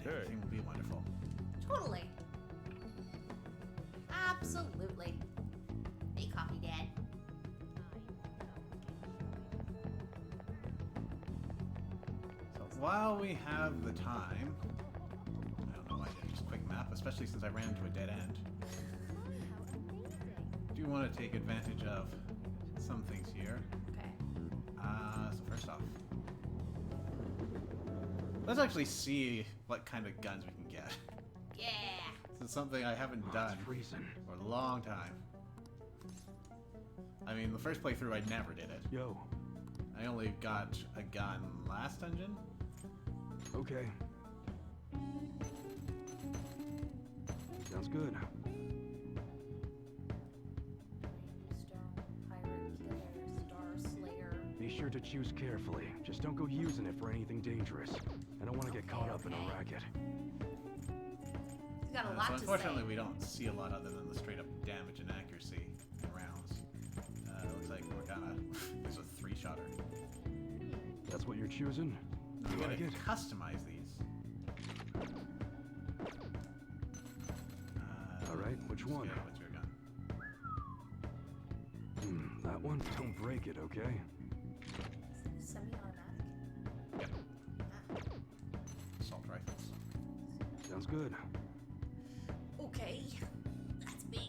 everything will be wonderful. Totally. Absolutely. Hey, Coffee Dad. So while we have the time, I don't know why I did just a quick map, especially since I ran into a dead end. I do want to take advantage of some things here. Okay. So first off, let's actually see what kind of guns we can get. Yeah. This is something I haven't done for a long time. I mean, the first playthrough I never did it. Yo. I only got a gun last dungeon. Okay. Sounds good. Pirate Killer, Star Slayer. Be sure to choose carefully. Just don't go using it for anything dangerous. I don't want to get caught up in a racket. He's got a lot So to unfortunately, say. we don't see a lot other than the straight up damage and accuracy in rounds. Looks like we're gonna use a 3-shotter. That's what you're choosing? We You gotta like it? customize these. Alright, which one? Yeah, what's your gun? That one? Don't break it, okay? Semi-automatic. Yep. Ah. Assault rifles. Sounds good. Okay. That's big.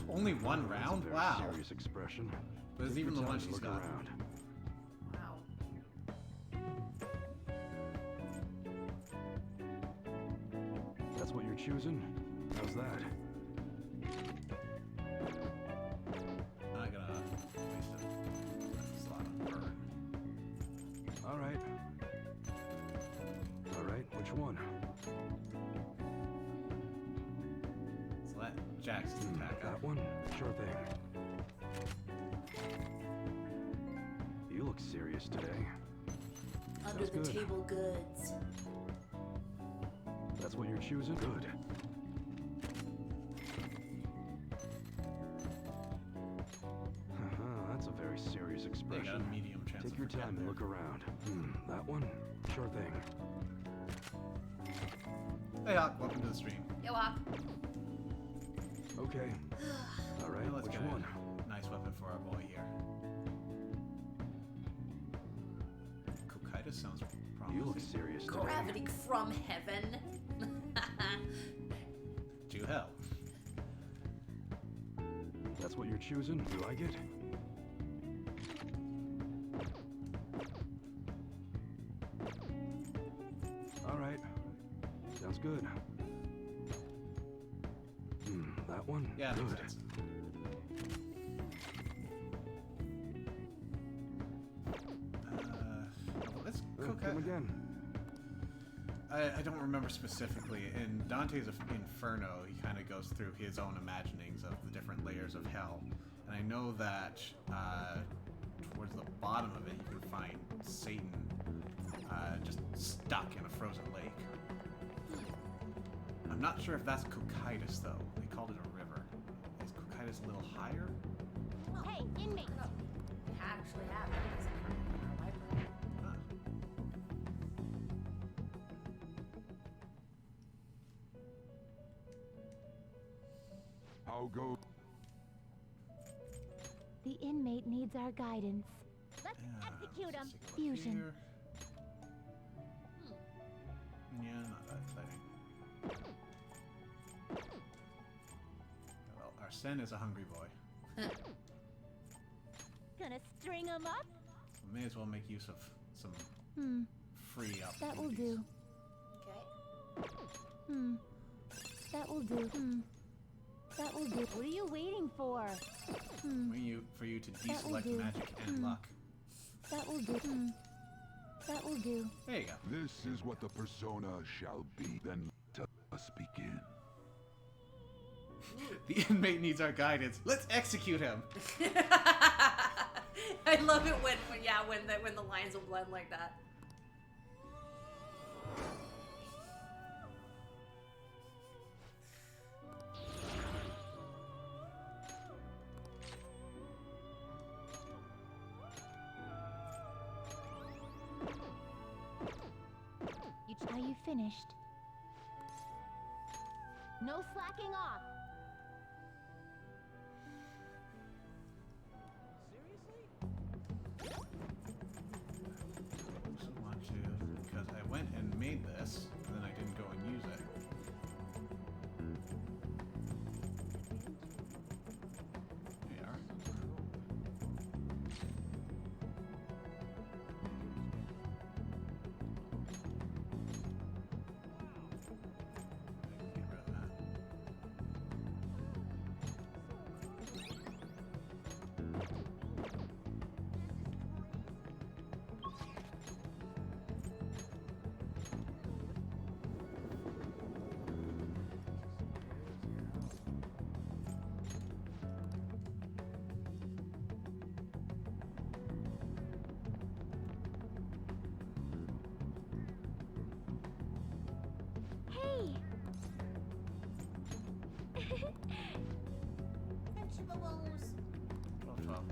Only one That's a round? very Wow. serious expression. There's Take even your the one time and she's look got. around. Wow. That's what you're choosing? How's that? I'm not gonna waste a slot on burn. Alright. Alright, which one? So that jacks his attack That up. one? Sure thing. You look serious today. Under Sounds the good. table goods. That's what you're choosing? Good. That's a very serious They got a expression. medium chance Take of your forgetting time and there. look around. That one? Sure thing. Hey Hawk, welcome to the stream. Yo, Hawk. Okay. Alright, Now let's which get one? a nice weapon for our boy here. Cocytus sounds promising. You look serious today. Gravity from heaven. To hell. That's what you're choosing? You like it? Alright. Sounds good. That one? Yeah, Good. makes sense. Let's Come cook again. I don't remember specifically. In Dante's Inferno, he kind of goes through his own imaginings of the different layers of hell. And I know that towards the bottom of it, you can find Satan just stuck in a frozen lake. I'm not sure if that's Cocytus, though. They called it a river. Is Cocytus a little higher? Hey, inmate! We actually have it in our library. Huh. How go? The inmate needs our guidance. Let's Yeah, execute him. let's take a look Fusion. here. Yeah, not that exciting. Well, Arsene is a hungry boy. Gonna string him up? So may as well make use of some free opportunities. That will do. Okay. That will do. That will do. What are you waiting for? For you to will deselect do. magic and luck. That will do. That will do. There you go. This is what the persona shall be. Then let us begin. The inmate needs our guidance. Let's execute him. I love it when the lines will blend like that. Are you finished? No slacking off. So want to, because I went and made this, and then I didn't go and use it. There you are. Get rid of that. Hey! Vegetables. 12.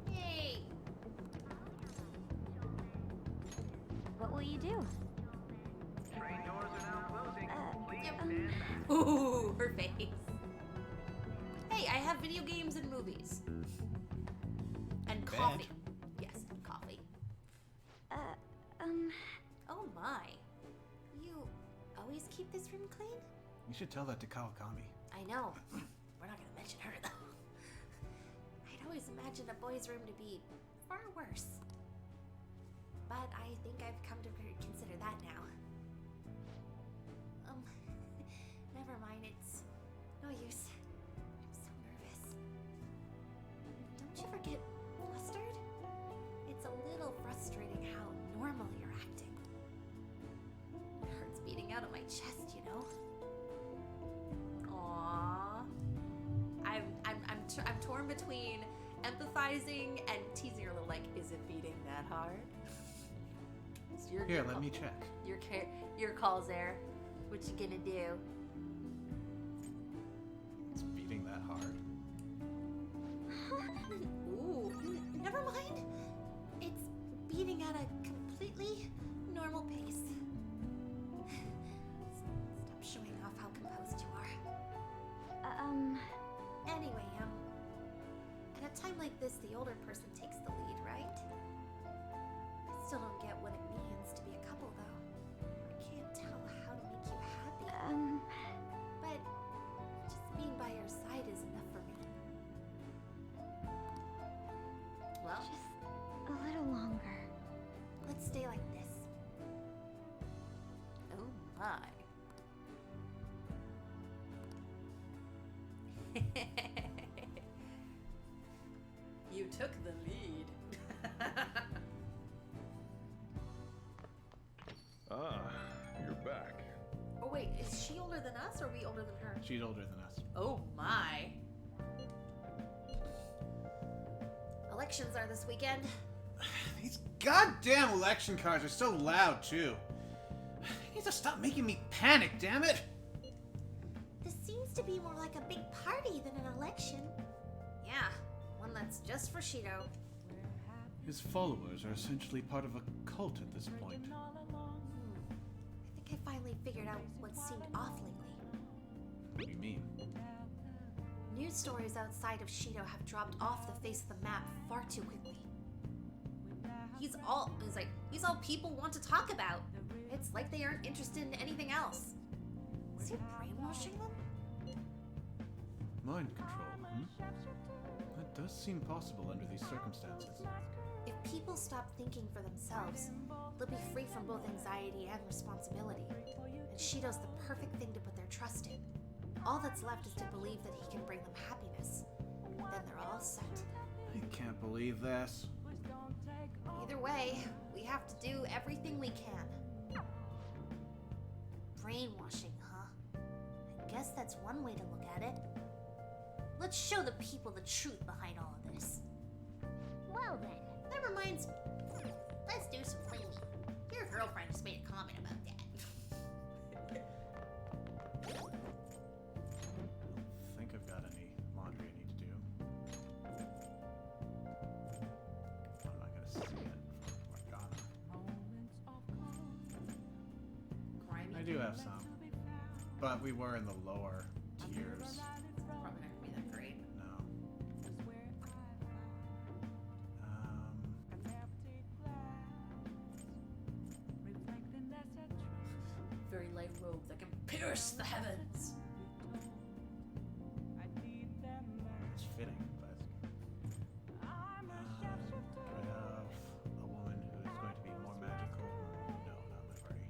Yay! What will you do? Ooh, her face. Hey, I have video games and movies. And Bed. coffee. Yes, and coffee. Um, Oh my. You always keep this room clean? You should tell that to Kawakami. I know. We're not gonna mention her though. I'd always imagined a boy's room to be far worse. But I think I've come to consider that now. Never mind, it's no use. I'm so nervous. Don't you ever get flustered? It's a little frustrating how normal you're acting. It hurts beating out of my chest, you know? Aww. I'm torn between empathizing and teasing her a little, like, is it beating that hard? It's your Here, call. let me check. Your call's there. What you gonna do? It's beating that hard. Ooh, never mind. It's beating at a completely normal pace. Stop showing off how composed you are. Anyway, at a time like this, the older person takes the lead, right? I still don't get what it means to be a couple, though. I can't tell how to make you happy. But just being by your side is enough for me. Well, just a little longer. let's stay like this. Oh my. You took the lead. Ah, you're back. Oh wait, is she older than us or are we older than her? She's older than us. Oh my. Elections are this weekend. These goddamn election cards are so loud, too. You need to stop making me panic, damn it! This seems to be more like a big party than an election. Yeah, one that's just for Shido. His followers are essentially part of a cult at this point. I think I finally figured out what seemed off lately. What do you mean? News stories outside of Shido have dropped off the face of the map far too quickly. He's all people want to talk about. It's like they aren't interested in anything else. Is he brainwashing them? Mind control, That does seem possible under these circumstances. If people stop thinking for themselves, they'll be free from both anxiety and responsibility. And Shido's the perfect thing to put their trust in. All that's left is to believe that he can bring them happiness. Then they're all set. I can't believe this. Either way, we have to do everything we can. Brainwashing, huh? I guess that's one way to look at it. Let's show the people the truth behind all of this. Well then. That reminds me. Let's do some cleaning. do have some. But we were in the lower tiers. Probably not gonna be that great. No. Very light robe that can pierce the heavens. It's fitting, but... do I have a woman who is going to be more magical? No, not my party.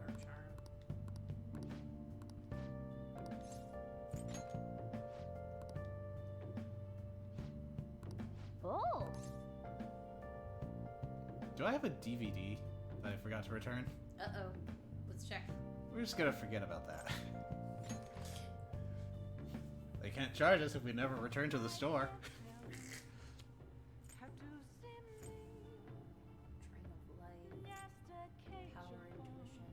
Or charm. Oh. Do I have a DVD that I forgot to return? Uh-oh. Let's check. We're just gonna forget about that. They can't charge us if we never return to the store. Train of light. Power intuition.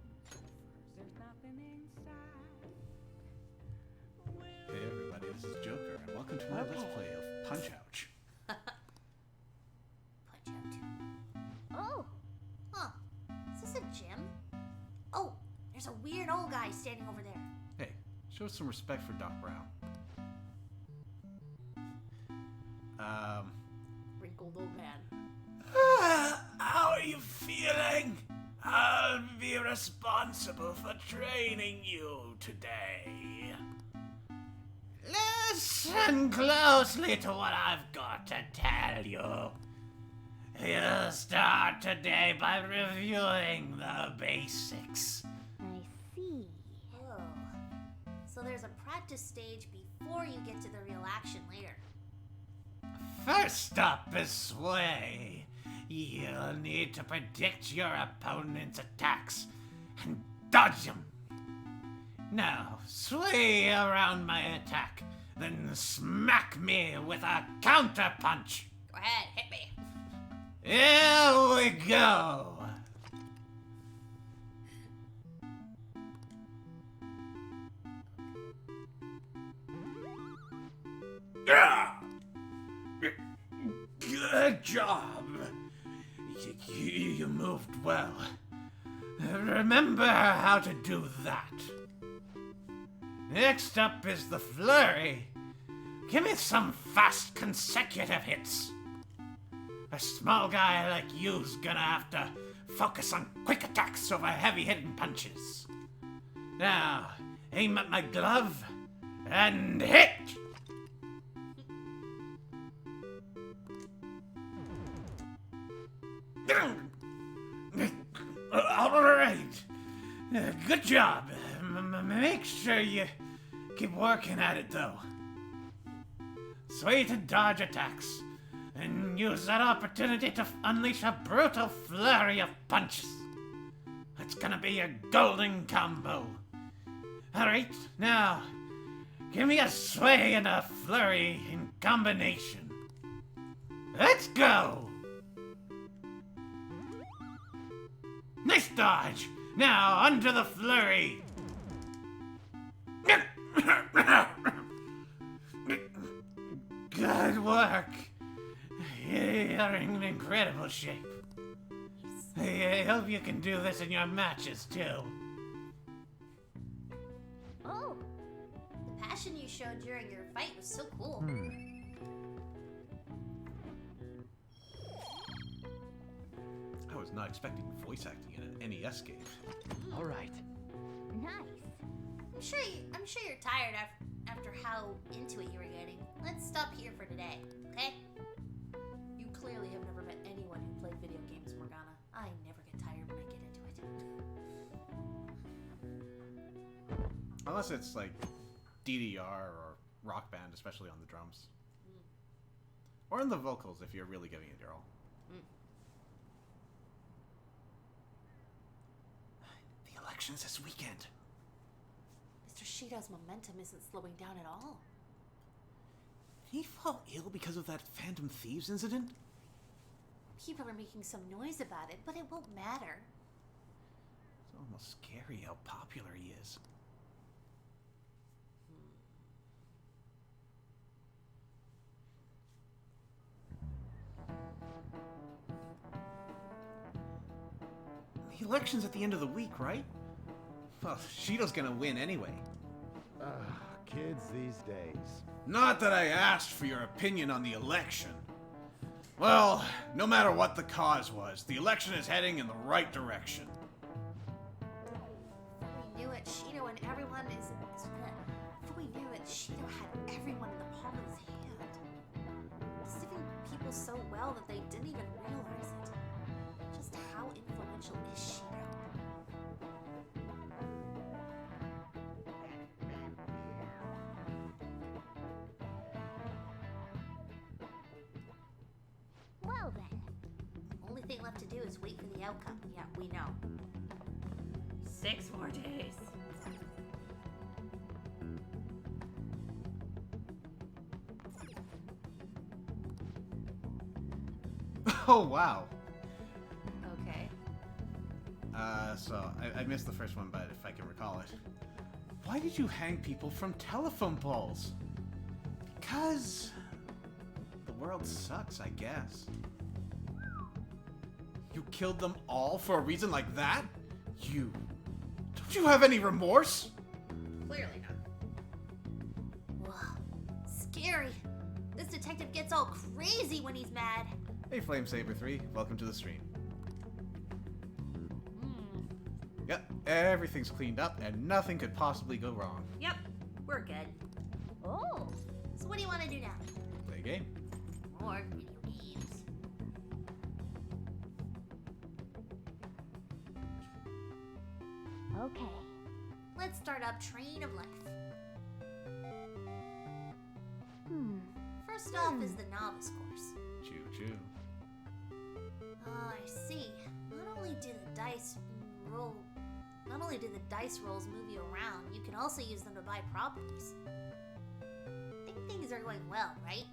Hey everybody, this is Joker, and welcome to my Let's Play of Punch Ouch. Punch out. Oh. Huh. Is this a gym? Oh, there's a weird old guy standing over there. Hey, show some respect for Doc Brown. Wrinkled old man. How are you feeling? I'll be responsible for training you today. Listen closely to what I've got to tell you. You'll start today by reviewing the basics. I see. Oh. So there's a practice stage before you get to the real action later. First up is sway. You'll need to predict your opponent's attacks and dodge them. Now, sway around my attack, then smack me with a counter punch. Go ahead, hit me. Here we go. Good job. You moved well. Remember how to do that. Next up is the flurry. Give me some fast consecutive hits. A small guy like you's gonna have to focus on quick attacks over heavy-hitting punches. Now, aim at my glove and hit! All right. Good job. Make sure you keep working at it, though. Sway to dodge attacks, and use that opportunity to unleash a brutal flurry of punches. It's gonna be a golden combo. Alright, now, give me a sway and a flurry in combination. Let's go! Nice dodge! Now, onto the flurry! Good work! You're in incredible shape. I hope you can do this in your matches, too. Oh. The passion you showed during your fight was so cool. I was not expecting voice acting in an NES game. All right. Nice. I'm sure you're tired after how into it you were getting. Let's stop here for today, okay? You clearly have never met anyone who played video games, Morgana. I never get tired when I get into it. Unless it's like DDR or Rock Band, especially on the drums. Or in the vocals if you're really giving it your all. The election's this weekend. Mr. Shida's momentum isn't slowing down at all. he fall ill because of that Phantom Thieves incident? People are making some noise about it, but it won't matter. It's almost scary how popular he is. The election's at the end of the week, right? Well, Shido's gonna win anyway. Kids these days. Not that I asked for your opinion on the election. Well, no matter what the cause was, the election is heading in the right direction. We knew it, Shido and everyone is we knew it, Shido had everyone in the palm of his hand. Deceiving people so well that they didn't even realize it. Just how influential is Shido? Well then. Only thing left to do is wait for the outcome. Yeah, we know. 6 more days. Oh, wow. Okay. So I missed the first one, but if I can recall it. Why did you hang people from telephone poles? Because the world sucks, I guess. You killed them all for a reason like that? Don't you have any remorse? Clearly not. Whoa. Scary. This detective gets all crazy when he's mad. Hey, Flamesaber 3, welcome to the stream. Yep, everything's cleaned up and nothing could possibly go wrong. Yep, we're good. Oh. So what do you want to do now? Play a game. More video games. Okay. Let's start up Train of Life. First off is the novice course. Choo choo. Oh, I see. Not only do the dice rolls move you around, you can also use them to buy properties. I think things are going well, right?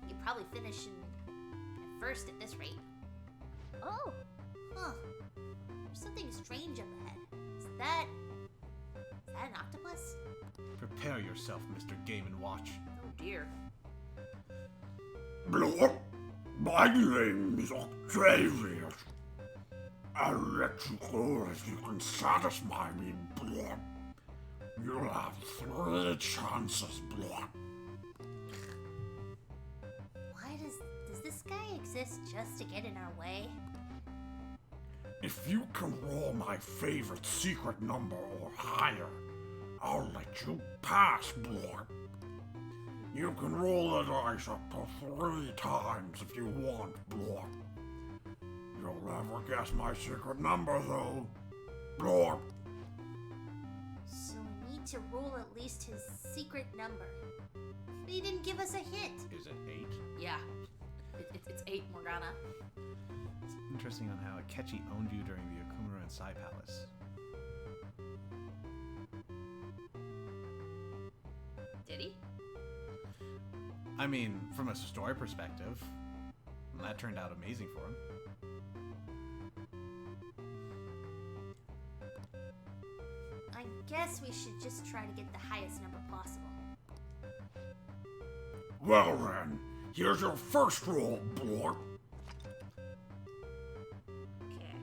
You probably finish in first at this rate. Oh. Huh. There's something strange up ahead. Is that an octopus? Prepare yourself, Mr. Game & Watch. Oh dear. Blort, my name is Octavius. I'll let you go if you can satisfy me, Blort. You'll have 3 chances, Blort. Why does this guy exist just to get in our way? If you can roll my favorite secret number or higher, I'll let you pass, Blort. You can roll the dice up to 3 times if you want, Blort. You'll never guess my secret number, though, Blort. So we need to roll at least his secret number. But he didn't give us a hint. Is it 8? Yeah. It's 8, Morgana. It's interesting on how Akechi owned you during the Okumura and Sai Palace. Did he? I mean, from a story perspective, that turned out amazing for him. I guess we should just try to get the highest number possible. Well then, here's your first roll, Blort. Okay.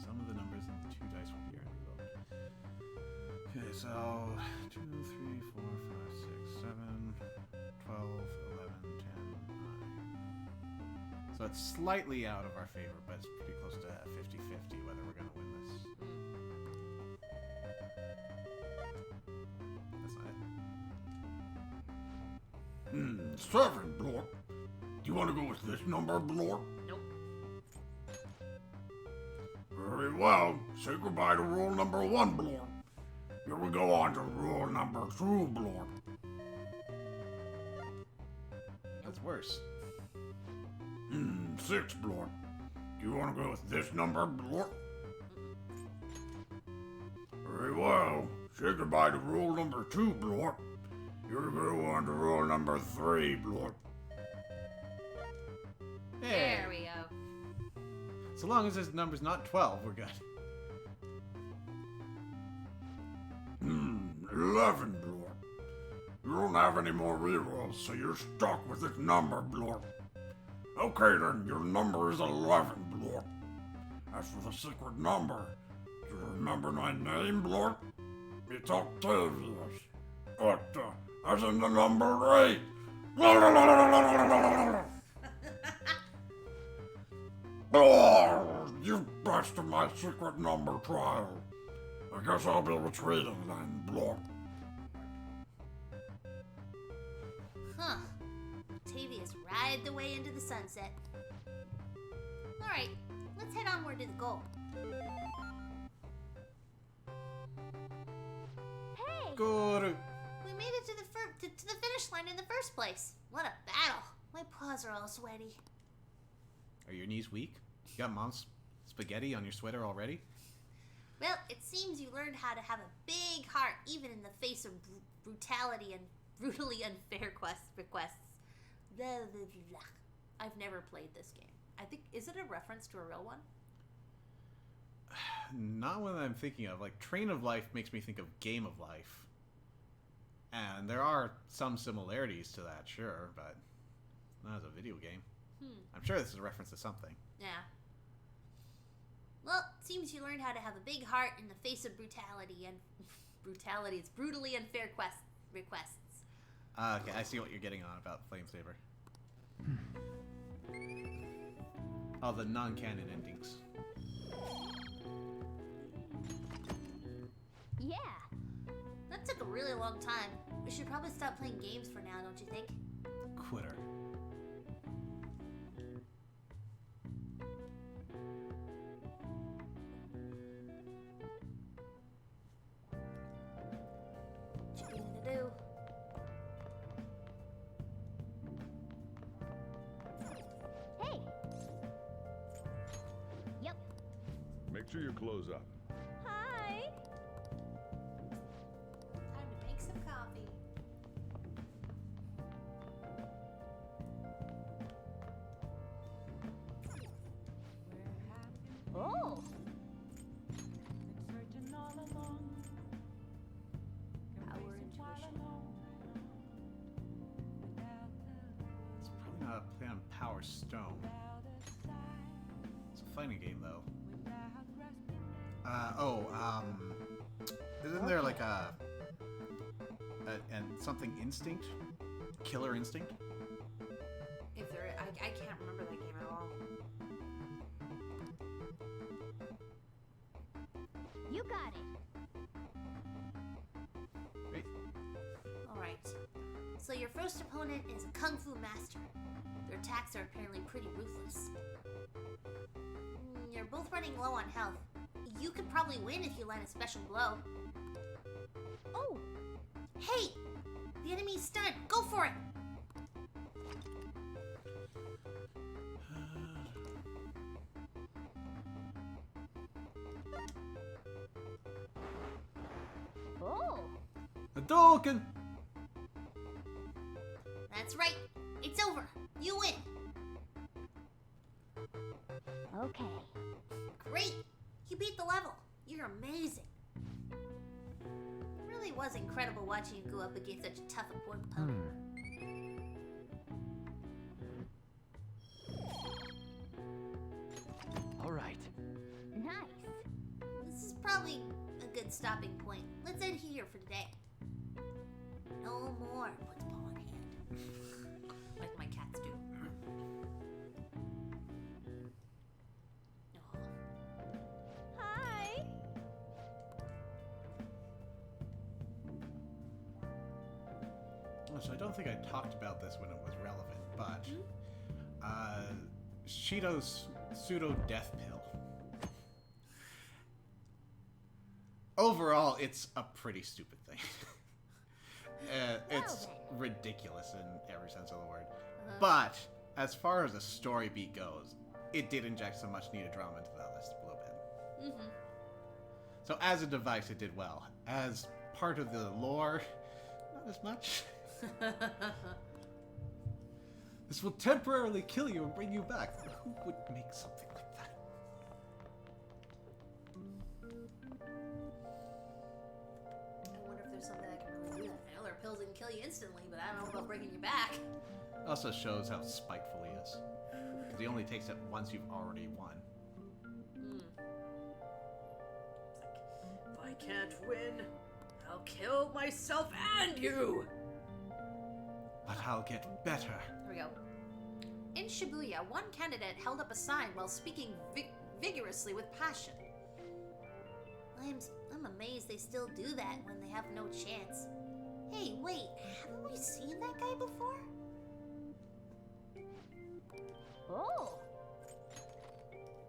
Some of the numbers in the 2 dice will be revoked. Okay, so 2, 3, 4, 5, 6, 7, 12, 11, 10, 9. So it's slightly out of our favor, but it's pretty close to 50-50 whether we're going to win this. That's not it. 7, Blort. Do you want to go with this number, Blort? Nope. Very well. Say goodbye to roll number 1, Blort. Here we go on to roll number 2, Blort. That's worse. 6, Blort. Do you want to go with this number, Blort? Very well. Say goodbye to roll number 2, Blort. You're gonna want to roll number 3, Blorp. There we go. So long as this number's not 12, we're good. 11, Blorp. You don't have any more rerolls, so you're stuck with this number, Blorp. Okay then, your number is 11, Blorp. As for the secret number, do you remember my name, Blorp? It's Octavius. As in the number 8. Oh, you busted my secret number trial. I guess I'll be retreating then, Blorp. Huh. Octavius ride the way into the sunset. Alright, let's head onward to the goal. Hey! Good. We made it to the finish line in the first place. What a battle. My paws are all sweaty. Are your knees weak? You got mom's spaghetti on your sweater already? Well, it seems you learned how to have a big heart even in the face of brutality and brutally unfair requests. Blah, blah, blah. I've never played this game. I think, is it a reference to a real one? Not one that I'm thinking of. Like, Train of Life makes me think of Game of Life. And there are some similarities to that, sure, but not as a video game. I'm sure this is a reference to something. Yeah. Well, it seems you learned how to have a big heart in the face of brutality and brutality. It's brutally unfair requests. Okay, I see what you're getting on about Flamesaber. Oh, the non-canon endings. Yeah. That took a really long time. We should probably stop playing games for now, don't you think? Quitter. Should be to do. Hey! Yep. Make sure you close up. Hi! Time to make some coffee. Oh! Power intuition. It's probably not a play on Power Stone. It's a fighting game, though. Isn't there like and something instinct? Killer Instinct? If there, I can't remember that game at all. You got it! Wait. Alright. So your first opponent is a kung fu master. Their attacks are apparently pretty ruthless. You're both running low on health. You could probably win if you land a special blow. Oh! Hey! The enemy's stunned! Go for it! Oh! Hadouken! That's right. It's over. You win. Okay. Great. You beat the level. You're amazing. It really was incredible watching you go up against such a tough opponent. Alright. Nice. This is probably a good stopping point. Let's end here for today. No more puts paw in hand. Like my cats do. Oh. Hi! So I don't think I talked about this when it was relevant, but Shido's pseudo death pill. Overall, it's a pretty stupid thing. It's ridiculous in every sense of the word. But as far as the story beat goes, it did inject some much needed drama into that list a little bit. So as a device, it did well. As part of the lore, not as much. This will temporarily kill you and bring you back. Who would make something like that? I wonder if there's something that can really do that. I know there are pills that can kill you instantly, but I don't know about bringing you back. Also shows how spiteful he is. Because he only takes it once you've already won. It's like, if I can't win, I'll kill myself and you! But I'll get better. Here we go. In Shibuya, one candidate held up a sign while speaking vigorously with passion. I'm amazed they still do that when they have no chance. Hey, wait, haven't we seen that guy before? Oh,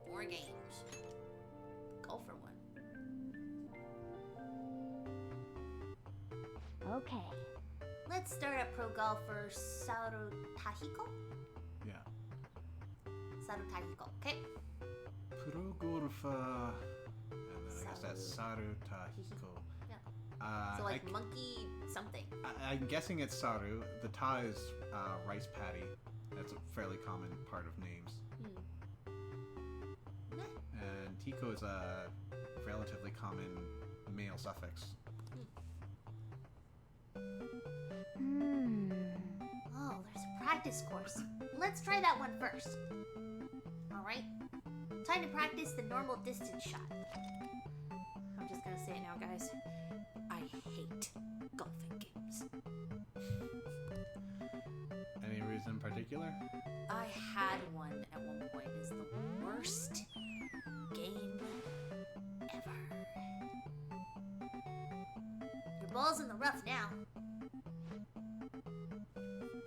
More games. Go for one. okay. Let's start at pro golfer Saru Tahiko? Yeah. Saru Tahiko, okay? Pro Golfa. And then I guess that's Saru Tahiko. Yeah. So like monkey something. I'm guessing it's Saru. The Ta is rice patty. That's a fairly common part of names. And Tiko is a relatively common male suffix. Oh, there's a practice course. Let's try that one first. Alright. Time to practice the normal distance shot. I'm just gonna say it now, guys. I hate golfing games. Any reason in particular? I had one at one point. It's the worst game ever. Your ball's in the rough now.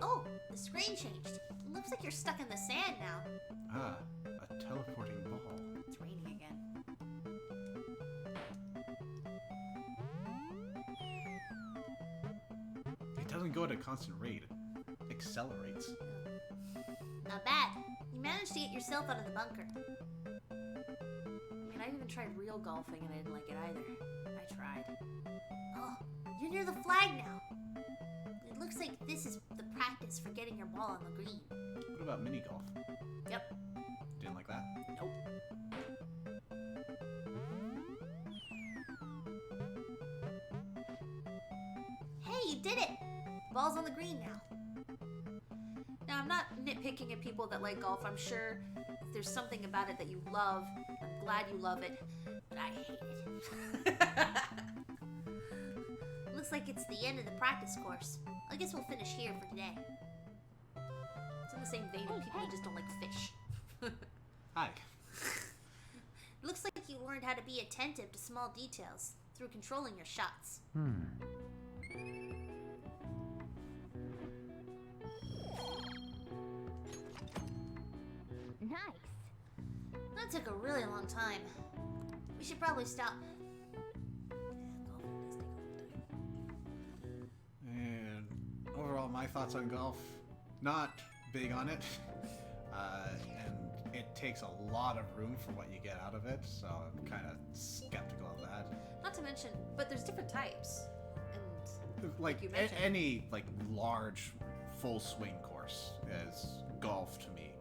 Oh, the screen changed. It looks like you're stuck in the sand now. Ah, a teleporting ball. It's raining again. It doesn't go at a constant rate. It accelerates. Not bad. You managed to get yourself out of the bunker. I mean, I even tried real golfing and I didn't like it either. I tried. Oh, you're near the flag now. It looks like this is the practice for getting your ball on the green. What about mini golf? Yep. Didn't like that? Nope. Hey, you did it! The ball's on the green now. Now, I'm not nitpicking at people that like golf. I'm sure if there's something about it that you love, I'm glad you love it, but I hate it. Looks like it's the end of the practice course. I guess we'll finish here for today. It's in the same vein of people who just don't like fish. Hi. Looks like you learned how to be attentive to small details through controlling your shots. Nice. That took a really long time. We should probably stop. And overall, my thoughts on golf, not big on it. And it takes a lot of room for what you get out of it, so I'm kind of skeptical of that. Not to mention, but there's different types. And Like you mentioned. any large full swing course is golf to me.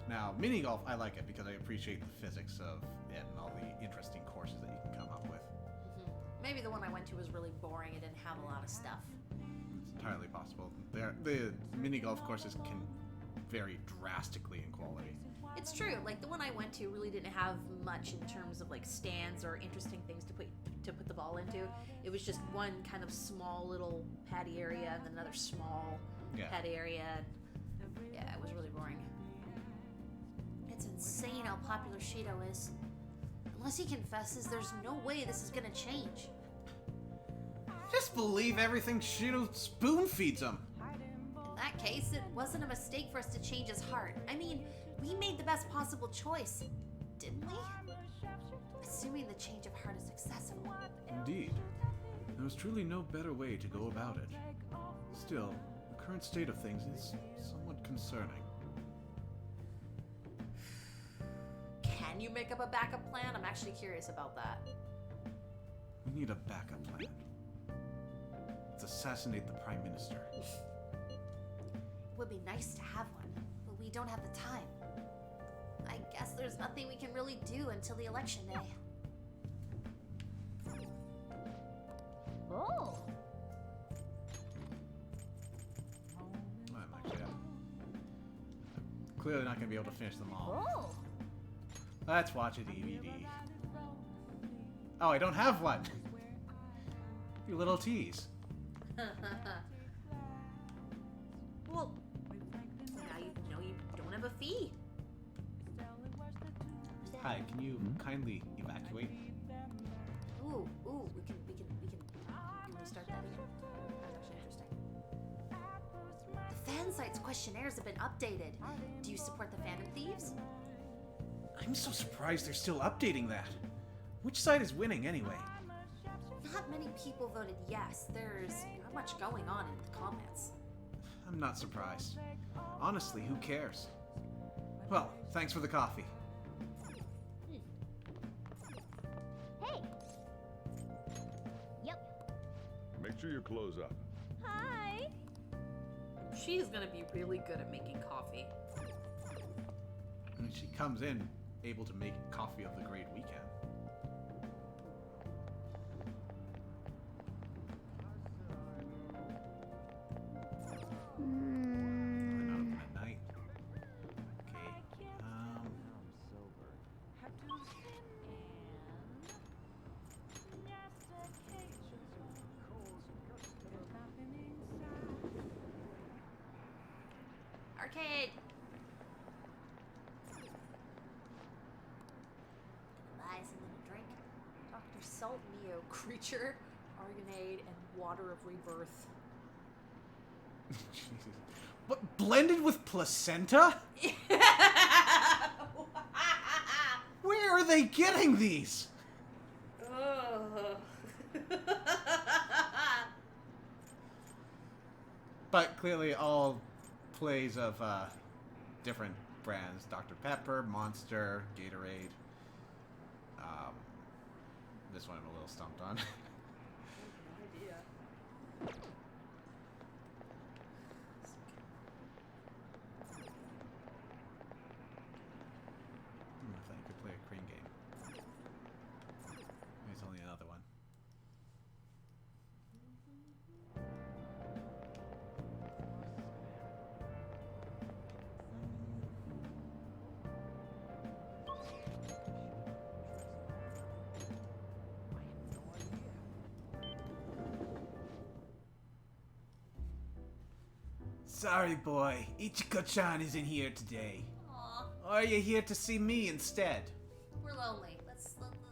Now, mini golf, I like it because I appreciate the physics of it and all the interesting courses that you can come up with. maybe the one I went to was really boring. It didn't have a lot of stuff. It's entirely possible. The mini golf courses can vary drastically in quality. It's true. Like the one I went to really didn't have much in terms of like stands or interesting things to put the ball into. It was just one kind of small little paddy area and then another small paddy area. Yeah, it was really boring. It's insane how popular Shido is. Unless he confesses, there's no way this is gonna change. Just believe everything Shido spoon feeds him. In that case, it wasn't a mistake for us to change his heart. I mean, we made the best possible choice, didn't we? Assuming the change of heart is successful. Indeed. There was truly no better way to go about it. Still, the current state of things is somewhat concerning. Can you make up a backup plan? I'm actually curious about that. We need a backup plan. It's a assassinate the Prime Minister. It would be nice to have one, but we don't have the time. I guess there's nothing we can really do until the election day. Oh. I'm actually clearly not going to be able to finish them all. Oh. Let's watch a DVD. Oh, I don't have one. You little tease. Well, now you know you don't have a fee. Hi, can you kindly evacuate? Ooh, we can restart that again. That's actually interesting. The fan site's questionnaires have been updated. Do you support the Phantom Thieves? I'm so surprised they're still updating that. Which side is winning anyway? Not many people voted yes. There's not much going on in the comments. I'm not surprised. Honestly, who cares? Well, thanks for the coffee. Hey. Yep. Make sure you close up. Hi. She's gonna be really good at making coffee. And she comes in able to make coffee of the great weekend. Probably not open at night. Okay. Arcade! Buy some little drink. Dr. Salt Neo, Creature, Argonade, and Water of Rebirth. Jesus. What, blended with placenta? Where are they getting these? But clearly all plays of different brands. Dr. Pepper, Monster, Gatorade. This one I'm a little stumped on. I thought you could play a crane game. There's only another one. Sorry, boy. Ichiko-chan isn't here today. Aw, Or are you here to see me instead? we're lonely. Let's talk to you.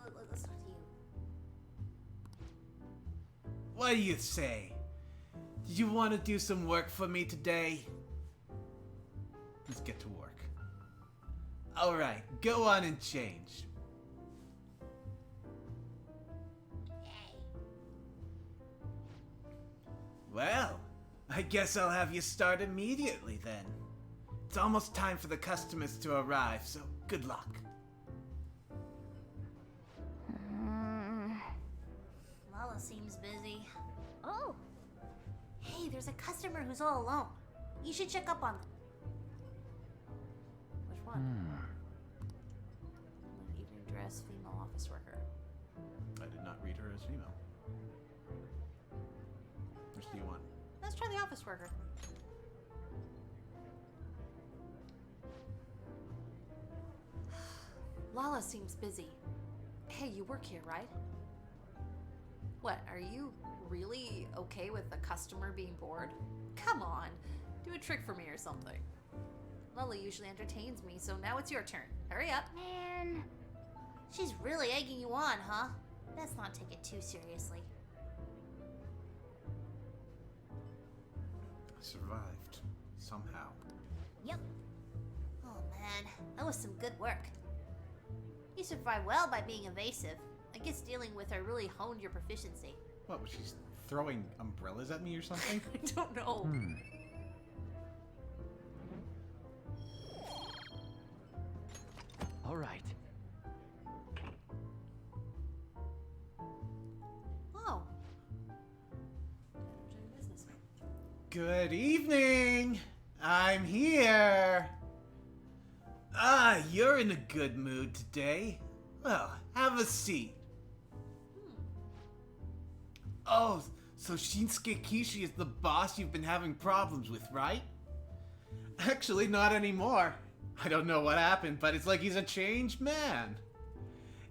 What do you say? Did you want to do some work for me today? Let's get to work. Alright, go on and change. Yay. Well, I guess I'll have you start immediately then. It's almost time for the customers to arrive, so good luck. Lala seems busy. Oh. Hey, there's a customer who's all alone. You should check up on them. Which one? An evening dress, female office worker. I did not read her as female. Which do you want? Let's try the office worker. Lala seems busy. Hey, you work here, right? What, are you really okay with the customer being bored? Come on, do a trick for me or something. Lala usually entertains me, so now it's your turn. Hurry up. Man. She's really egging you on, huh? Let's not take it too seriously. I survived. Somehow. Yep. Oh man, that was some good work. You survived well by being evasive. I guess dealing with her really honed your proficiency. What, was she throwing umbrellas at me or something? I don't know. All right. Oh. Good evening! I'm here! Ah, you're in a good mood today. Well, have a seat. Oh, so Shinsuke Kishi is the boss you've been having problems with, right? Actually, not anymore. I don't know what happened, but it's like he's a changed man.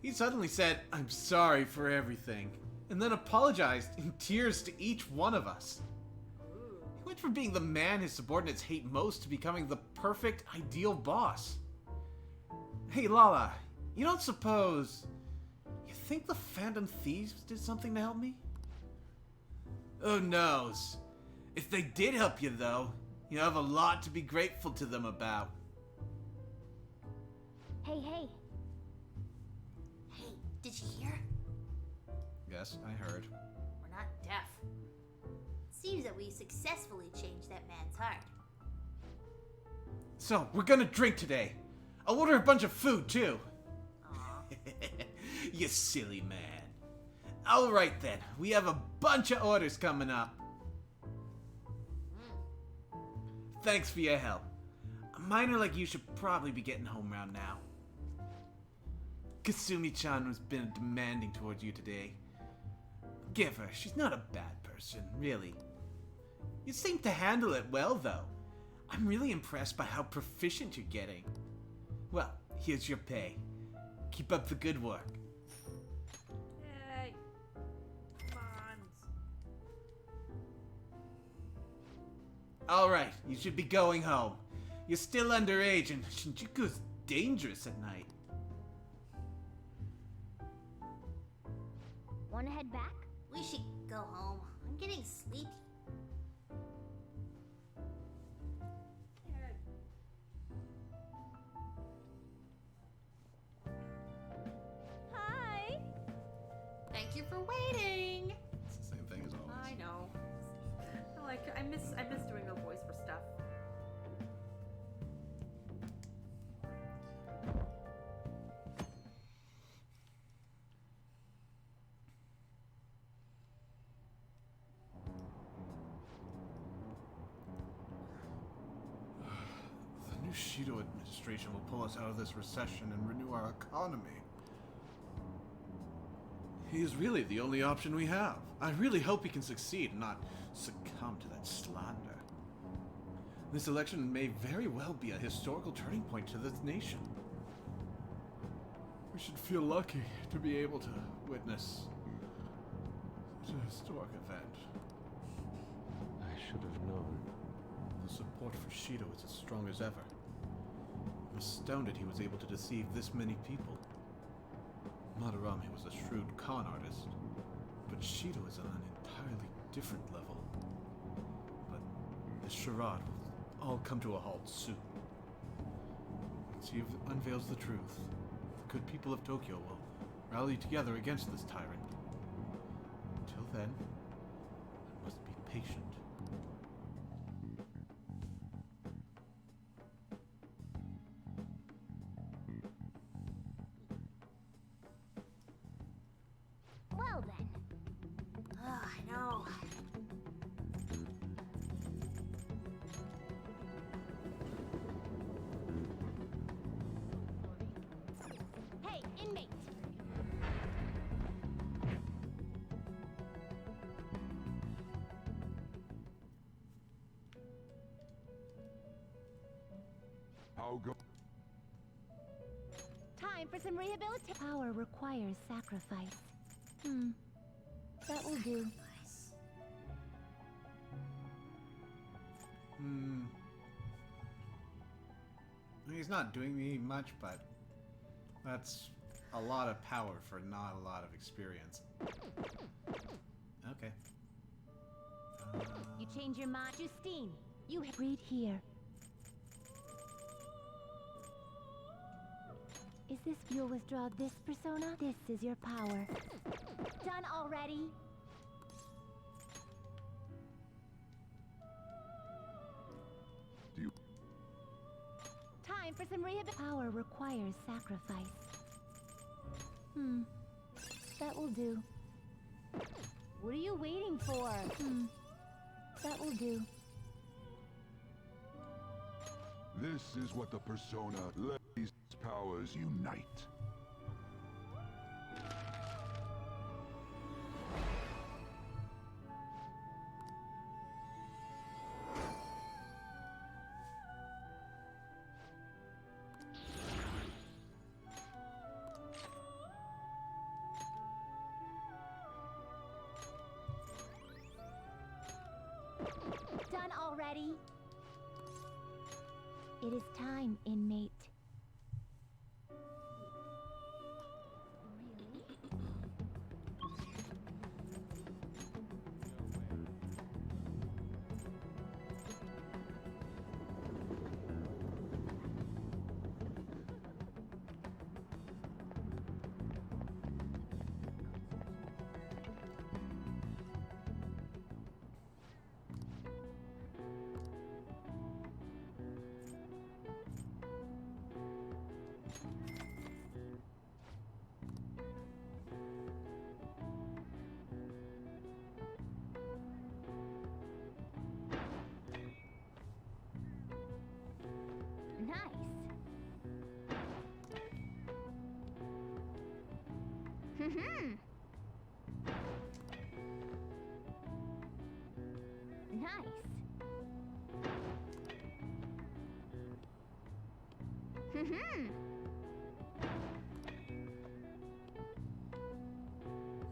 He suddenly said, "I'm sorry for everything," and then apologized in tears to each one of us. He went from being the man his subordinates hate most to becoming the perfect, ideal boss. Hey, Lala, you don't suppose... You think the Phantom Thieves did something to help me? Who knows? If they did help you, though, you have a lot to be grateful to them about. Hey, hey. Hey, did you hear? Yes, I heard. We're not deaf. Seems that we successfully changed that man's heart. So, we're gonna drink today. I'll order a bunch of food, too. Aw. You silly man. Alright then, we have a bunch of orders coming up. Thanks for your help. A miner like you should probably be getting home around now. Kasumi-chan has been demanding towards you today. Give her, she's not a bad person, really. You seem to handle it well, though. I'm really impressed by how proficient you're getting. Well, here's your pay. Keep up the good work. Yay. Come on. Alright, you should be going home. You're still underage and Shinjuku's dangerous at night. Wanna head back? We should go home. I'm getting sleepy. Hi! Thank you for waiting. It's the same thing as always. I know. I miss doing her voice for stuff. The new Shido administration will pull us out of this recession and renew our economy. He is really the only option we have. I really hope he can succeed and not succumb to that slander. This election may very well be a historical turning point to this nation. We should feel lucky to be able to witness such a historic event. I should have known. The support for Shido is as strong as ever. I'm astounded he was able to deceive this many people. Madarame was a shrewd con artist, but Shido is on an entirely different level. But this charade will all come to a halt soon. Once he unveils the truth, the good people of Tokyo will rally together against this tyrant. Until then, I must be patient. Well then. Oh, I know. Hey, inmate! I'll go. Time for some rehabilitation. Power requires sacrifice. That will do. Nice. He's not doing me much, but that's a lot of power for not a lot of experience. Okay. You change your mind. Justine, you read here. Is this you'll withdraw this persona? This is your power. Done already? Do you... Time for some rehabilitation. Power requires sacrifice. That will do. What are you waiting for? That will do. This is what the persona let these powers unite. Done already? It is time, inmate. Nice. Nice.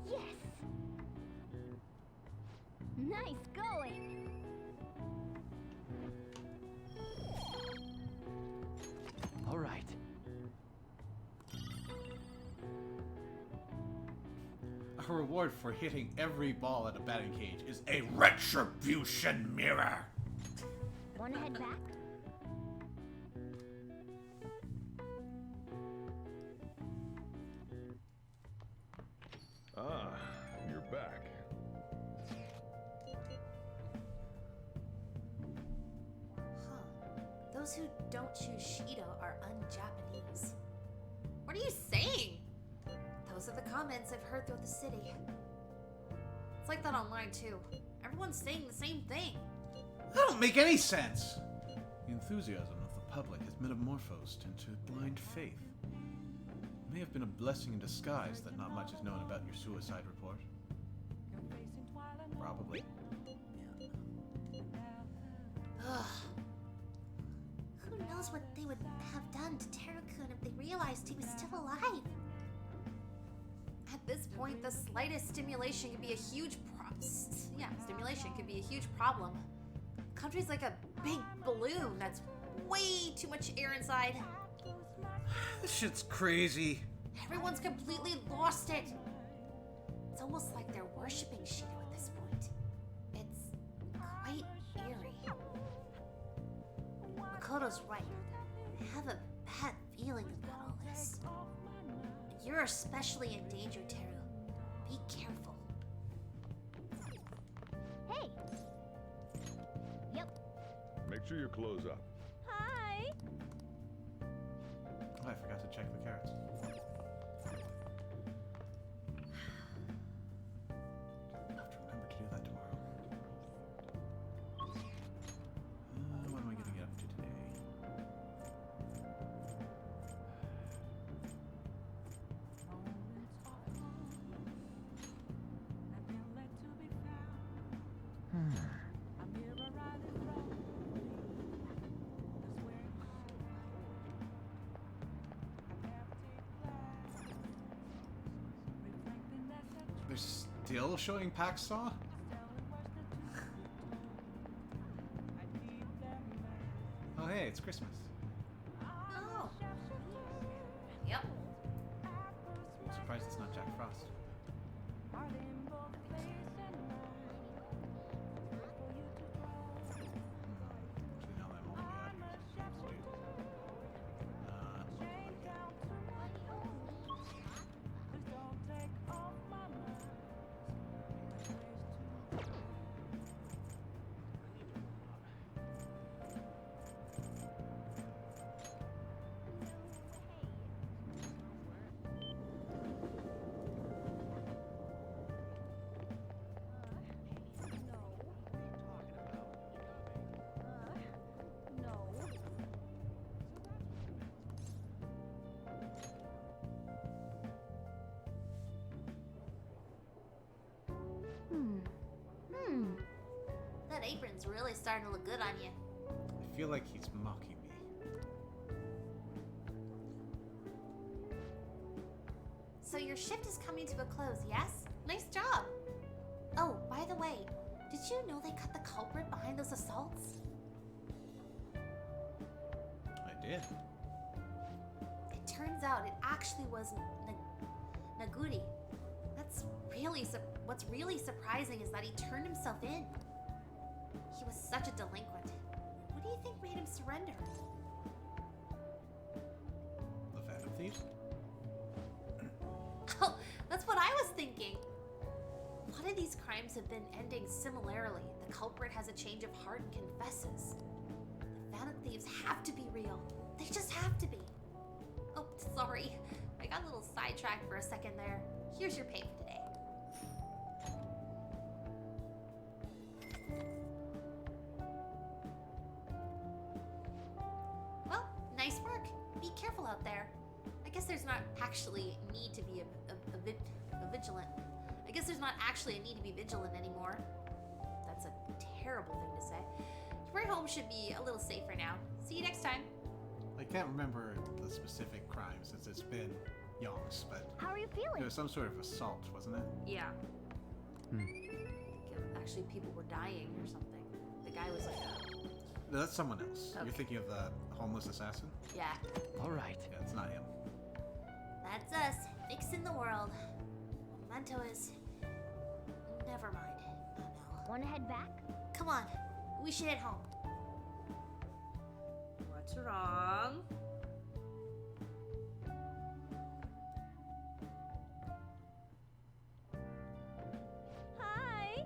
Yes. Nice going. All right. A reward for hitting every ball at a batting cage is A retribution mirror. Wanna head back? Ah, you're back. Huh. Those who don't choose Shido are un-Japanese. What are you saying? Those are the comments I've heard throughout the city. It's like that online too. Everyone's saying the same thing. That don't make any sense. The enthusiasm of the public has metamorphosed into blind faith. It may have been a blessing in disguise that not much is known about your suicide report. Probably. Ugh. Who knows what they would have done to Teru-kun if they realized he was still alive? At this point, the slightest stimulation could be a huge stimulation could be a huge problem. Country's like a big balloon that's way too much air inside. This shit's crazy. Everyone's completely lost it. It's almost like they're worshipping Shido at this point. It's quite eerie. Makoto's right. I have a bad feeling about all this. You're especially in danger, Teru. Be careful. Hey. Yep. Make sure you close up. Hi. Oh, I forgot to check the carrots. I'll have to remember to do that tomorrow. What am I going to get up to today? They're still showing Paxsaw? Oh hey, it's Christmas. Oh. Yep. I'm surprised it's not Jack Frost. Actually, now that I'm all the way out here, it's supposed to That apron's really starting to look good on you. I feel like he's mocking me. So your shift is coming to a close, yes? Nice job. Oh, by the way, did you know they cut the culprit behind those assaults? I did. It turns out it actually was Naguri. What's really surprising is that he turned himself in. He was such a delinquent. What do you think made him surrender? The Phantom Thieves? Oh, that's what I was thinking. A lot of these crimes have been ending similarly. The culprit has a change of heart and confesses. The Phantom Thieves have to be real. They just have to be. Oh, sorry. I got a little sidetracked for a second there. Here's your pay for today. Well, nice work. Be careful out there. I guess there's not actually need to be a vigilant. I guess there's not actually a need to be vigilant anymore. That's a terrible thing to say. Your ride home should be a little safer now. See you next time. I can't remember the specific crime since it's been yonks, but How are you it feeling? was some sort of assault, wasn't it? Yeah. Actually, people were dying or something. The guy was like, No, that's someone else. Okay. You're thinking of the homeless assassin? Yeah, All right. Yeah, it's not him. that's us. Fixing the world. Memento is... Never mind. Oh, no. Want to head back? Come on. We should head home. what's wrong? Hi.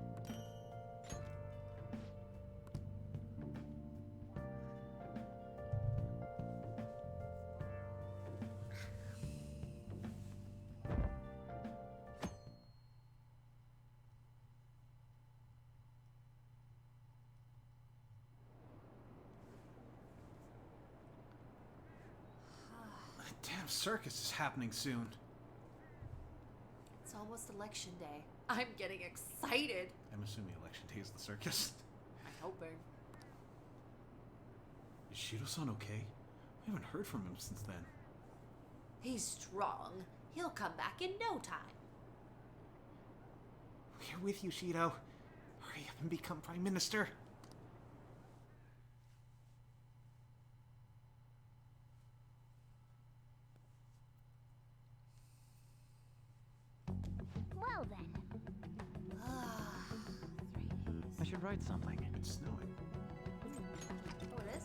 The damn circus is happening soon. It's almost election day. I'm getting excited. I'm assuming election day is the circus. I'm hoping. Is Shido-san okay? We haven't heard from him since then. He's strong. He'll come back in no time. We're with you, Shido. Hurry up and become Prime Minister. Well then. 3 days. I should write something. It's snowing. Oh, it is?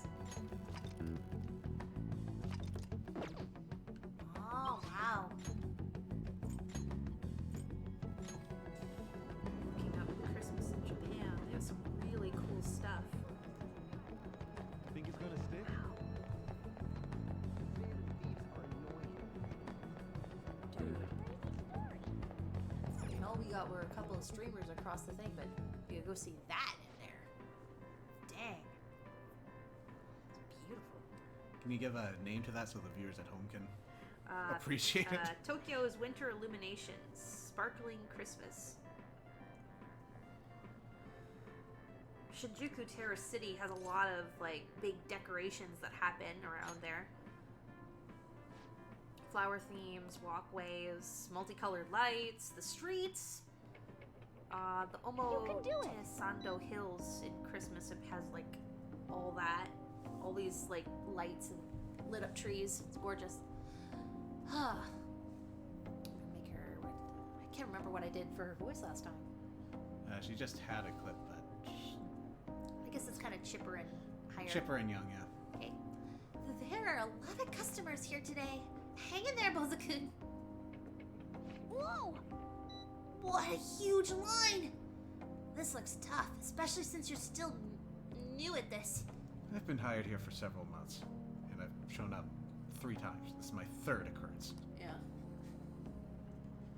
Oh, wow. Looking up Christmas in Japan. They have some really cool stuff. Think it's gonna stick? All we got were a couple of streamers across the thing, but you could go see that in there. Dang. It's beautiful. Can you give a name to that so the viewers at home can appreciate it? Tokyo's Winter Illuminations. Sparkling Christmas. Shinjuku Terrace City has a lot of like big decorations that happen around there. Flower themes, walkways, multicolored lights, the streets. The You can do it. Omotesando Hills in Christmas, it has like all that. All these like lights and lit up trees. It's gorgeous. Huh. Make her... I can't remember what I did for her voice last time. She just had a clip, but I guess it's kind of chipper and higher. chipper and young, yeah. Okay. There are a lot of customers here today. Hang in there, Boza-kun. Whoa! What a huge line! This looks tough, especially since you're still new at this. I've been hired here for several months, and I've shown up 3 times. This is my 3rd occurrence. Yeah.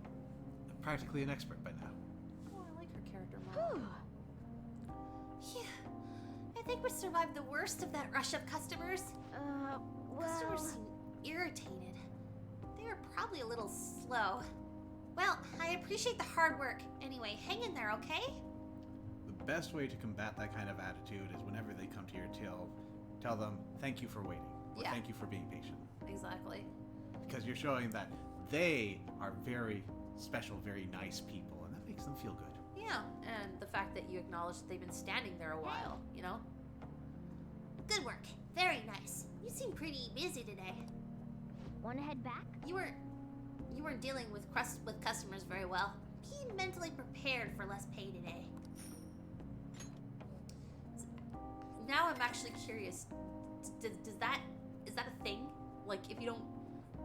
I'm practically an expert by now. Oh, I like her character more. Yeah. I think we survived the worst of that rush of customers. Customers Well. seem irritated. They were probably a little slow. Well, I appreciate the hard work. Anyway, hang in there, okay? The best way to combat that kind of attitude is whenever they come to your till, tell them thank you for waiting, or Yeah. thank you for being patient, Exactly. because you're showing that they are very special, very nice people, and that makes them feel good. Yeah, and the fact that you acknowledge that they've been standing there a while, you know? Good work. Very nice. You seem pretty busy today. Wanna head back? You weren't dealing with customers very well. Be mentally prepared for less pay today. Now I'm actually curious. Is that a thing? Like, if you don't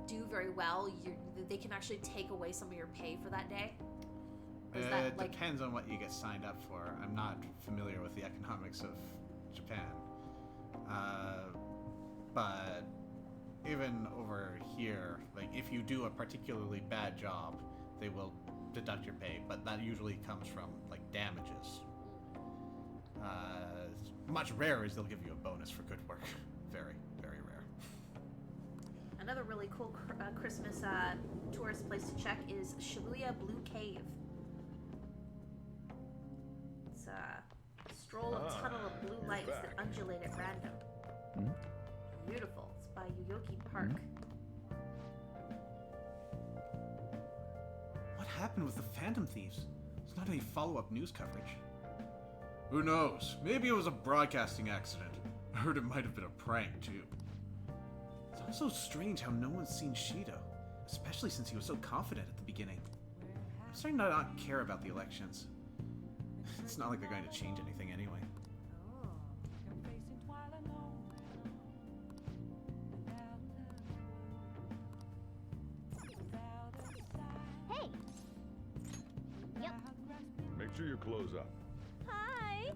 do very well, they can actually take away some of your pay for that day? Or is It that, like, depends on what you get signed up for. I'm not familiar with the economics of Japan. But even over here, like, if you do a particularly bad job, they will deduct your pay, but that usually comes from, like, damages. Much rarer is they'll give you a bonus for good work. Very, very rare. another really cool Christmas tourist place to check is Shibuya Blue Cave. It's a stroll of tunnel of blue lights that undulate at random. Beautiful. It's by Yoyogi Park. What happened with the Phantom Thieves? There's not any follow-up news coverage. Who knows? Maybe it was a broadcasting accident. I heard it might have been a prank, too. It's also strange how no one's seen Shido, especially since he was so confident at the beginning. I'm starting to not care about the elections. It's not like they're going to change anything anyway. Hey! Yep. Make sure you close up. Hi!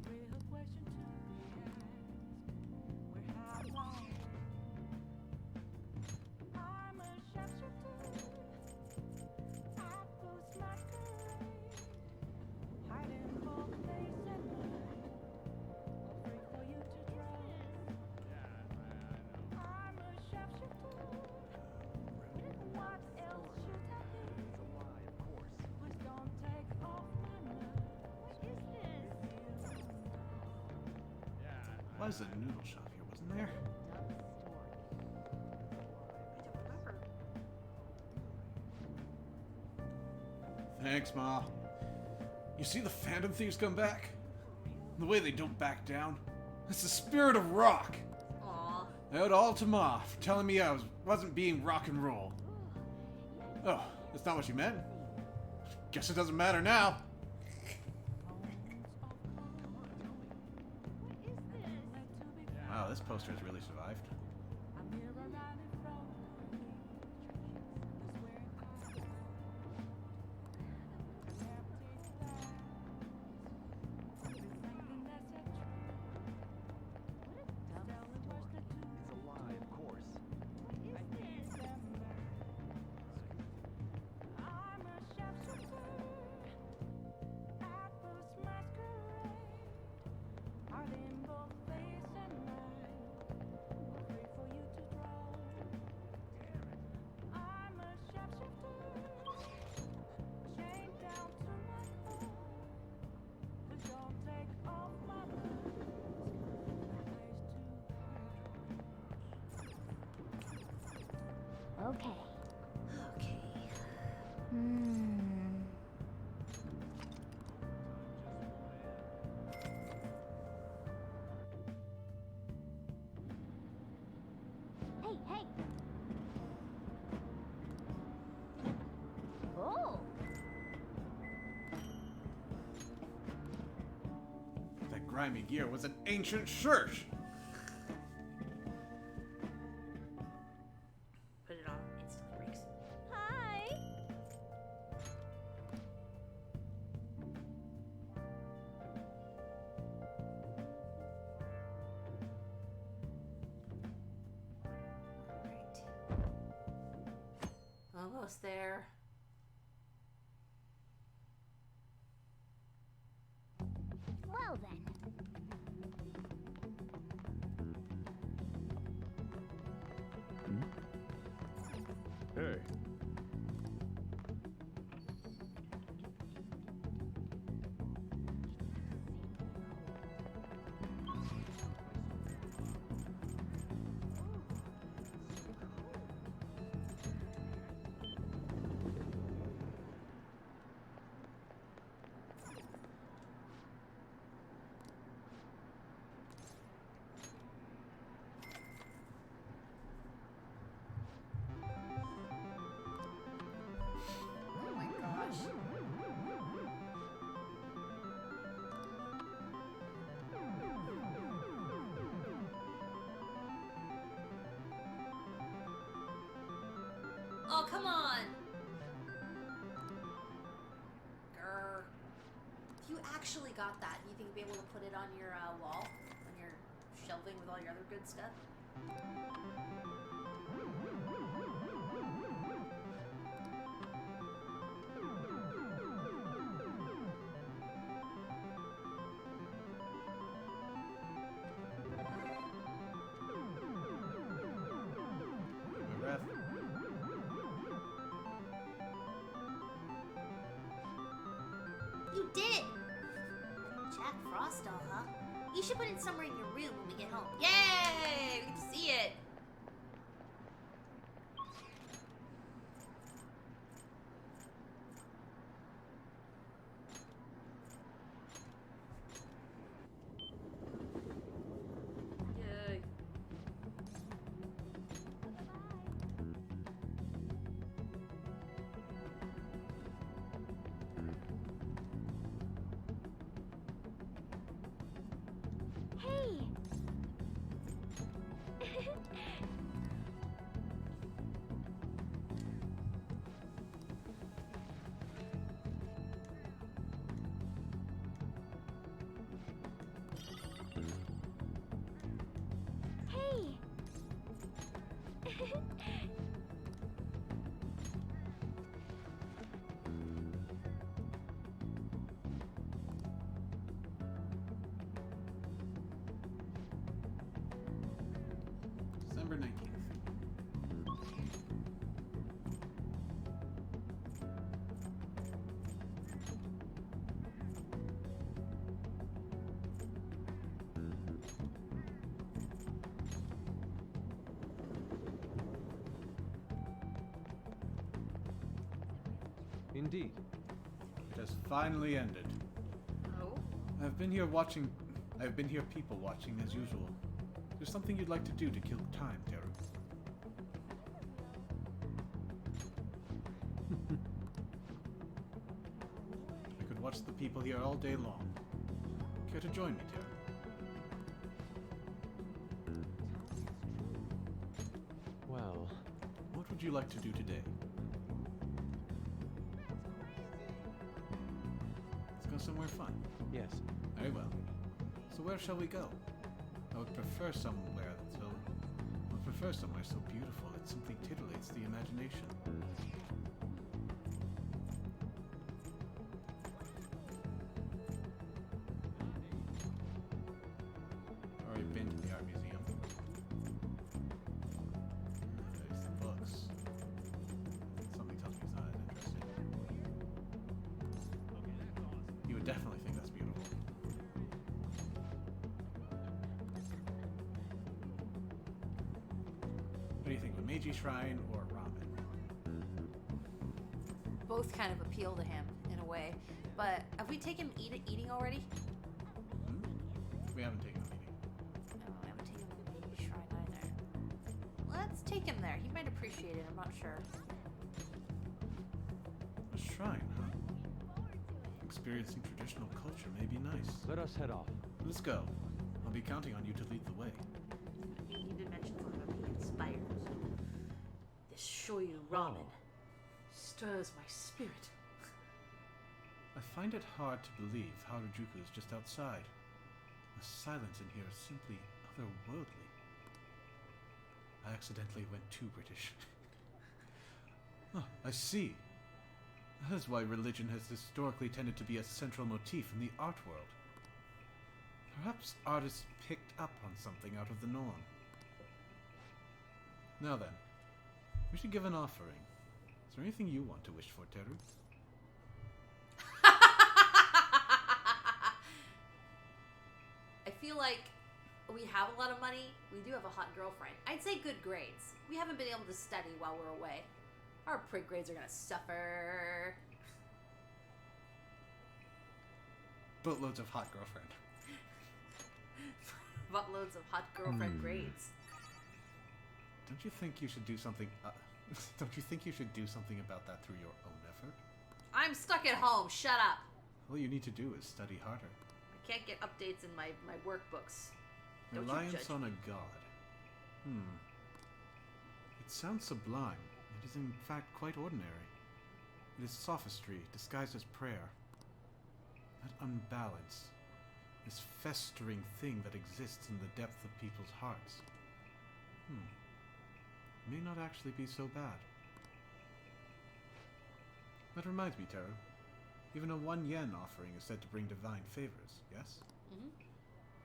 Why is the noodle shop here? Wasn't there? Thanks, Ma. You see the Phantom Thieves come back? The way they don't back down? It's the spirit of rock! Aww. I owed all to Ma for telling me I wasn't being rock and roll. Oh, that's not what you meant? Guess it doesn't matter now. Wow, this poster has really survived. It's a lie, of course. Okay. Okay. Hey, hey! Oh! That grimy gear was an ancient church! Put it on. Instantly breaks. Hi! Alright. Almost there. Well then. Hey, Oh, come on! Grr. If you actually got that, you think you'd be able to put it on your wall? On your shelving with all your other good stuff? My breath. You did it! Jack Frost doll, huh? You should put it somewhere in your room when we get home. Yay! We get to see it! Yay. Hey! Hey! December 19th. Indeed. It has finally ended. Oh? I've been here people watching as usual. There's something you'd like to do to kill time, Teru. I could watch the people here all day long. Care to join me, Teru? Well, What would you like to do today? Let's go somewhere fun. yes. Very well. So where shall we go? I would prefer somewhere so beautiful it simply titillates the imagination. Already been to the art museum. There's the books. Something tells me he's not as interested. You would definitely think that's beautiful. What do you think, a Meiji Shrine or ramen? Both kind of appeal to him in a way. But have we taken eating already? Hmm? We haven't taken a meeting. No, I haven't taken him to the shrine either. Let's take him there. He might appreciate it, I'm not sure. A shrine, huh? Experiencing traditional culture may be nice. Let us head off. Let's go. I'll be counting on you to lead the way. You did mention something about being inspired. This shoyu ramen stirs my spirit. I find it hard to believe Harajuku is just outside. The silence in here is simply otherworldly. I accidentally went too British. Oh, I see. That is why religion has historically tended to be a central motif in the art world. Perhaps artists picked up on something out of the norm. Now then, we should give an offering. Is there anything you want to wish for, Teru? I feel like we have a lot of money. We do have a hot girlfriend. I'd say good grades. We haven't been able to study while we're away. Our prig grades are gonna suffer. Boatloads of hot girlfriend. Buttloads of hot girlfriend grades. Don't you think you should do something? Don't you think you should do something about that through your own effort? I'm stuck at home. Shut up. All you need to do is study harder. I can't get updates in my workbooks. Don't you Reliance judge on me. a god. It sounds sublime, and It is in fact quite ordinary. It is sophistry disguised as prayer. That unbalance, this festering thing that exists in the depth of people's hearts, may not actually be so bad. That reminds me, Teru. Even a 1 yen offering is said to bring divine favors, yes? Mm-hmm.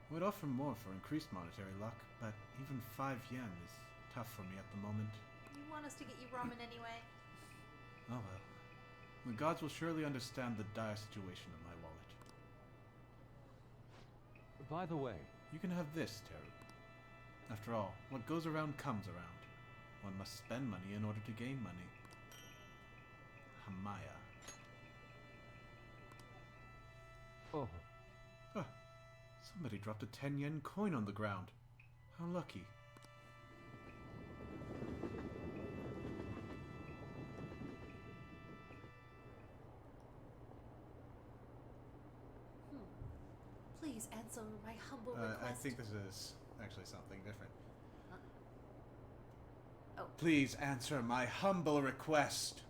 I would offer more for increased monetary luck, but even 5 yen is tough for me at the moment. You want us to get you ramen anyway? Oh well. The gods will surely understand the dire situation of my wallet. By the way, You can have this, Teru. After all, what goes around comes around. One must spend money in order to gain money. Hamaya. oh, Ah, somebody dropped a 10 yen coin on the ground. How lucky. Please answer my humble I request. think this is actually something different. Oh. Please answer my humble request.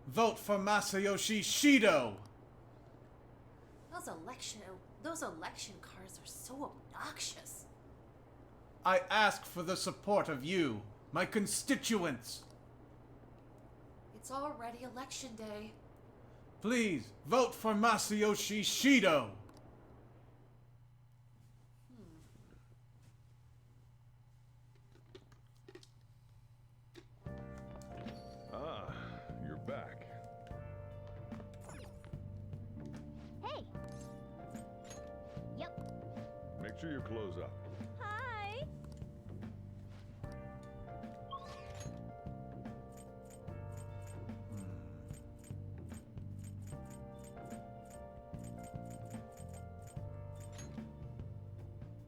Vote for Masayoshi Shido! Those election cards are so obnoxious. I ask for the support of you, my constituents. It's already election day. Please, vote for Masayoshi Shido! Ah, you're back. Hey! Yep. Make sure you close up. Hi!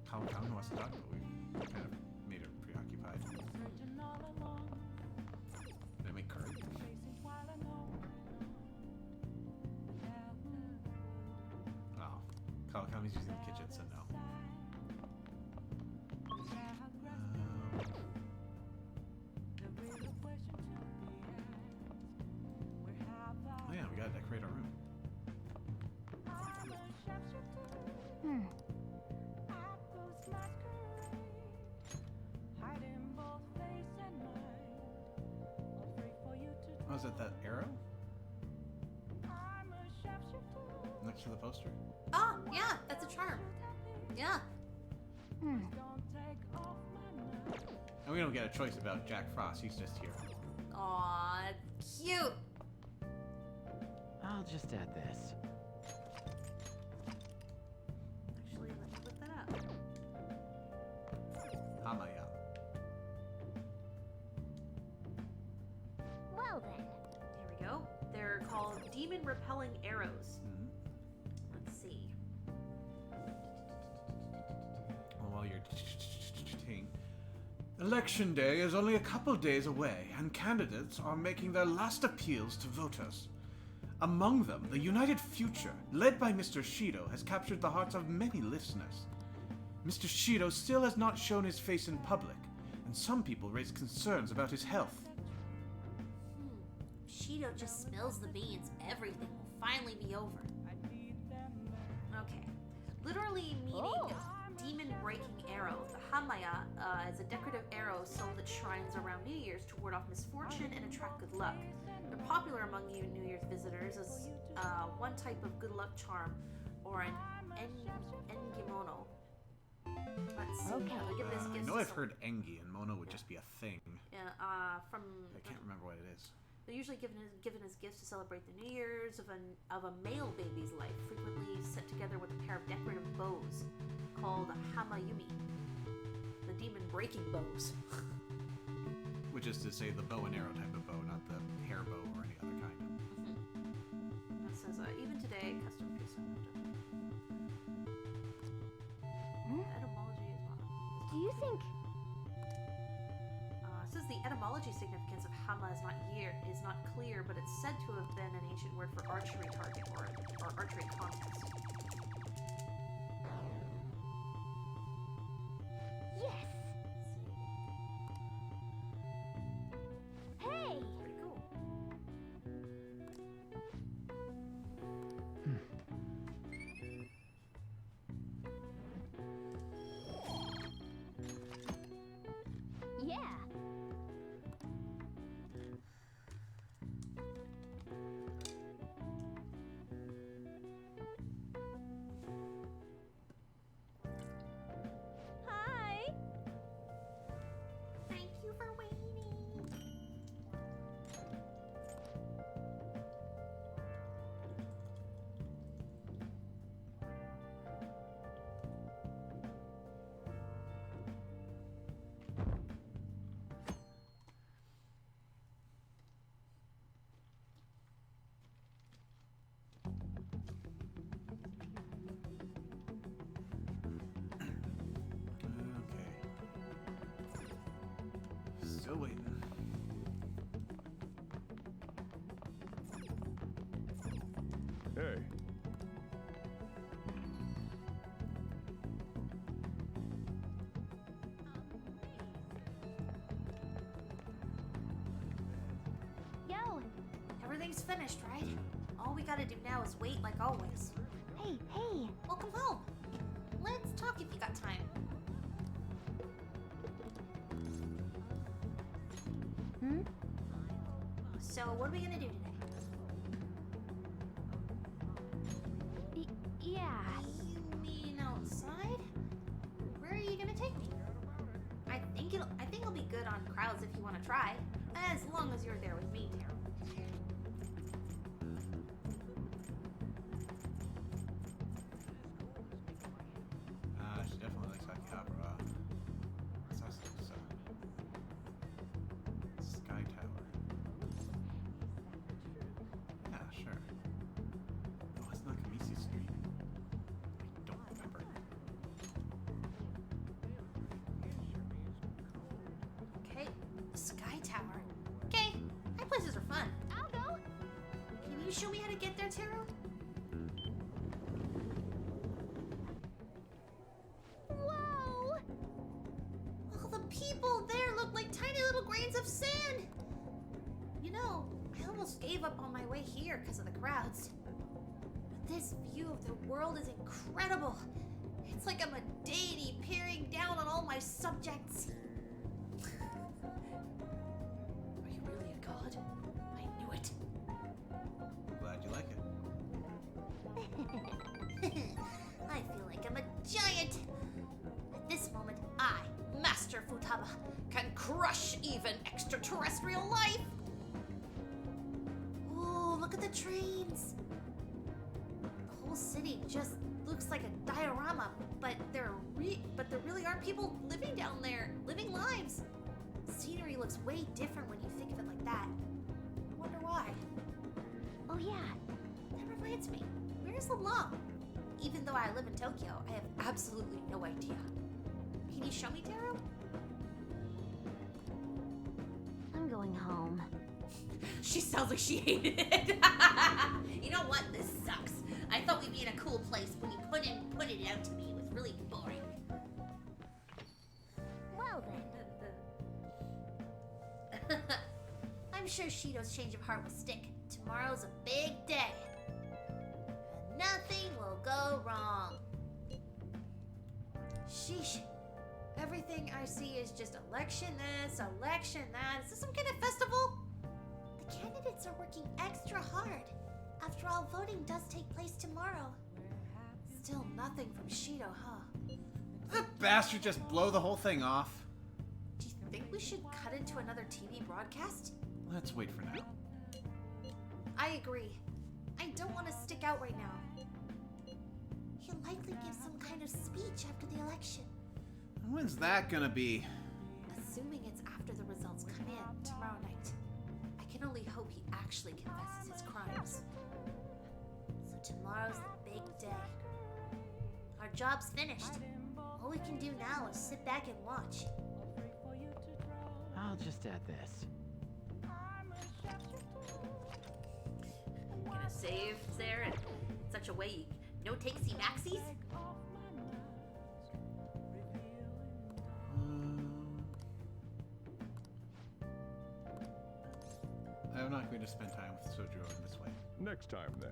How come wants to talk, but we kind of made her preoccupied. Did I make curry? Oh. Kawakami's using the kitchen, so no. Oh yeah, we gotta decorate our room. Oh, is it that arrow? Next to the poster? Oh, yeah, that's a charm. Yeah. And we don't get a choice about Jack Frost, he's just here. Aw, cute. I'll just add this. Actually, let me look that up. Hamaya. Well then. Here we go. They're called demon repelling arrows. Mm-hmm. Let's see. Well, while you're ting, Election Day is only a couple days away, and candidates are making their last appeals to voters. Among them, the United Future, led by Mr. Shido, has captured the hearts of many listeners. Mr. Shido still has not shown his face in public, and some people raise concerns about his health. Shido just spills the beans. Everything will finally be over. Okay. Literally meaning demon-breaking arrow. The Hamaya is a decorative arrow sold at shrines around New Year's to ward off misfortune and attract good luck. They're popular among you New Year's visitors as one type of good luck charm, or an engimono. Let's see. Okay. Look at this. I know I've heard Engi, and Mono would just be a thing. From I can't remember what it is. they're usually given as gifts to celebrate the New Year's of a male baby's life, frequently set together with a pair of decorative bows called hamayumi, the demon-breaking bows. Which is to say the bow and arrow type of bow, not the hair bow or any other kind. That says, even today, custom piece. Etymology is one. Do you think... It says the etymology significance of hama is not clear, but it's said to have been an ancient word for archery target or archery contest. Yes! Hey! Pretty cool. Still waiting. Hey, Yo! Everything's finished, right? All we gotta do now is wait like always. Hey, hey! Welcome home. Let's talk if you got time. Hmm? So, what are we gonna do today? Yeah. You mean outside? Where are you gonna take me? I think it'll be good on crowds if you want to try, as long as you're there with me, Tara. She definitely likes Akihabara. What's else? Sky Tower. Yeah, sure. Oh, it's not Kamisi Street. I don't remember. Okay, Sky Tower. Okay, my places are fun. I'll go! Can you show me how to get there, Taro? Whoa! All the people there look like tiny little grains of sand. You know, I almost gave up on my way here because of the crowds. But this view of the world is incredible. It's like I'm a deity peering down on all my subjects. Are you really a god? I knew it. Glad you like it. I feel like I'm a giant. At this moment, I, Master Futaba, can crush even extraterrestrial life. Ooh, look at the trains. The whole city just looks like a diorama, but there really are people living down there, living lives. Scenery looks way different when you think of it like that. I wonder why. Oh yeah, That reminds me, where's the mom? Even though I live in Tokyo, I have absolutely no idea. Can you show me, Taro? I'm going home. She sounds like she hated it. You know what? This sucks. I thought we'd be in a cool place. When you put it out to me, it was really boring. Well then. I'm sure Shido's change of heart will stick. Tomorrow's a big day. And nothing will go wrong. Sheesh. Everything I see is just election this, election that. Is this some kind of festival? The candidates are working extra hard. After all, voting does take place tomorrow. Still nothing from Shido, huh? Did that bastard just blow the whole thing off? Do you think we should cut into another TV broadcast? Let's wait for now. I agree. I don't want to stick out right now. He'll likely give some kind of speech after the election. When's that gonna be? Assuming it's after the results come in tomorrow night. I can only hope he actually confesses his crimes. So tomorrow's the big day. Our job's finished. All we can do now is sit back and watch. I'll just add this. Gonna save there in such a way, no takesy backsies. I'm not going to spend time with Sojiro in this way. next time then.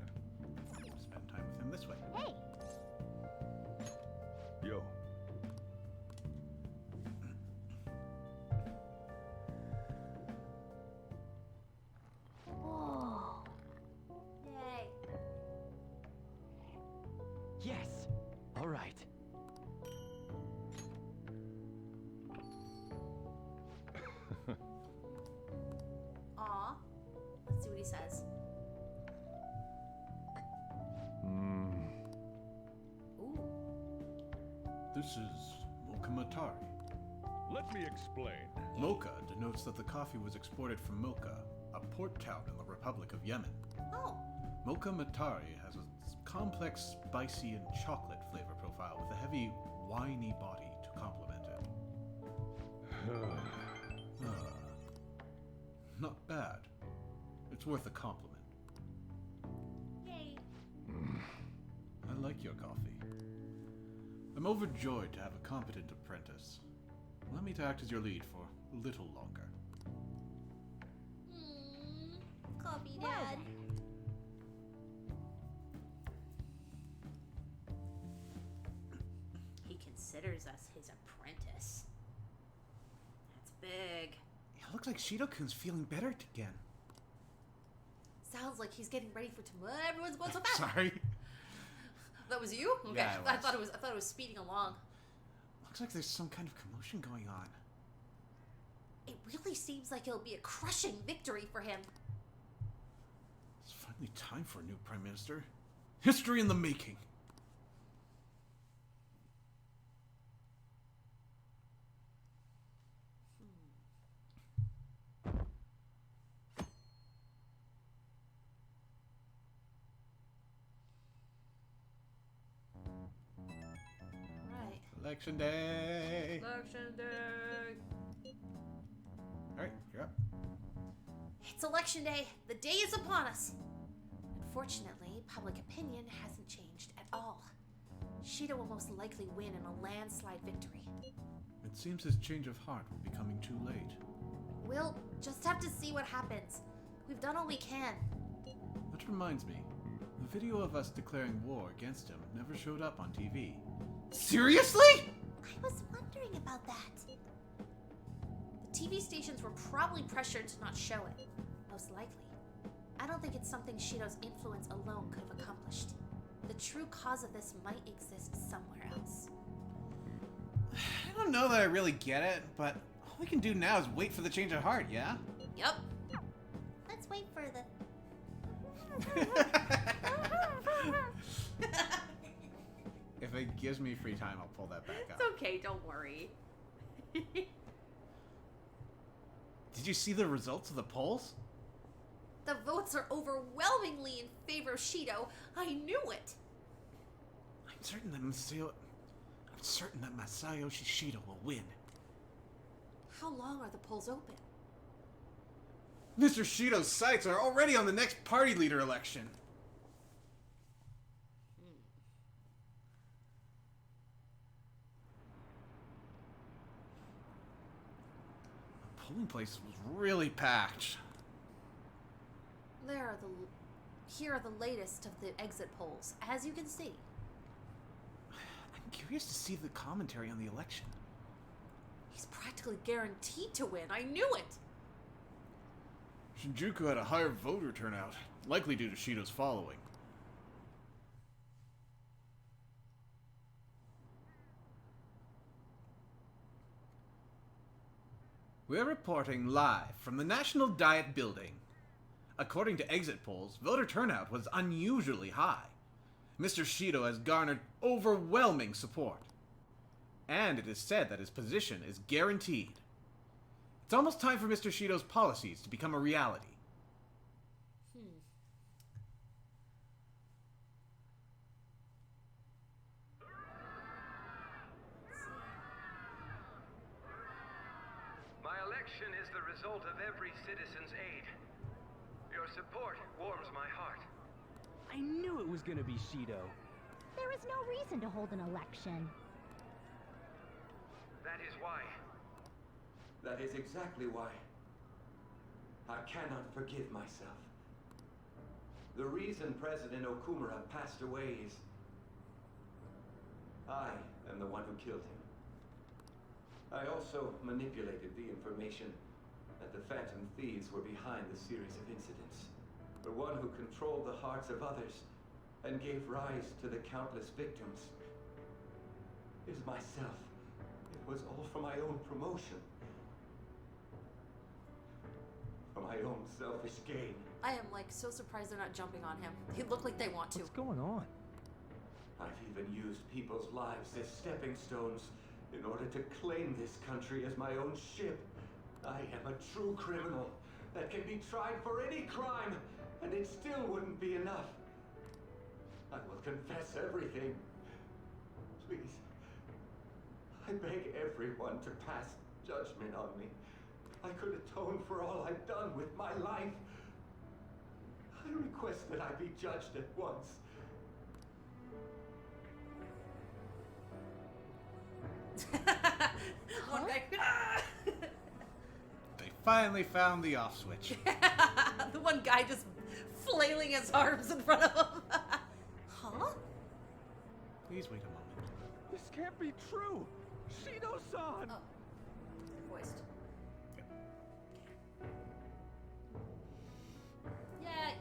Spend time with him this way. Hey! Yo. Whoa! Yay. Yes! All right. Aw. Let's see what he says. Ooh. This is Mocha Matari. Let me explain. Mocha denotes that the coffee was exported from Mocha, a port town in the Republic of Yemen. Oh. Mocha Matari has a complex, spicy, and chocolate flavor profile with a heavy, winey body to complement it. Not bad. It's worth a compliment. Yay. I like your coffee. I'm overjoyed to have a competent apprentice. Allow me to act as your lead for a little longer. Coffee, Dad. He considers us his apprentice. That's big. It looks like Shido-kun's feeling better again. Sounds like he's getting ready for tomorrow. Everyone's going so fast. Sorry. That was you? Okay. Yeah, it I was. thought it was speeding along. Looks like there's some kind of commotion going on. It really seems like it'll be a crushing victory for him. It's finally time for a new Prime Minister. History in the making. Right. Election day. Election day. Alright, you're up. It's election day. The day is upon us. Unfortunately, public opinion hasn't changed at all. Shido will most likely win in a landslide victory. It seems his change of heart will be coming too late. We'll just have to see what happens. We've done all we can. That reminds me, the video of us declaring war against him never showed up on TV. Seriously? I was wondering about that. The TV stations were probably pressured to not show it. Most likely. I don't think it's something Shido's influence alone could have accomplished. The true cause of this might exist somewhere else. I don't know that I really get it, but all we can do now is wait for the change of heart, yeah? Yep. Let's wait for the... If it gives me free time, I'll pull that back up. It's okay, don't worry. Did you see the results of the polls? The votes are overwhelmingly in favor of Shido. I knew it. I'm certain that Masayoshi Shido will win. How long are the polls open? Mr. Shido's sights are already on the next party leader election. The polling place was really packed. Here are the latest of the exit polls, as you can see. I'm curious to see the commentary on the election. He's practically guaranteed to win. I knew it. Shinjuku had a higher voter turnout, likely due to Shido's following. We're reporting live from the National Diet Building. According to exit polls, voter turnout was unusually high. Mr. Shido has garnered overwhelming support. And it is said that his position is guaranteed. It's almost time for Mr. Shido's policies to become a reality. My election is the result of every citizen's aid. Your support warms my heart. I knew it was gonna be Shido. There is no reason to hold an election. That is why. That is exactly why. I cannot forgive myself. The reason President Okumura passed away is... I am the one who killed him. I also manipulated the information that the Phantom Thieves were behind the series of incidents. The one who controlled the hearts of others and gave rise to the countless victims is myself. It was all for my own promotion. For my own selfish gain. I am so surprised they're not jumping on him. They look like they want to. What's going on? I've even used people's lives as stepping stones in order to claim this country as my own ship. I am a true criminal that can be tried for any crime, and it still wouldn't be enough. I will confess everything. Please. I beg everyone to pass judgment on me. I could atone for all I've done with my life. I request that I be judged at once. One guy. They finally found the off switch. The one guy just flailing his arms in front of him. Huh? Please wait a moment. This can't be true! Shido-san! Oh. Voiced. Yep. Yeah.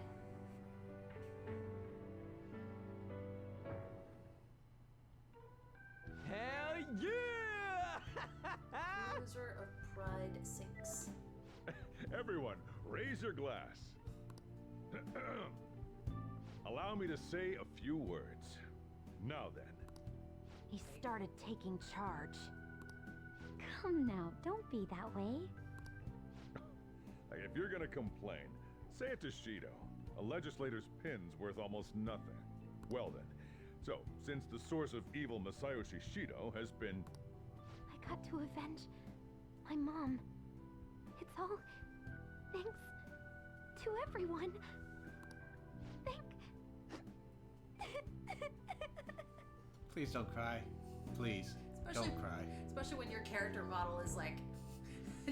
Hell yeah! Loser of Pride 6. Everyone, raise your glass. Allow me to say a few words. Now then. He started taking charge. Come now, don't be that way. If you're gonna complain, say it to Shido. A legislator's pin's worth almost nothing. Well then, so since the source of evil Masayoshi Shido has been... I got to avenge my mom. It's all thanks to everyone. Please don't cry. Please. Especially, don't cry. Especially when your character model is like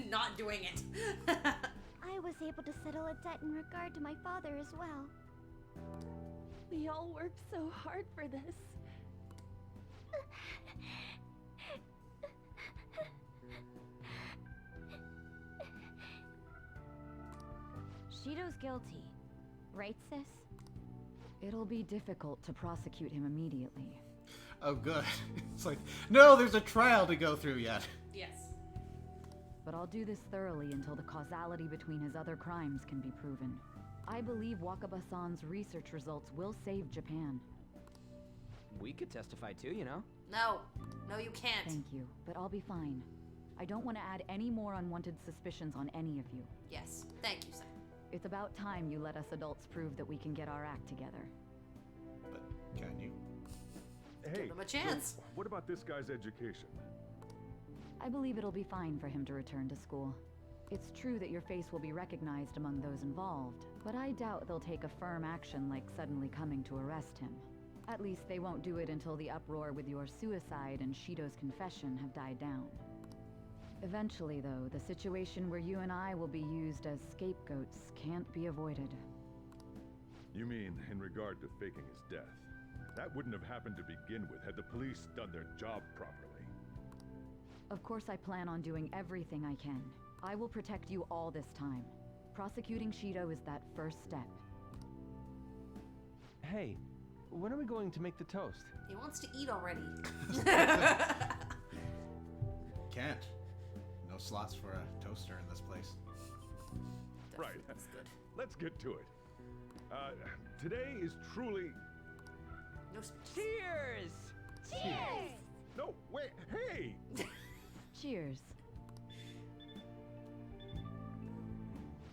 not doing it. I was able to settle a debt in regard to my father as well. We all worked so hard for this. Shido's guilty, right, sis? It'll be difficult to prosecute him immediately. Oh, good. It's like, no, there's a trial to go through yet. Yes. But I'll do this thoroughly until the causality between his other crimes can be proven. I believe Wakaba-san's research results will save Japan. We could testify too, you know? No. No, you can't. Thank you, but I'll be fine. I don't want to add any more unwanted suspicions on any of you. Yes. Thank you, sir. It's about time you let us adults prove that we can get our act together. But can you? Hey, Give him a chance. so what about this guy's education? I believe it'll be fine for him to return to school. It's true that your face will be recognized among those involved, but I doubt they'll take a firm action like suddenly coming to arrest him. At least they won't do it until the uproar with your suicide and Shido's confession have died down. Eventually, though, the situation where you and I will be used as scapegoats can't be avoided. You mean in regard to faking his death? That wouldn't have happened to begin with had the police done their job properly. Of course I plan on doing everything I can. I will protect you all this time. Prosecuting Shido is that first step. Hey, when are we going to make the toast? He wants to eat already. Can't. No slots for a toaster in this place. Right. That's good. Let's get to it. Today is truly... No. Cheers! Cheers! No, wait, hey! Cheers.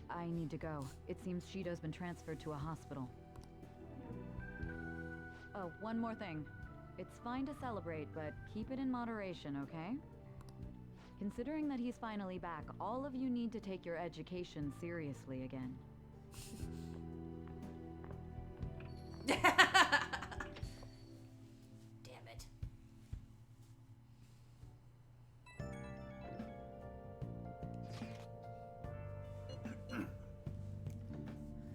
I need to go. It seems Shido's been transferred to a hospital. Oh, one more thing. It's fine to celebrate, but keep it in moderation, okay? Considering that he's finally back, all of you need to take your education seriously again. Damn it.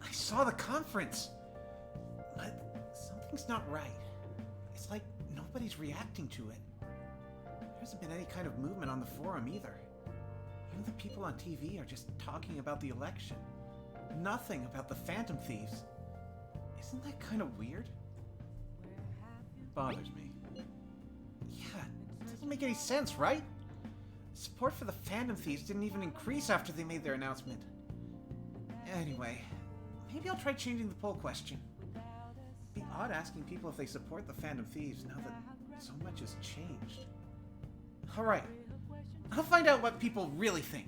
I saw the conference. But something's not right. It's like nobody's reacting to it. There hasn't been any kind of movement on the forum either. Even the people on TV are just talking about the election. Nothing about the Phantom Thieves. Isn't that kind of weird? It bothers me. Yeah, it doesn't make any sense, right? Support for the Phantom Thieves didn't even increase after they made their announcement. Anyway, maybe I'll try changing the poll question. It'd be odd asking people if they support the Phantom Thieves now that so much has changed. Alright, I'll find out what people really think.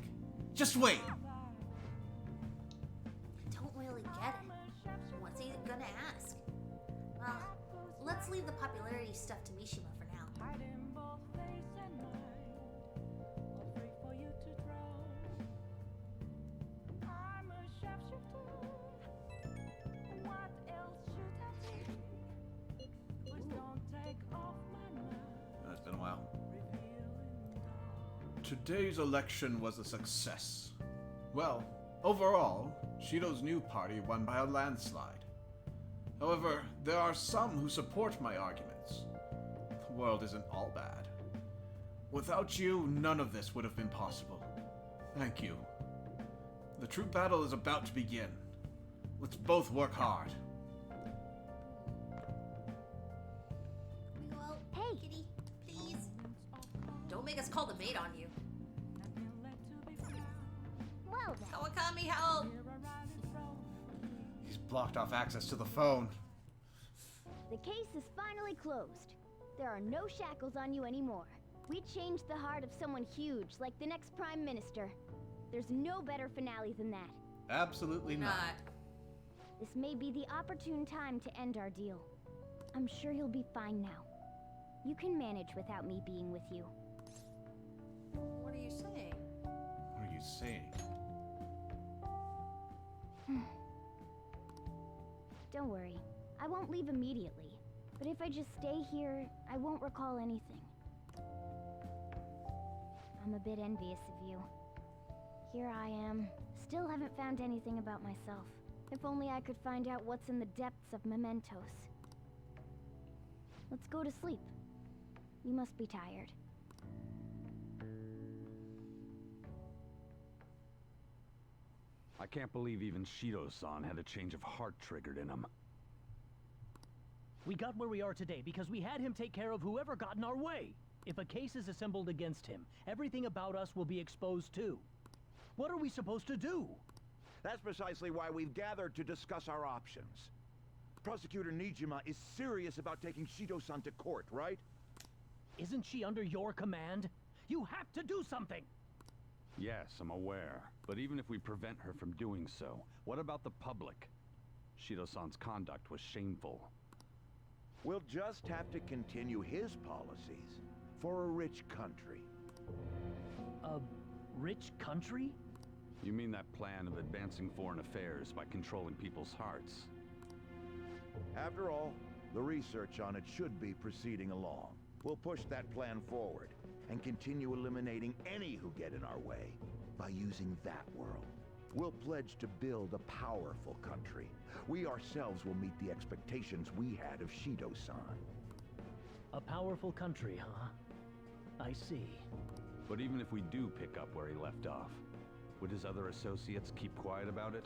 Just wait! I don't really get it. What's he gonna ask? Well, let's leave the popularity stuff to Mishima for now. Today's election was a success. Well, overall, Shido's new party won by a landslide. However, there are some who support my arguments. The world isn't all bad. Without you, none of this would have been possible. Thank you. The true battle is about to begin. Let's both work hard. Can we go out? Hey. Kitty, please. Don't make us call the maid on you. Well then. Kawakami, help! He's blocked off access to the phone. The case is finally closed. There are no shackles on you anymore. We changed the heart of someone huge, like the next Prime Minister. There's no better finale than that. Absolutely not. This may be the opportune time to end our deal. I'm sure you'll be fine now. You can manage without me being with you. What are you saying? What are you saying? Don't worry. I won't leave immediately. But if I just stay here, I won't recall anything. I'm a bit envious of you. Here I am. Still haven't found anything about myself. If only I could find out what's in the depths of mementos. Let's go to sleep. You must be tired. I can't believe even Shido-san had a change of heart triggered in him. We got where we are today because we had him take care of whoever got in our way. If a case is assembled against him, everything about us will be exposed too. What are we supposed to do? That's precisely why we've gathered to discuss our options. Prosecutor Nijima is serious about taking Shido-san to court, right? Isn't she under your command? You have to do something! Yes, I'm aware. But even if we prevent her from doing so, what about the public? Shido-san's conduct was shameful. We'll just have to continue his policies for a rich country. A rich country? You mean that plan of advancing foreign affairs by controlling people's hearts? After all, the research on it should be proceeding along. We'll push that plan forward and continue eliminating any who get in our way by using that world. We'll pledge to build a powerful country. We ourselves will meet the expectations we had of Shido-san. A powerful country, huh? I see. But even if we do pick up where he left off, would his other associates keep quiet about it?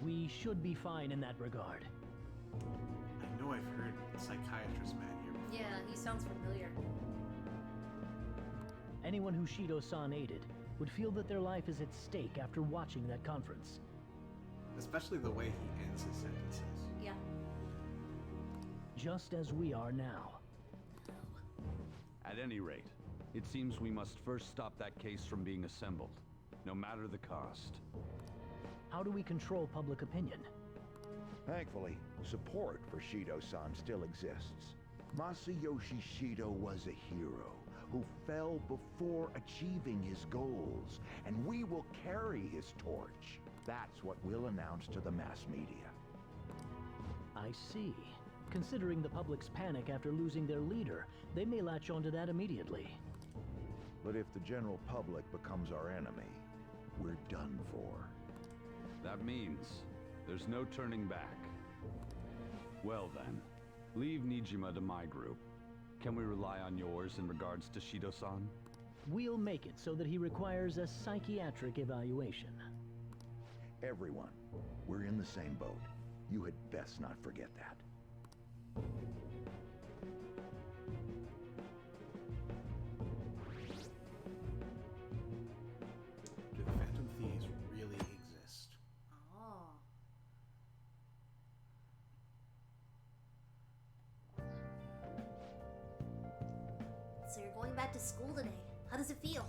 We should be fine in that regard. I know I've heard Psychiatrist Man here before. Yeah, he sounds familiar. Anyone who Shido-san aided would feel that their life is at stake after watching that conference. Especially the way he ends his sentences. Yeah. Just as we are now. At any rate, it seems we must first stop that case from being assembled, no matter the cost. How do we control public opinion? Thankfully, support for Shido-san still exists. Masayoshi Shido was a hero who fell before achieving his goals, and we will carry his torch. That's what we'll announce to the mass media. I see. Considering the public's panic after losing their leader, they may latch onto that immediately. But if the general public becomes our enemy, we're done for. That means there's no turning back. Well then, leave Nijima to my group. Can we rely on yours in regards to Shido-san? We'll make it so that he requires a psychiatric evaluation. Everyone, we're in the same boat. You had best not forget that. Do the Phantom Thieves really exist? Oh. So you're going back to school today. How does it feel?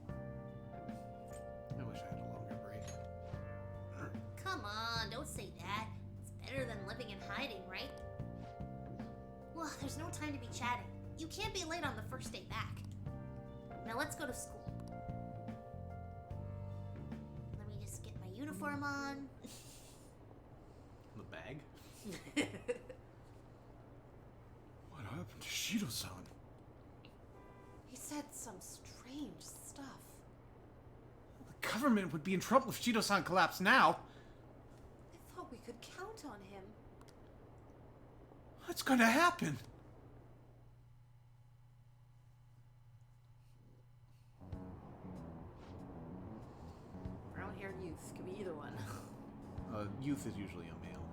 I wish I had a longer break. Come on, don't say that. It's better than living in hiding, right? Well, there's no time to be chatting. You can't be late on the first day back. Now let's go to school. Let me just get my uniform on. The bag? What happened to Shido-san? He said some strange stuff. The government would be in trouble if Shido-san collapsed now. I thought we could count on him. What's gonna happen? Brown-haired youth. Could be either one. Youth is usually a male.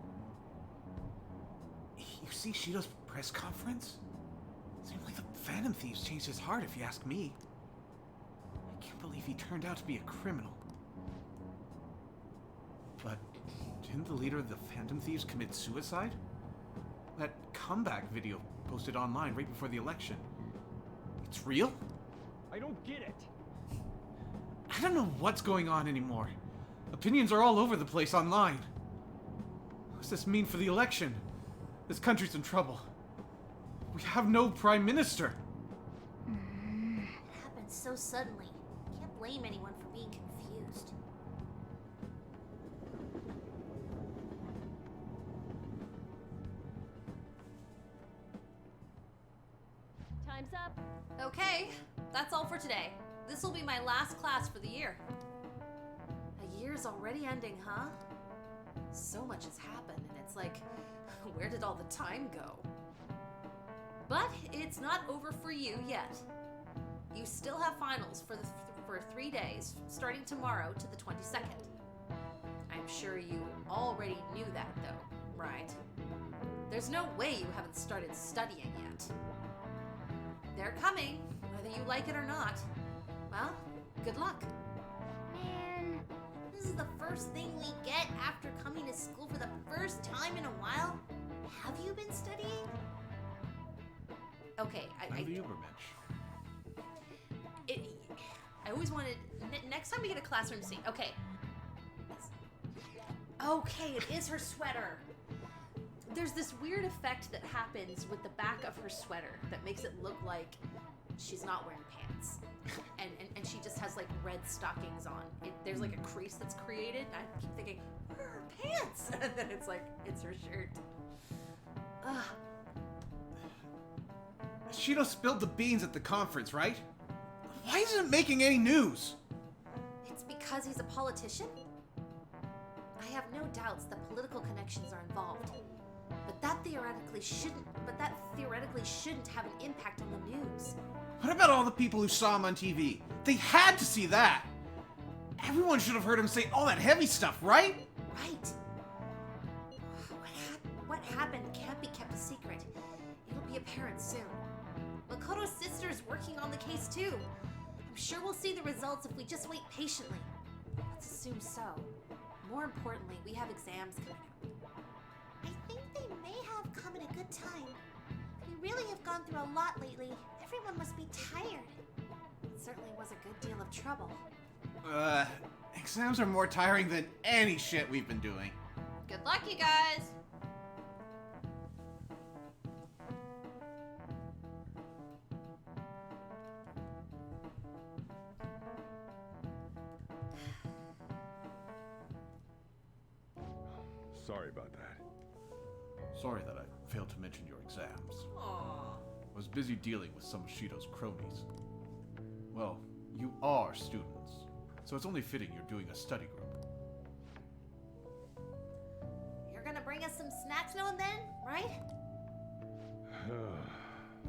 You see Shido's press conference? Seems like the Phantom Thieves changed his heart, if you ask me. I can't believe he turned out to be a criminal. But didn't the leader of the Phantom Thieves commit suicide? That comeback video posted online right before the election. It's real? I don't get it. I don't know what's going on anymore. Opinions are all over the place online. What does this mean for the election? This country's in trouble. We have no prime minister. It happened so suddenly. Can't blame anyone for being confused. Time's up. Okay, that's all for today. This will be my last class for the year. A year's already ending, huh? So much has happened, and it's like, where did all the time go? But it's not over for you yet. You still have finals for for 3 days, starting tomorrow to the 22nd. I'm sure you already knew that, though, right? There's no way you haven't started studying yet. They're coming, whether you like it or not. Well, good luck. Man, this is the first thing we get after coming to school for the first time in a while. Have you been studying? Okay, I'm the Ubermensch. I always wanted... next time we get a classroom scene... Okay. Okay, it is her sweater. There's this weird effect that happens with the back of her sweater that makes it look like she's not wearing pants. And she just has, like, red stockings on. There's, like, a crease that's created. And I keep thinking, where are her pants? And then it's like, it's her shirt. Ugh. Shido spilled the beans at the conference, right? Why isn't it making any news? It's because he's a politician? I have no doubts that political connections are involved. But that theoretically shouldn't have an impact on the news. What about all the people who saw him on TV? They had to see that! Everyone should have heard him say all that heavy stuff, right? Right. What happened can't be kept a secret. It'll be apparent soon. Makoto's sister is working on the case too. I'm sure we'll see the results if we just wait patiently. Let's assume so. More importantly, we have exams coming up. I think they may have come at a good time. We really have gone through a lot lately. Everyone must be tired. It certainly was a good deal of trouble. Exams are more tiring than any shit we've been doing. Good luck, you guys! Sorry about that. Sorry that I failed to mention your exams. Aww. I was busy dealing with some of Shido's cronies. Well, you are students, so it's only fitting you're doing a study group. You're gonna bring us some snacks now and then, right?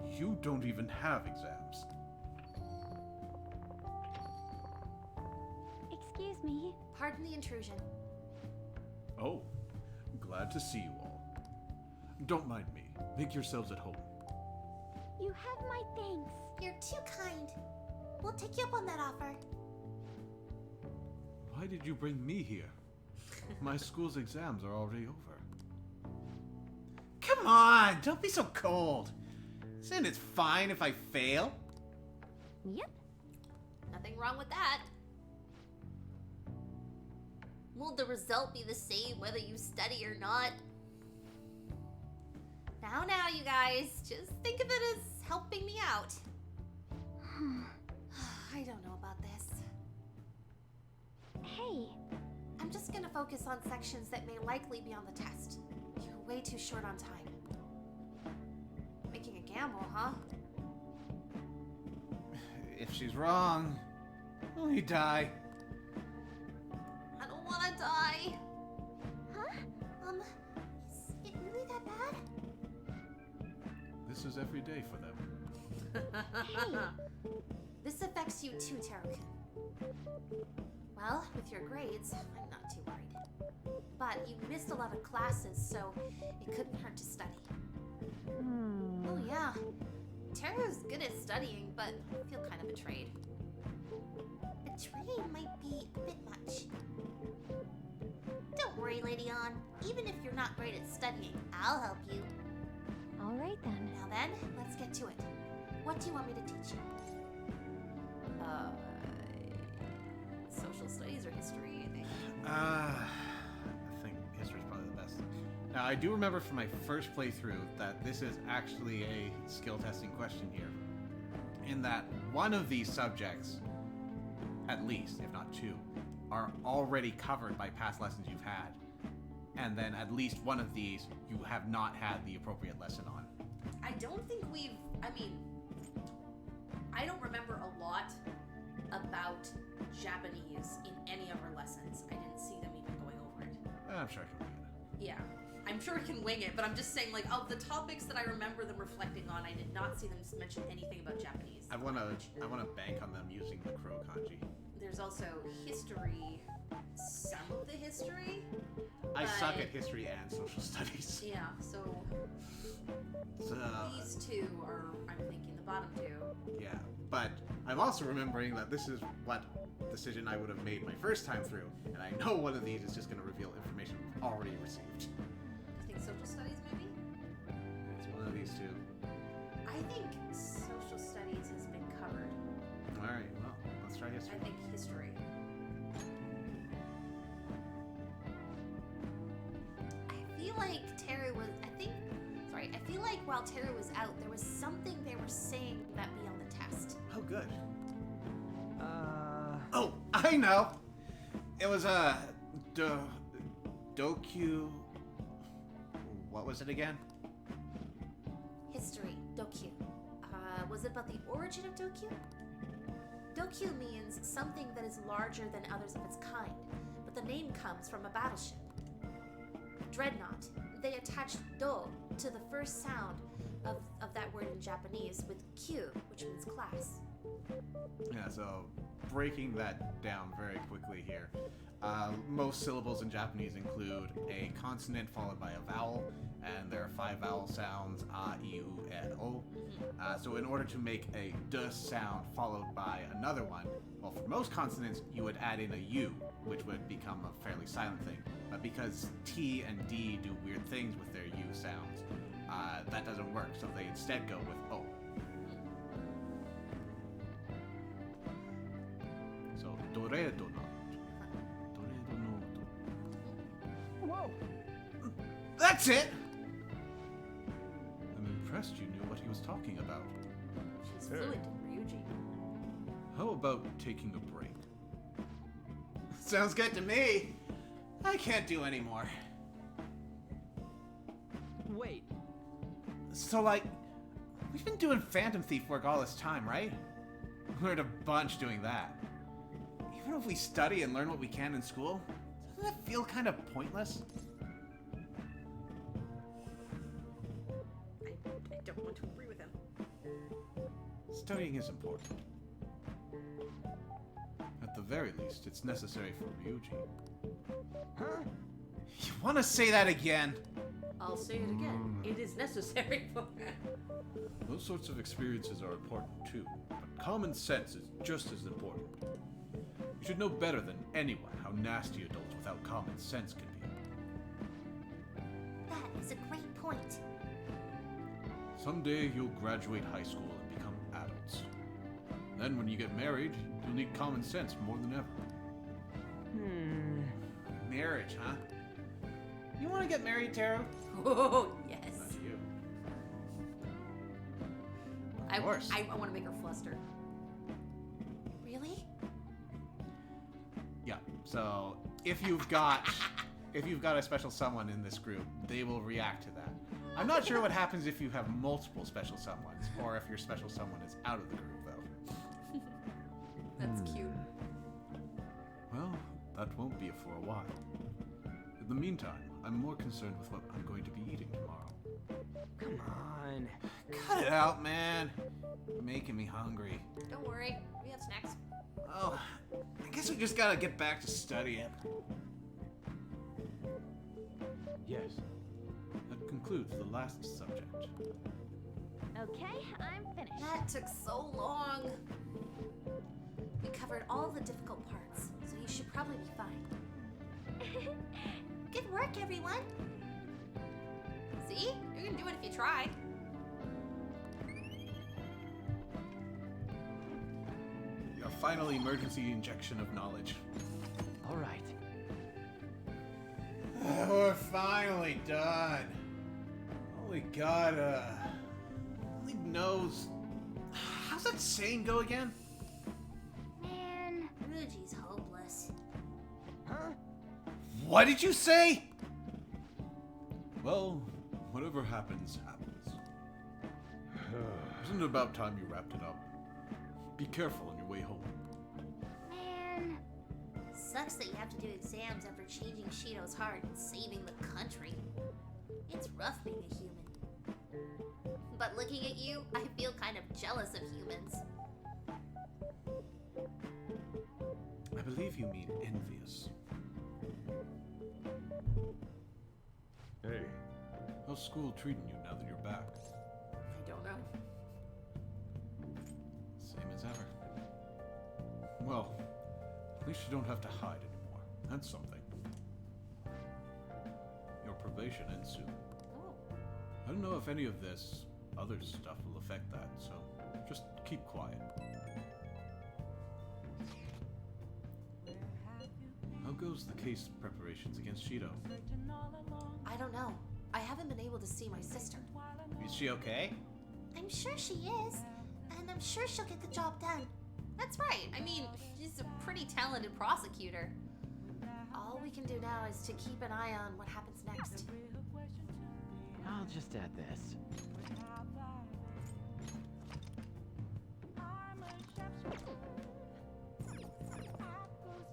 You don't even have exams. Excuse me. Pardon the intrusion. Oh, glad to see you all. Don't mind me. Make yourselves at home. You have my thanks. You're too kind. We'll take you up on that offer. Why did you bring me here? My school's exams are already over. Come on, don't be so cold. Isn't it fine if I fail? Yep. Nothing wrong with that. Will the result be the same whether you study or not? Now, you guys, just think of it as helping me out. I don't know about this. Hey. I'm just gonna focus on sections that may likely be on the test. You're way too short on time. Making a gamble, huh? if she's wrong, will you die? I don't want to die. Huh? Is it really that bad? This is every day for them. Hey, this affects you too, Terukin. Well, with your grades, I'm not too worried. But you missed a lot of classes, so it couldn't hurt to study. Oh yeah, Teru's good at studying, but I feel kind of betrayed. Betrayed might be a bit much. Don't worry, Lady An. Even if you're not great at studying, I'll help you. All right then. Now then, let's get to it. What do you want me to teach you? Social studies or history, I think. I think history's probably the best. Now, I do remember from my first playthrough that this is actually a skill testing question here. In that one of these subjects, at least, if not two, are already covered by past lessons you've had. And then at least one of these you have not had the appropriate lesson on. I don't think we've. I mean, I don't remember a lot about Japanese in any of our lessons. I didn't see them even going over it. I'm sure I can wing it. Yeah, I'm sure I can wing it, but I'm just saying, like, of the topics that I remember them reflecting on, I did not see them mention anything about Japanese. I wanna bank on them using the crow kanji. There's also history, some of the history. I suck at history and social studies. Yeah, so these two are, I'm thinking, the bottom two. Yeah, but I'm also remembering that this is what decision I would have made my first time through, and I know one of these is just going to reveal information we've already received. I think social studies, maybe? It's one of these two. I think social studies has been covered. Alright, well, let's try history. I think history. I feel like Teru was. I feel like while Teru was out, there was something they were saying that be on the test. Oh, good. Oh, I know! It was Dokyu. What was it again? History, Dokyu. Was it about the origin of Dokyu? Dokyu means something that is larger than others of its kind, but the name comes from a battleship. Dreadnought. They attached do to the first sound of that word in Japanese with Q, which means class. Yeah, so breaking that down very quickly here. Most syllables in Japanese include a consonant followed by a vowel, and there are 5 vowel sounds, a, I, U, and O. So in order to make a d sound followed by another one, well, for most consonants, you would add in a U, which would become a fairly silent thing. But because T and D do weird things with their U sounds, that doesn't work, so they instead go with O. So, doredo no. Whoa! That's it! I'm impressed you knew what he was talking about. She's fluent in Ryuji. How about taking a break? Sounds good to me. I can't do any more. Wait. So, like, we've been doing Phantom Thief work all this time, right? We're at a bunch doing that. Even if we study and learn what we can in school, doesn't it feel kind of pointless? I don't want to agree with him. Studying is important. At the very least, it's necessary for Ryuji. Huh? You want to say that again? I'll say it again. It is necessary for him. Those sorts of experiences are important too, but common sense is just as important. You should know better than anyone how nasty adults without common sense can be. That is a great point. Someday you'll graduate high school and become adults. Then when you get married, you'll need common sense more than ever. Marriage, huh? You want to get married, Taro? Oh, yes. Not you. I Of course. I want to make her fluster. Really? Yeah. So if you've got a special someone in this group, they will react to that. I'm not sure what happens if you have multiple special someones, or if your special someone is out of the group, though. it won't be for a while. In the meantime, I'm more concerned with what I'm going to be eating tomorrow. Come on. Cut it out, man. You're making me hungry. Don't worry, we have snacks. Oh, I guess we just gotta get back to studying. Yes. That concludes the last subject. Okay, I'm finished. That took so long. We covered all the difficult parts, so you should probably be fine. Good work, everyone. See? You can do it if you try. Your final emergency injection of knowledge. All right. We're finally done. Only God, only knows. How's that saying go again? Man, Ruji's hopeless. Huh? What did you say? Well, whatever happens, happens. Isn't it about time you wrapped it up? Be careful on your way home. Man, sucks that you have to do exams after changing Shido's heart and saving the country. It's rough being a human. But looking at you, I feel kind of jealous of humans. I believe you mean envious. Hey, How's school treating you now that you're back? I don't know. Same as ever. Well, at least you don't have to hide anymore. That's something. Your probation ends soon. Oh. I don't know if any of this other stuff will affect that, so just keep quiet. How goes the case preparations against Shido? I don't know. I haven't been able to see my sister. Is she okay? I'm sure she is, and I'm sure she'll get the job done. That's right. I mean, she's a pretty talented prosecutor. All we can do now is to keep an eye on what happens next. I'll just add this.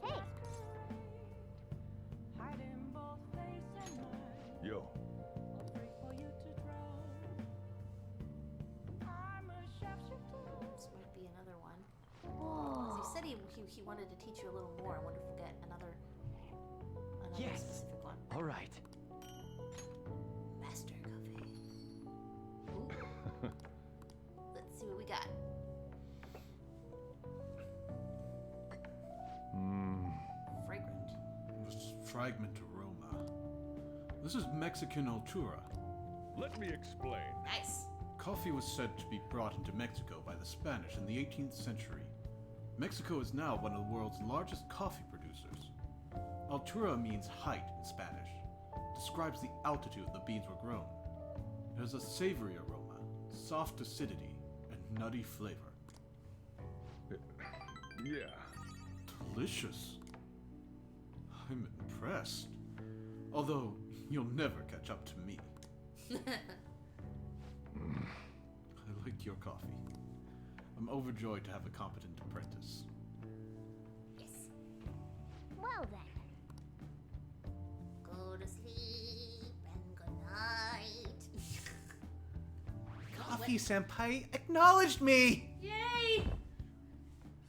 Hey, yo, This might be another one. whoa. He said he wanted to teach you a little more. I wonder if we'll get another Yes. specific one. All right. Master Coffee. Ooh. Let's see what we got. Fragrant. This fragment aroma. This is Mexican Altura. let me explain. Nice. Coffee was said to be brought into Mexico by the Spanish in the 18th century. Mexico is now one of the world's largest coffee producers. Altura means height in Spanish. Describes the altitude the beans were grown. It has a savory aroma, soft acidity, and nutty flavor. Yeah. Delicious. I'm impressed. Although, you'll never catch up to me. I like your coffee. I'm overjoyed to have a competent apprentice. Yes. Well then. Go to sleep and good night. Coffee senpai acknowledged me! Yay!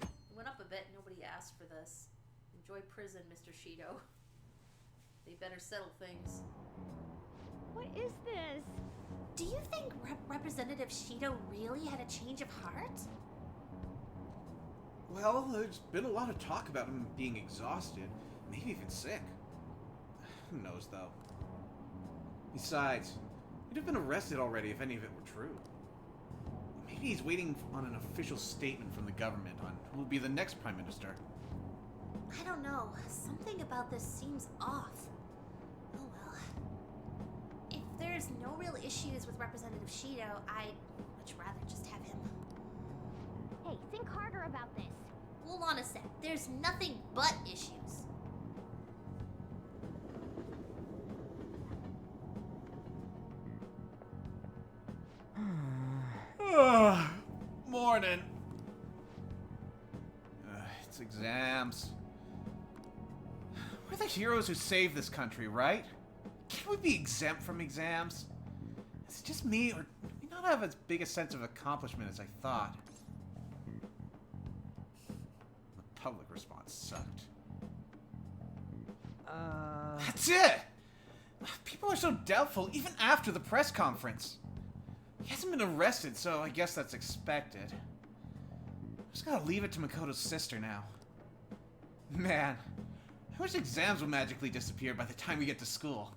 It went up a bit. Nobody asked for this. Enjoy prison, Mr. Shido. They better settle things. What is this? Do you think Representative Shido really had a change of heart? Well, there's been a lot of talk about him being exhausted, maybe even sick. Who knows, though? Besides, he'd have been arrested already if any of it were true. Maybe he's waiting on an official statement from the government on who will be the next Prime Minister. I don't know. Something about this seems off. Oh well. If there's no real issues with Representative Shido, I'd much rather just have him. Hey, think harder about this. Hold on a sec. There's nothing but issues. Morning. It's exams. We're the heroes who saved this country, right? Can't we be exempt from exams? Is it just me, or do we not have as big a sense of accomplishment as I thought? The public response sucked. That's it! People are so doubtful even after the press conference. He hasn't been arrested, so I guess that's expected. Just gotta leave it to Makoto's sister now. Man, I wish exams would magically disappear by the time we get to school.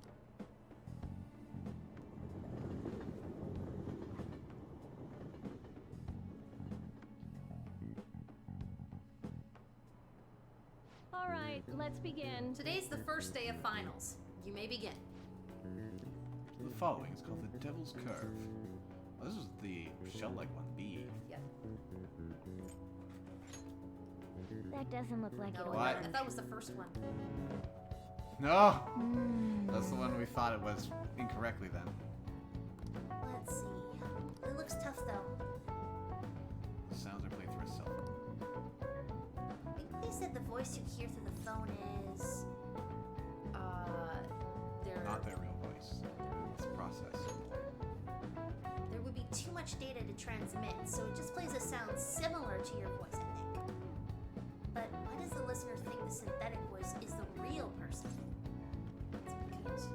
All right, let's begin. Today's the first day of finals. You may begin. The following is called the Devil's Curve. Oh, this is the shell-like one, B. Yep. That doesn't look like No, it. I thought it was the first one. No! That's the one we thought it was incorrectly then. Let's see. It looks tough though. The sounds are played through a cell phone. I think they said the voice you hear through the phone is They're Not their real voice. It's processed. there would be too much data to transmit, so it just plays a sound similar to your voice, I think. But why does the listener think the synthetic voice is the real person? It's because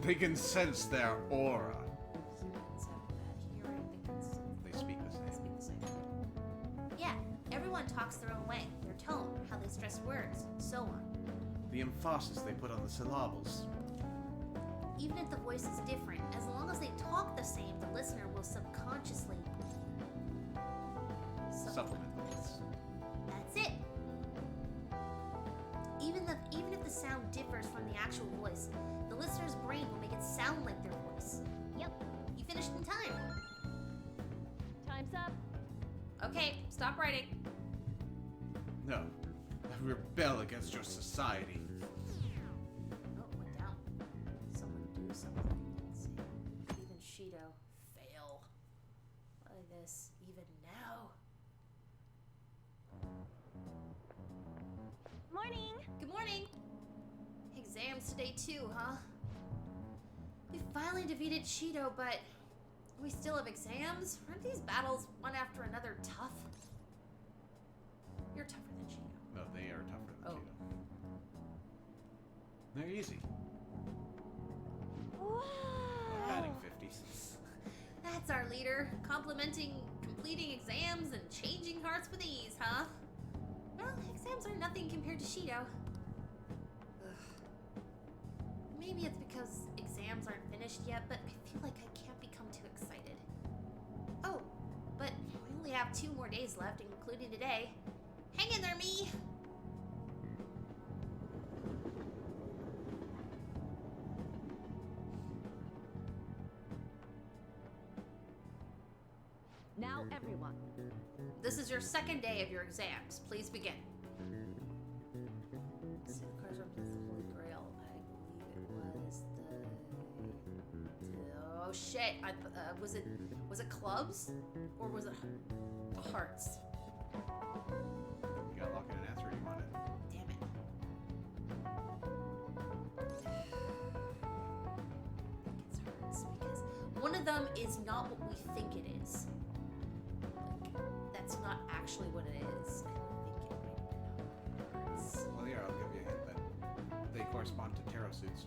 They can sense their aura. humans have bad hearing. They speak the They same. speak the same. Yeah, everyone talks their own way. Their tone, how they stress words, so on. The emphasis they put on the syllables. Even if the voice is different, as long as they talk the same, the listener will subconsciously Supplement the voice. That's it. Even if the sound differs from the actual voice, the listener's brain will make it sound like their voice. Yep. You finished in time. Time's up. Okay, stop writing. No. I rebel against your society. Oh, it went down. Someone do something. Let's see. Even Shido. Fail. Why this? Even now? Morning. Good morning. Exams today too, huh? We finally defeated Shido, but we still have exams? Aren't these battles one after another tough? You're tougher than Shido. No, they are tougher than Oh. Cheeto. They're easy. Whoa. Batting 50. That's our leader, complimenting completing exams and changing hearts with ease, huh? Well, exams are nothing compared to Shido. Ugh. Maybe it's because exams aren't finished yet, but I feel like I can't become too excited. Oh, but we only have 2 more days left, including today. Hang in there, me! Now, everyone. This is your second day of your exams. Please begin. So the cards represent the Holy Grail. I believe it was the... Oh shit! Was it clubs or was it hearts? You gotta lock in an answer or you want it. Damn it! I think it's hearts because one of them is not what we think it is. Like that's not actually what it is. I think it might have been hearts. Well, here, I'll give you a hint then. They correspond to tarot suits.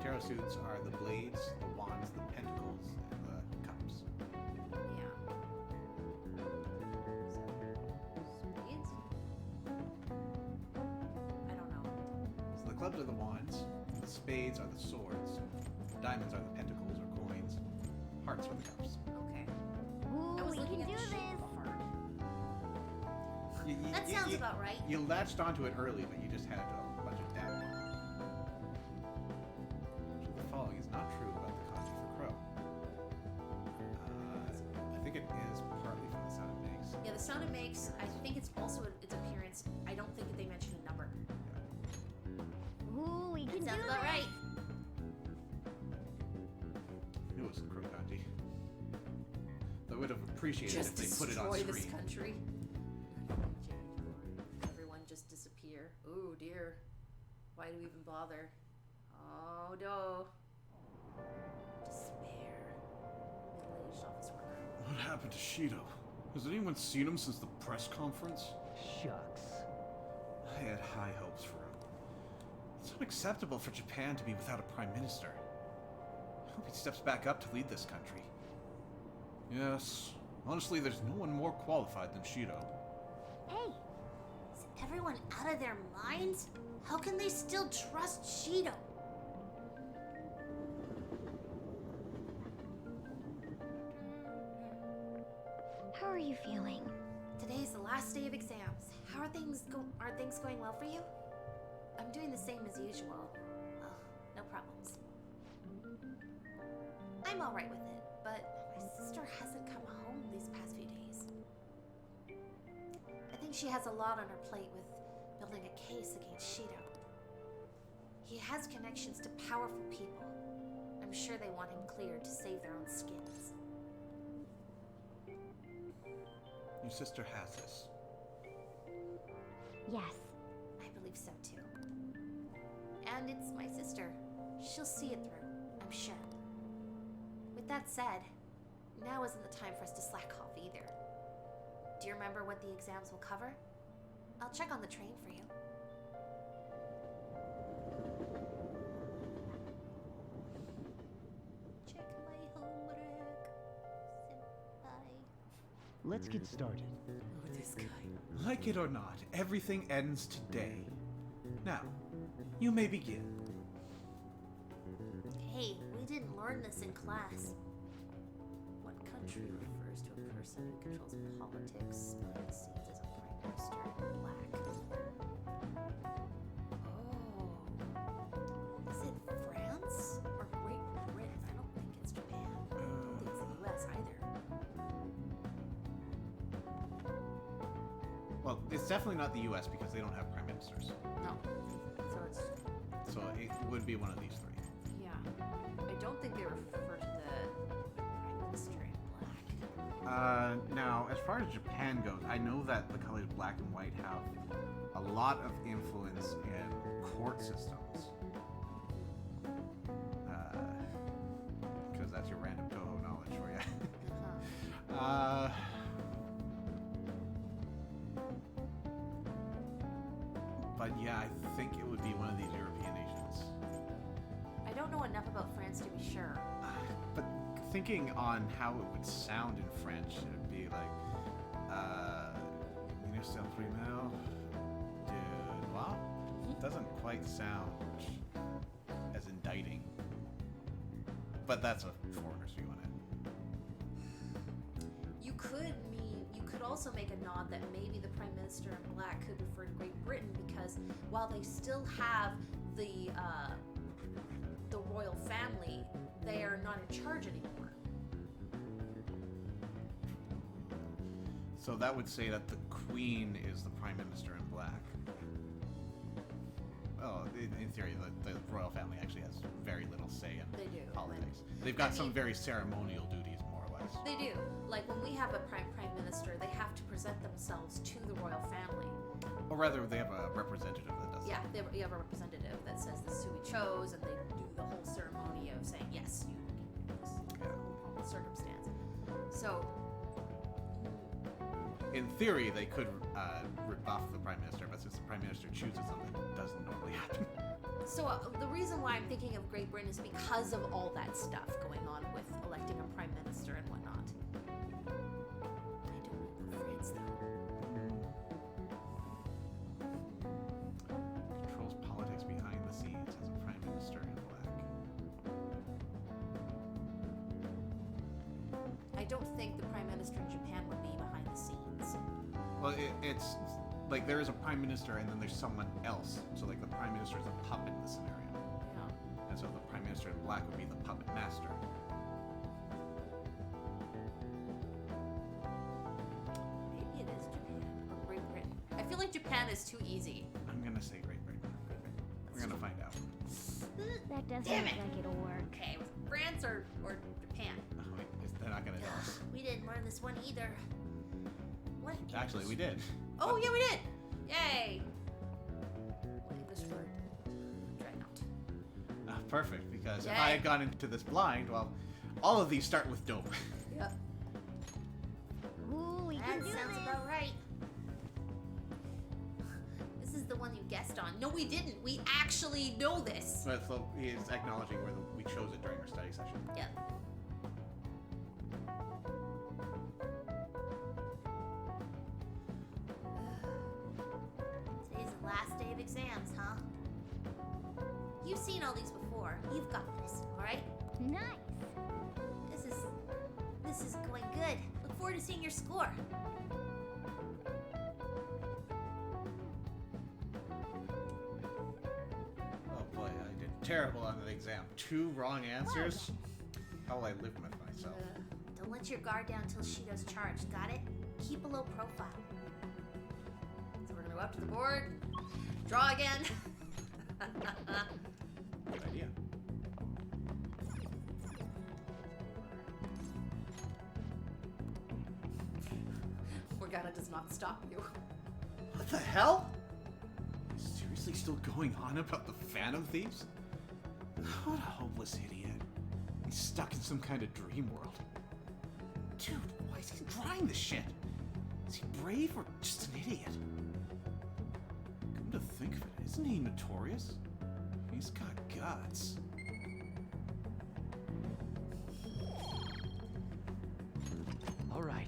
Tarot suits are the blades, the wands, the pentacles, and the cups. Yeah. Spades? I don't know. So the clubs are the wands, the spades are the swords, diamonds are the pentacles or coins, hearts are the cups. Okay. Ooh, I was we looking can at do the shape this. of a heart. That sounds about right. You latched onto it early, but you just had a bunch of doubt. The following is not true about the kanji for crow. I think it is partly from the sound it makes. Yeah, the sound it makes, I think it's also its appearance. I don't think that they mentioned a number. Ooh, we can That sounds do about this. right. It was the crow kanji. I would have appreciated Just if they put it on destroy this screen. country. Why do we even bother? Oh no. Despair. Middle-aged office worker. What happened to Shido? Has anyone seen him since the press conference? Shucks. I had high hopes for him. It's unacceptable for Japan to be without a prime minister. I hope he steps back up to lead this country. Yes, honestly, there's no one more qualified than Shido. Hey! Is everyone out of their minds? How can they still trust Shido? How are you feeling? Today's the last day of exams. How are things going well for you? I'm doing the same as usual. Well, no problems. I'm alright with it, but my sister hasn't come home these past few days. I think she has a lot on her plate with building a case against Shido. He has connections to powerful people. I'm sure they want him cleared to save their own skins. Your sister has this. Yes. I believe so too. And it's my sister. She'll see it through, I'm sure. With that said, now isn't the time for us to slack off either. Do you remember what the exams will cover? I'll check on the train for you. Check my homework, senpai. Let's get started. Oh, this guy. Like it or not, everything ends today. Now, you may begin. Hey, we didn't learn this in class. What country refers to a person who controls politics, behind the scenes as a prime minister in black? Oh. Is it France? Or Great Britain? I don't think it's Japan. I don't think it's the US either. Well, it's definitely not the US because they don't have prime ministers. No. So it would be one of these three. Yeah. I don't think they refer to the prime minister in black. Now, as far as Japan goes, I know that the colors black and white have a lot of influence in court systems. Because that's your random Toho knowledge for you. But yeah, I think it would be one of these European nations. I don't know enough about France to be sure. But thinking on how it would sound in French, it would be like, Ministre Primel de Loi? It doesn't quite sound as indicting. But that's a foreigner's view on it. You could also make a nod that maybe the prime minister in black could refer to Great Britain because while they still have the royal family, they are not in charge anymore. So that would say that the Queen is the Prime Minister in black. Well, in theory, the royal family actually has very little say in politics. They've got some very ceremonial duties, more or less. They do. Like when we have a prime minister, they have to present themselves to the royal family. Or rather, they have a representative that does Yeah, you have a representative that says this is who we chose, and they do the whole ceremony of saying, yes, you can do this whole circumstance. So, in theory, they could rebuff the Prime Minister, but since the Prime Minister chooses something, it doesn't normally happen. So the reason why I'm thinking of Great Britain is because of all that stuff going on with electing a prime minister and whatnot. I don't know about France though. Controls politics behind the scenes as a prime minister in black. I don't think the prime minister in Japan would be behind the scenes. Well, it's like there is a prime minister and then there's someone else. So like the prime minister is a puppet in the scenario. Yeah. And so the prime minister in black would be the puppet master. Maybe it is Japan or Great Britain. I feel like Japan is too easy. I'm gonna say Great Britain. We're gonna find out. That doesn't Damn look it. like it'll work. Okay, was it France or Japan? Oh, wait, they're not gonna tell us. We didn't learn this one either. What? Actually, we did. Oh yeah, we did. Yay! What English word? perfect, because if Yay. I had gone into this blind, well, all of these start with dope. Yep. Ooh, we That can do sounds this. about right. This is the one you guessed on. No, we didn't. We actually know this. But so he is acknowledging where we chose it during our study session. Yep. Today's the last day of exams, huh? You've seen all these before. You've got this, alright? Nice. This is going good. Look forward to seeing your score. Oh boy, I did terrible on the exam. 2 wrong answers. How will I live with myself? Don't let your guard down till Shido's charged, got it? Keep a low profile. So we're gonna go up to the board. Draw again. Good idea. Morgana does not stop you. What the hell? Are you seriously still going on about the Phantom Thieves? What a hopeless idiot. He's stuck in some kind of dream world. Dude, why is he drawing this shit? Is he brave or just an idiot? Come to think of it, isn't he notorious? He's got guts. All right.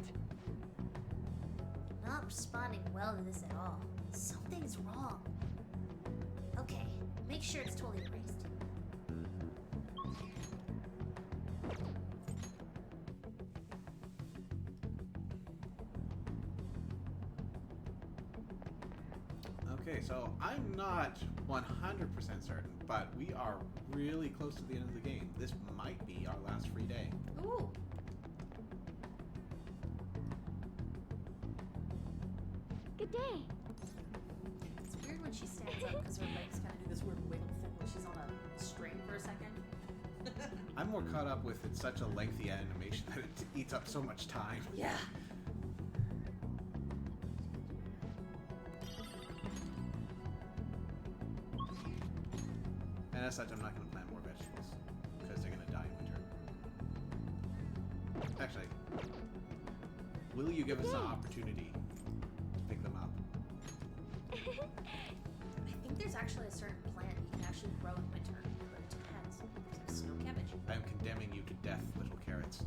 Not responding well to this at all. Something's wrong. Okay, make sure it's totally erased. Okay, so I'm not 100% certain, but we are really close to the end of the game. This might be our last free day. Ooh. Good day. It's weird when she stands up because her legs kind of do this weird wiggle thing when she's on a string for a second. I'm more caught up with it's such a lengthy animation that it eats up so much time. Yeah. And as such, I'm not going to plant more vegetables because they're going to die in winter. Actually, will you give us an opportunity to pick them up? I think there's actually a certain plant you can actually grow in winter, but it depends. There's like snow cabbage. I am condemning you to death, little carrots.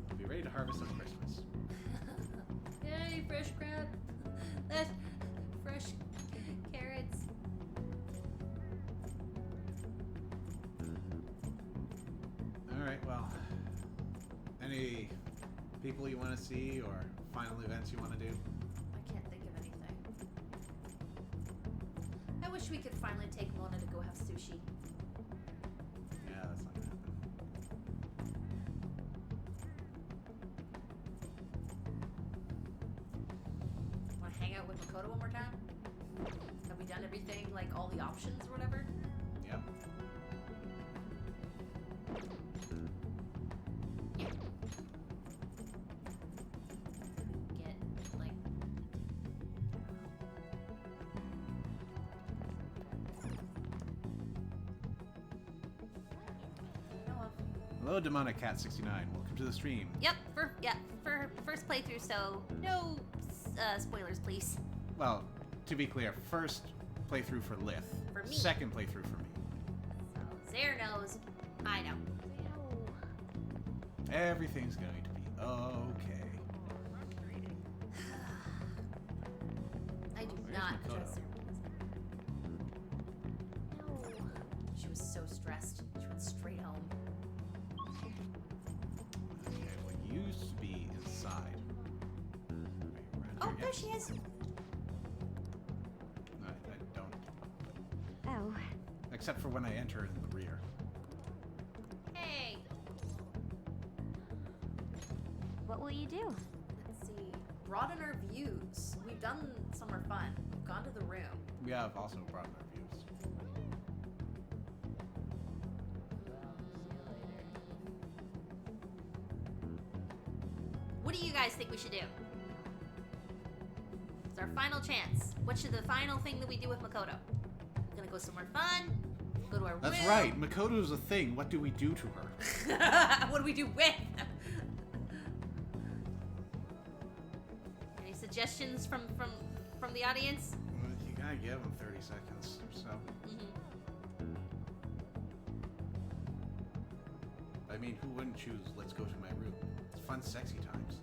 We'll be ready to harvest on Christmas. Yay, fresh crab. That's fresh carrots. Alright, well, any people you want to see or final events you want to do? I can't think of anything. I wish we could finally take Mona to go have sushi. Yeah, that's not going to happen. Want to hang out with Makoto one more time? Have we done everything, like all the options or whatever? Yep. Yeah. Get, like... know of. Hello, Demonic Cat 69. Welcome to the stream. Yep, for first playthrough, so no spoilers, please. Well, to be clear, first playthrough for Lith. For me. Second playthrough for me. So Zare knows, I know. Everything's going to be okay. I do Where's not Makoto? trust her. She was so stressed. She went straight home. Okay, well, you used to be inside. Oh, there she is. No, I don't. Oh. Except for when I enter in the rear. Hey. What will you do? Let's see. Broaden our views. We've done summer fun. We've gone to the room. We have also brought our views. What do you guys think we should do? our final chance. What should the final thing that we do with Makoto? We're gonna go somewhere fun. Go to our That's room. right. Makoto's a thing. What do we do to her? What do we do with? Any suggestions from the audience? Well, you gotta give him 30 seconds or so. I mean, who wouldn't choose let's go to my room? It's fun, sexy times.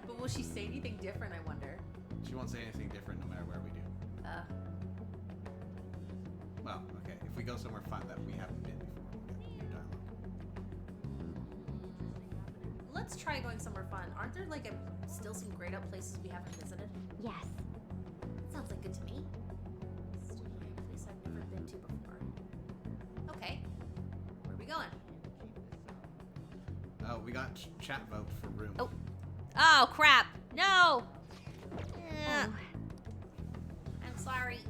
But will she say anything different, I wonder? She won't say anything different no matter where we do. Well, okay. If we go somewhere fun that we haven't been before, we'll get new dialogue. Let's try going somewhere fun. Aren't there like still some grayed out places we haven't visited? Yes. Sounds like good to me. Still a place I've never been to before. Okay. Where are we going? Oh, we got chat vote for room. Oh crap! No! I'm sorry.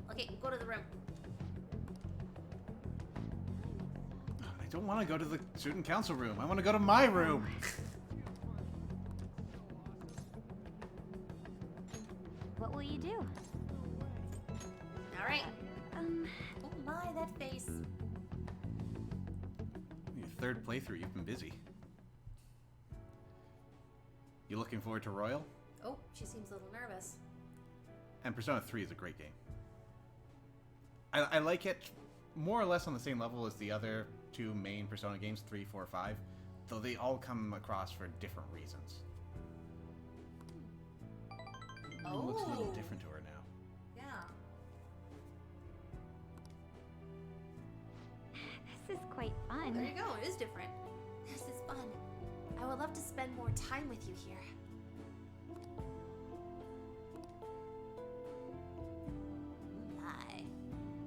Okay, go to the room. I don't want to go to the student council room. I want to go to my room. What will you do? All right. Oh my, that face. Your third playthrough, you've been busy. You looking forward to Royal? Oh, she seems a little nervous. And Persona 3 is a great game. I like it more or less on the same level as the other two main Persona games, 3, 4, 5, though they all come across for different reasons. It looks a little different to her now. Yeah. This is quite fun. There you go, it is different. This is fun. I would love to spend more time with you here. Hi.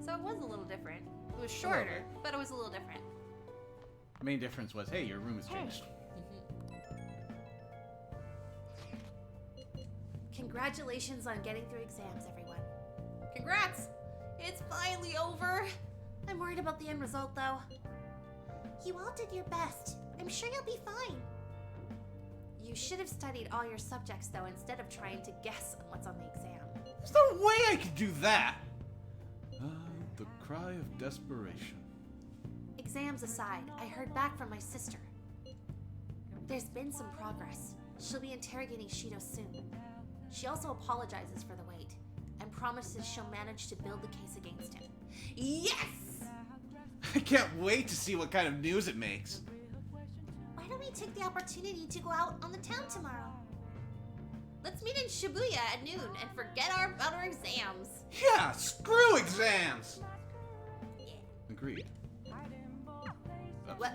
So it was a little different. It was shorter, but it was a little different. The main difference was, hey, your room has changed. Congratulations on getting through exams, everyone. Congrats! It's finally over! I'm worried about the end result, though. You all did your best. I'm sure you'll be fine. You should have studied all your subjects, though, instead of trying to guess on what's on the exam. There's no way I could do that! The cry of desperation. Exams aside, I heard back from my sister. There's been some progress. She'll be interrogating Shido soon. She also apologizes for the wait, and promises she'll manage to build the case against him. Yes! I can't wait to see what kind of news it makes. Why don't we take the opportunity to go out on the town tomorrow? Let's meet in Shibuya at noon and forget about our exams. Yeah, screw exams! Yeah. Agreed. What?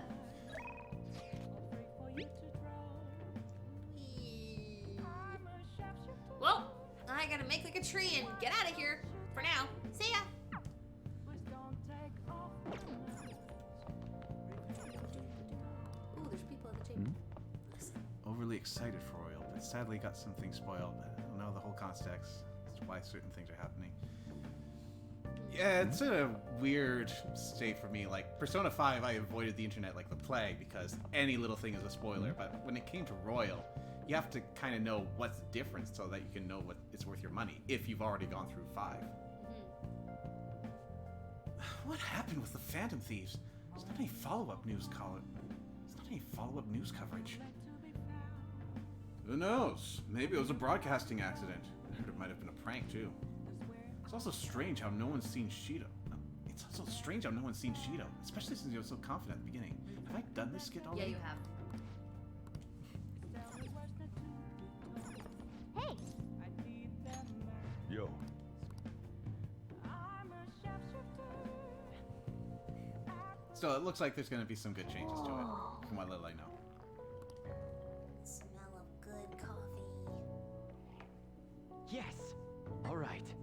Well, I gotta make like a tree and get out of here. For now. See ya! Ooh, there's people at the table. Overly excited for Royal, but sadly got something spoiled. I don't know the whole context as to why certain things are happening. Yeah, it's a weird state for me. Like, Persona 5, I avoided the internet like the plague because any little thing is a spoiler, but when it came to Royal, you have to kind of know what's different so that you can know what it's worth your money if you've already gone through 5. What happened with the Phantom Thieves? There's not any follow-up news coverage. Who knows? Maybe it was a broadcasting accident. I heard it might have been a prank too. It's also strange how no one's seen Shido. Especially since you were so confident at the beginning. Have I done this skit already? Yeah, you have. Hey! Yo. So it looks like there's going to be some good changes to it, from what little I know. Smell of good coffee. Yes! Alright.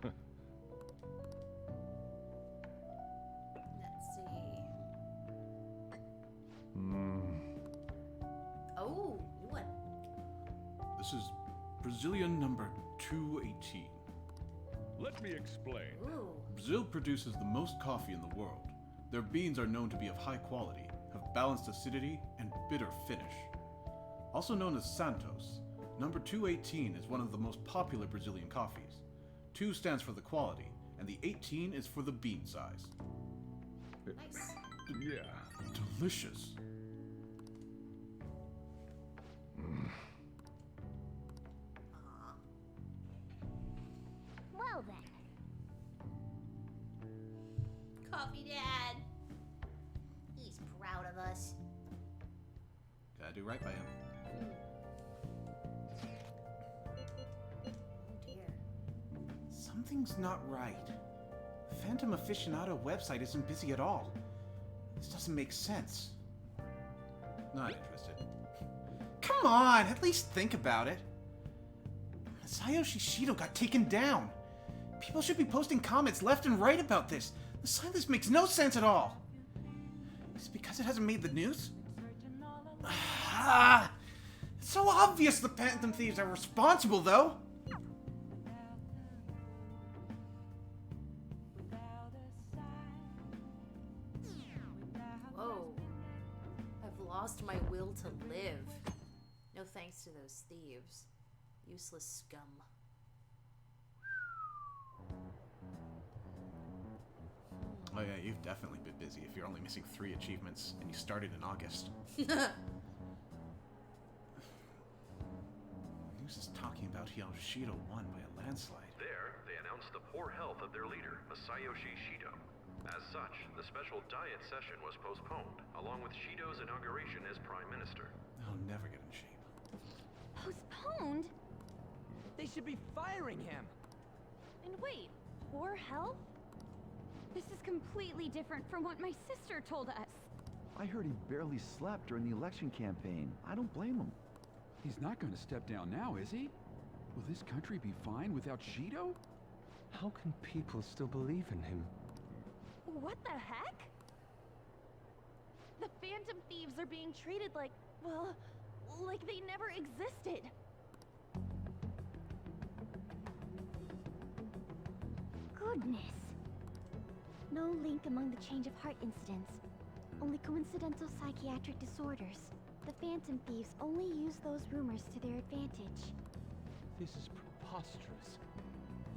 Let's see. Oh, what? This is Brazilian number 218. Let me explain. Ooh. Brazil produces the most coffee in the world. Their beans are known to be of high quality, have balanced acidity and bitter finish. Also known as Santos, number 218 is one of the most popular Brazilian coffees. 2 stands for the quality, and the 18 is for the bean size. Nice. Yeah. Delicious. Well then. Coffee Dad. He's proud of us. Gotta do right by him. Oh dear. Something's not right. The Phantom Aficionado website isn't busy at all. This doesn't make sense. Not interested. Come on, at least think about it. Masayoshi Shido got taken down. People should be posting comments left and right about this. The silence makes no sense at all. Is it because it hasn't made the news? It's so obvious the Phantom Thieves are responsible, though. Whoa. I've lost my will to live. No thanks to those thieves. Useless scum. Oh yeah, you've definitely been busy if you're only missing 3 achievements and you started in August. News is talking about Hiroshito won by a landslide. There, they announced the poor health of their leader, Masayoshi Shido. As such, the special diet session was postponed, along with Shido's inauguration as Prime Minister. I'll never get in shape. Postponed? They should be firing him. And wait, poor health? This is completely different from what my sister told us. I heard he barely slept during the election campaign. I don't blame him. He's not going to step down now, is he? Will this country be fine without Shido? How can people still believe in him? What the heck? The Phantom Thieves are being treated like, well, like they never existed. Goodness. No link among the change of heart incidents. Only coincidental psychiatric disorders. The Phantom Thieves only use those rumors to their advantage. This is preposterous.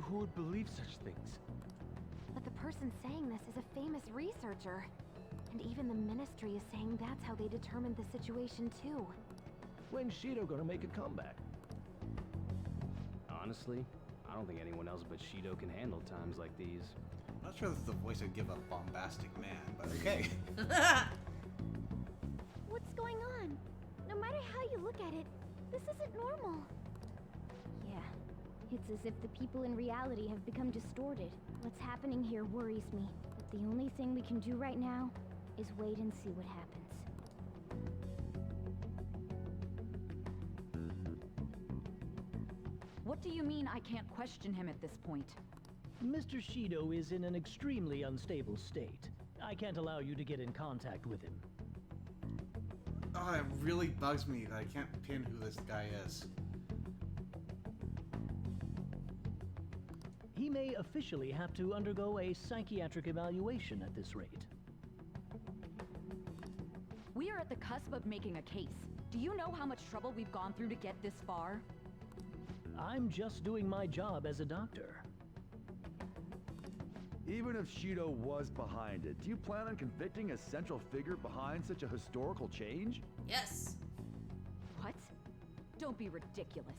Who would believe such things? But the person saying this is a famous researcher. And even the Ministry is saying that's how they determined the situation too. When's Shido gonna make a comeback? Honestly, I don't think anyone else but Shido can handle times like these. I'm not sure that's the voice I'd give a bombastic man, but okay. What's going on? No matter how you look at it, this isn't normal. Yeah, it's as if the people in reality have become distorted. What's happening here worries me. But the only thing we can do right now is wait and see what happens. What do you mean I can't question him at this point? Mr. Shido is in an extremely unstable state. I can't allow you to get in contact with him. Oh, it really bugs me that I can't pin who this guy is. He may officially have to undergo a psychiatric evaluation at this rate. We are at the cusp of making a case. Do you know how much trouble we've gone through to get this far? I'm just doing my job as a doctor. Even if Shido was behind it, do you plan on convicting a central figure behind such a historical change? Yes. What? Don't be ridiculous.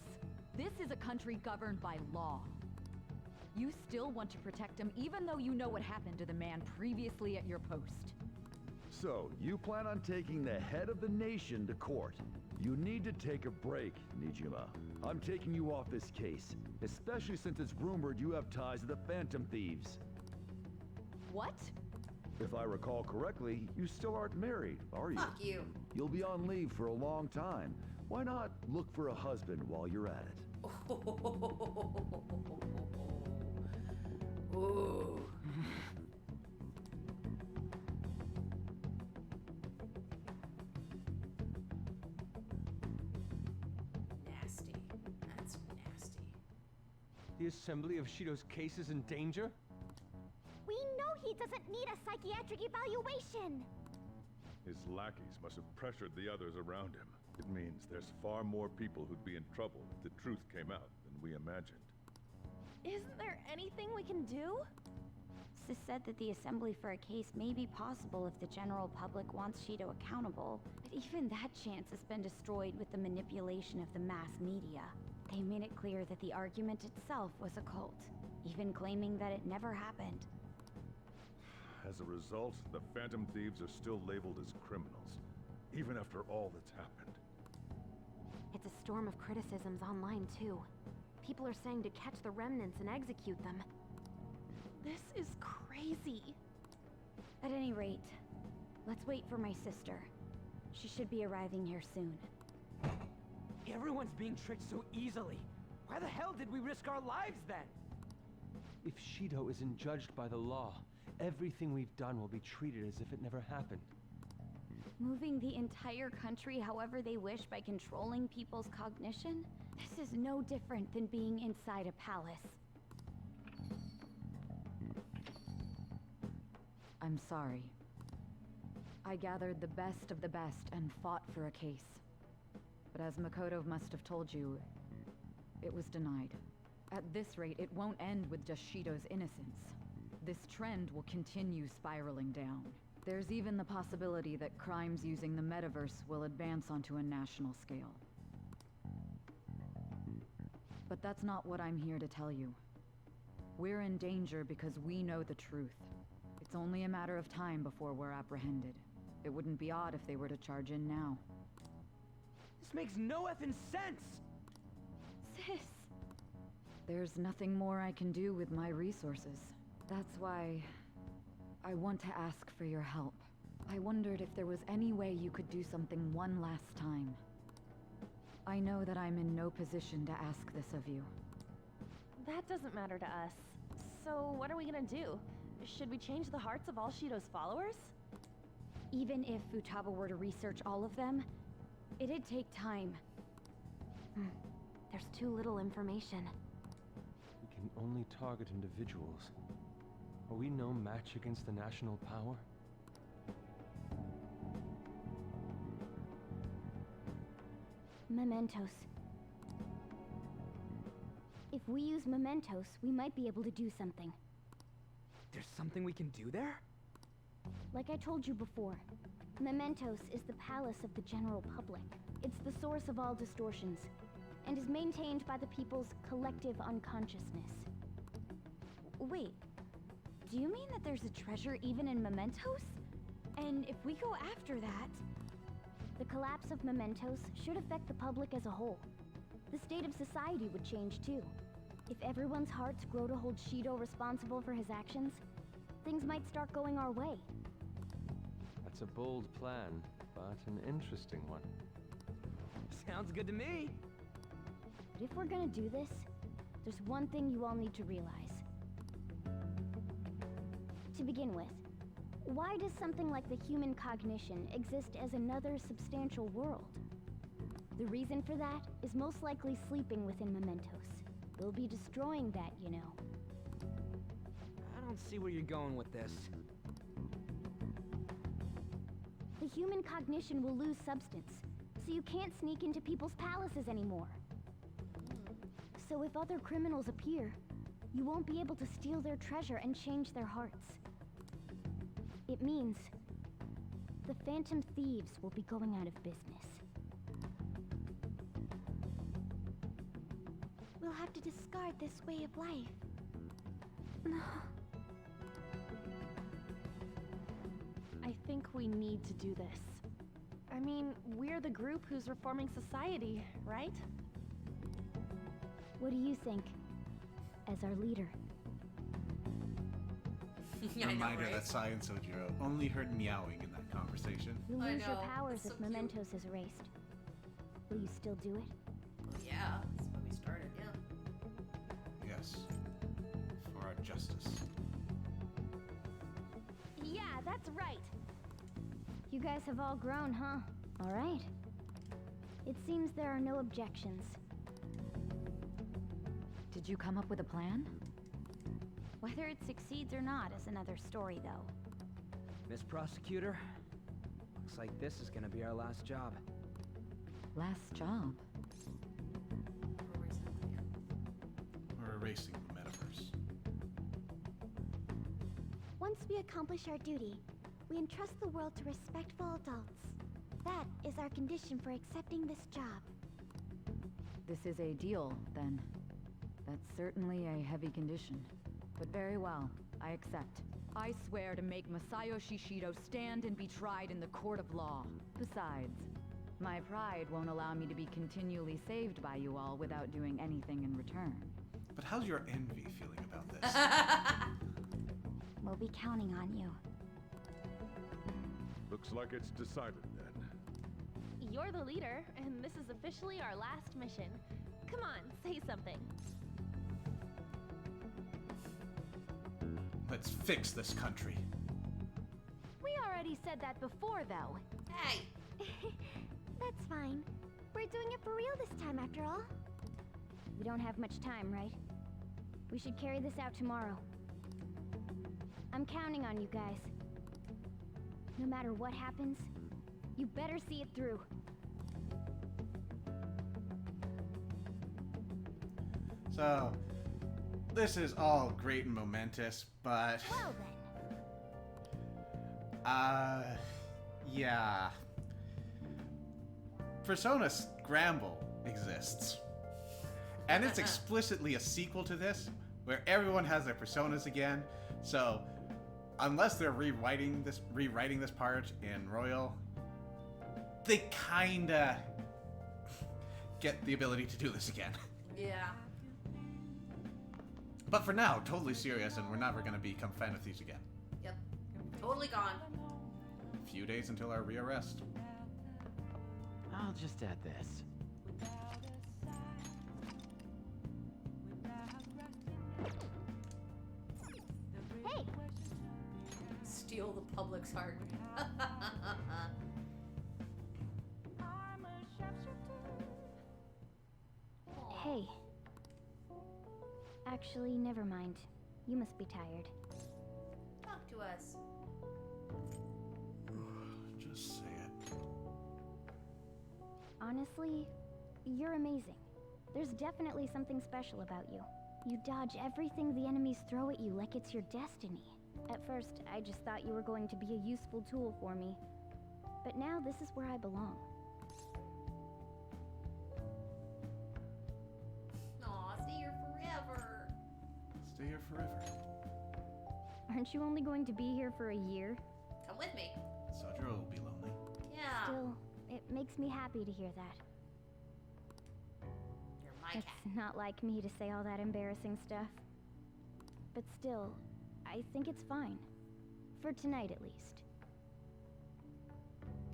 This is a country governed by law. You still want to protect him even though you know what happened to the man previously at your post. So, you plan on taking the head of the nation to court. You need to take a break, Nijima. I'm taking you off this case, especially since it's rumored you have ties to the Phantom Thieves. What? If I recall correctly, you still aren't married, are you? Fuck you. You'll be on leave for a long time. Why not look for a husband while you're at it? Ooh. Nasty. That's nasty. The assembly of Shido's case is in danger? We know he doesn't need a psychiatric evaluation! His lackeys must have pressured the others around him. It means there's far more people who'd be in trouble if the truth came out than we imagined. Isn't there anything we can do? Sis said that the assembly for a case may be possible if the general public wants Shido accountable, but even that chance has been destroyed with the manipulation of the mass media. They made it clear that the argument itself was a cult, even claiming that it never happened. As a result, the Phantom Thieves are still labeled as criminals, even after all that's happened. It's a storm of criticisms online, too. People are saying to catch the remnants and execute them. This is crazy. At any rate, let's wait for my sister. She should be arriving here soon. Everyone's being tricked so easily. Why the hell did we risk our lives then? If Shido isn't judged by the law, everything we've done will be treated as if it never happened. Moving the entire country however they wish by controlling people's cognition? This is no different than being inside a palace. I'm sorry. I gathered the best of the best and fought for a case. But as Makoto must have told you, it was denied. At this rate, it won't end with just Shido's innocence. This trend will continue spiraling down. There's even the possibility that crimes using the metaverse will advance onto a national scale. But that's not what I'm here to tell you. We're in danger because we know the truth. It's only a matter of time before we're apprehended. It wouldn't be odd if they were to charge in now. This makes no effing sense! Sis! There's nothing more I can do with my resources. That's why I want to ask for your help. I wondered if there was any way you could do something one last time. I know that I'm in no position to ask this of you. That doesn't matter to us. So what are we gonna do? Should we change the hearts of all Shido's followers? Even if Futaba were to research all of them, it'd take time. There's too little information. We can only target individuals. Are we no match against the national power? Mementos. If we use mementos, we might be able to do something. There's something we can do there? Like I told you before, mementos is the palace of the general public. It's the source of all distortions, and is maintained by the people's collective unconsciousness. Wait, do you mean that there's a treasure even in mementos? And if we go after that... The collapse of mementos should affect the public as a whole. The state of society would change too. If everyone's hearts grow to hold Shido responsible for his actions, things might start going our way. That's a bold plan, but an interesting one. Sounds good to me! But if we're gonna do this, there's one thing you all need to realize. To begin with, why does something like the human cognition exist as another substantial world? The reason for that is most likely sleeping within mementos. We'll be destroying that, you know. I don't see where you're going with this. The human cognition will lose substance, so you can't sneak into people's palaces anymore. So if other criminals appear, you won't be able to steal their treasure and change their hearts. It means the Phantom Thieves will be going out of business. We'll have to discard this way of life. I think we need to do this. I mean, we're the group who's reforming society, right? What do you think, as our leader? Yeah, I know, Reminder right? that Saiyan Sojiro only heard meowing in that conversation. You'll I lose your know, powers it's if so cute. mementos is erased. Will you still do it? Well, yeah, that's when we started, yeah. Yes. For our justice. Yeah, that's right. You guys have all grown, huh? All right. It seems there are no objections. Did you come up with a plan? Whether it succeeds or not is another story, though. Miss Prosecutor, Looks like this is gonna be our last job. Last job? We're erasing the metaverse. Once we accomplish our duty, we entrust the world to respectful adults. That is our condition for accepting this job. This is a deal, then. That's certainly a heavy condition. But very well, I accept. I swear to make Masayoshi Shido stand and be tried in the court of law. Besides, my pride won't allow me to be continually saved by you all without doing anything in return. But how's your envy feeling about this? We'll be counting on you. Looks like it's decided then. You're the leader, and this is officially our last mission. Come on, say something. Let's fix this country. We already said that before, though. Hey! That's fine. We're doing it for real this time, after all. We don't have much time, right? We should carry this out tomorrow. I'm counting on you guys. No matter what happens, you better see it through. So, this is all great and momentous, but... Well then. Yeah. Persona Scramble exists. And it's explicitly a sequel to this, where everyone has their personas again, so... Unless they're rewriting this part in Royal, they kinda get the ability to do this again. Yeah. But for now, totally serious, and we're never gonna become fan of thieves again. Yep. Totally gone. A few days until our rearrest. I'll just add this. Hey! Steal the public's heart. Hey. Actually, never mind. You must be tired. Talk to us. Just say it. Honestly, you're amazing. There's definitely something special about you. You dodge everything the enemies throw at you like it's your destiny. At first, I just thought you were going to be a useful tool for me. But now this is where I belong. Aw, stay here forever. Stay here forever. Aren't you only going to be here for a year? Come with me. Sojiro will be lonely. Yeah. Still, it makes me happy to hear that. You're my It's cat. not like me to say all that embarrassing stuff. But still, I think it's fine. For tonight, at least.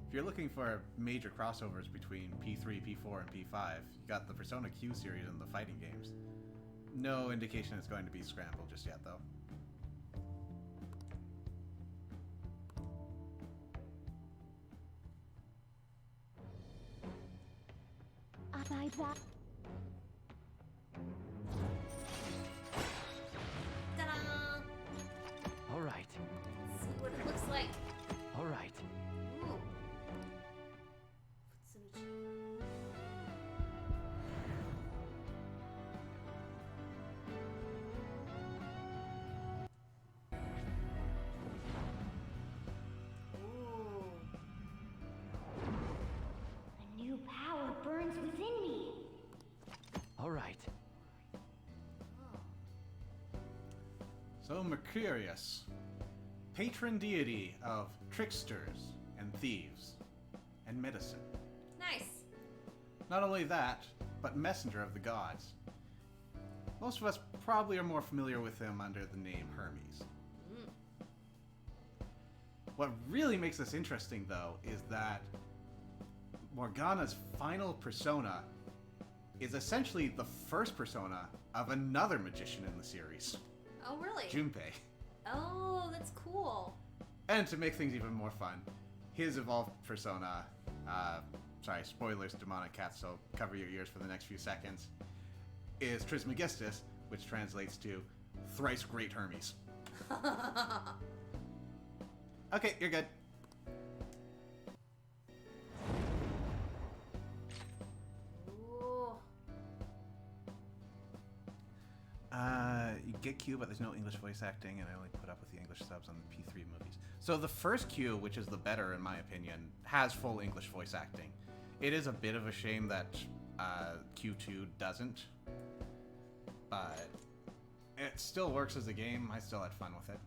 If you're looking for major crossovers between P3, P4, and P5, you got the Persona Q series and the fighting games. No indication it's going to be Scramble just yet, though. Ta-da! All right. Let's see what it looks like. All right. Ooh. A new power burns within me. All right. So Mercurius, patron deity of tricksters and thieves and medicine. Nice. Not only that, but messenger of the gods. Most of us probably are more familiar with him under the name Hermes. Mm. What really makes this interesting, though, is that Morgana's final persona is essentially the first persona of another magician in the series, Oh, really? Junpei. Oh, that's cool. And to make things even more fun, his evolved persona, sorry, spoilers, demonic cats, so cover your ears for the next few seconds, is Trismegistus, which translates to thrice great Hermes. Okay, you're good. You get Q, but there's no English voice acting, and I only put up with the English subs on the P3 movies. So the first Q, which is the better in my opinion, has full English voice acting. It is a bit of a shame that Q2 doesn't, but it still works as a game. I still had fun with it.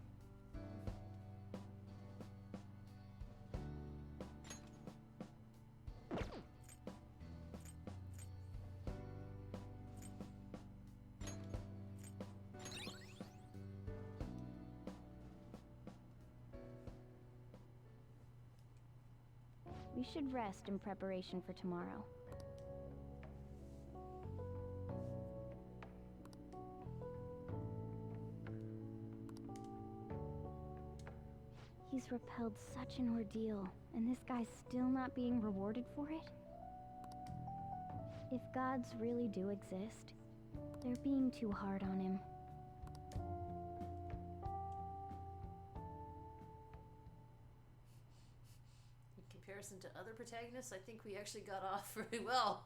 We should rest in preparation for tomorrow. He's repelled such an ordeal, and this guy's still not being rewarded for it? If gods really do exist, they're being too hard on him. In comparison to other protagonists, I think we actually got off very well.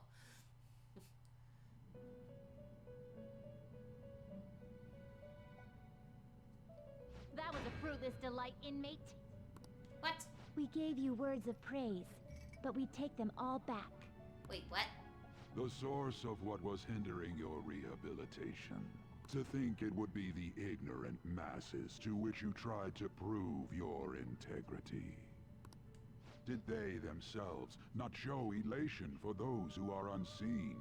That was a fruitless delight, inmate. What? We gave you words of praise, but we take them all back. Wait, what? The source of what was hindering your rehabilitation. To think it would be the ignorant masses to which you tried to prove your integrity. Did they themselves not show elation for those who are unseen?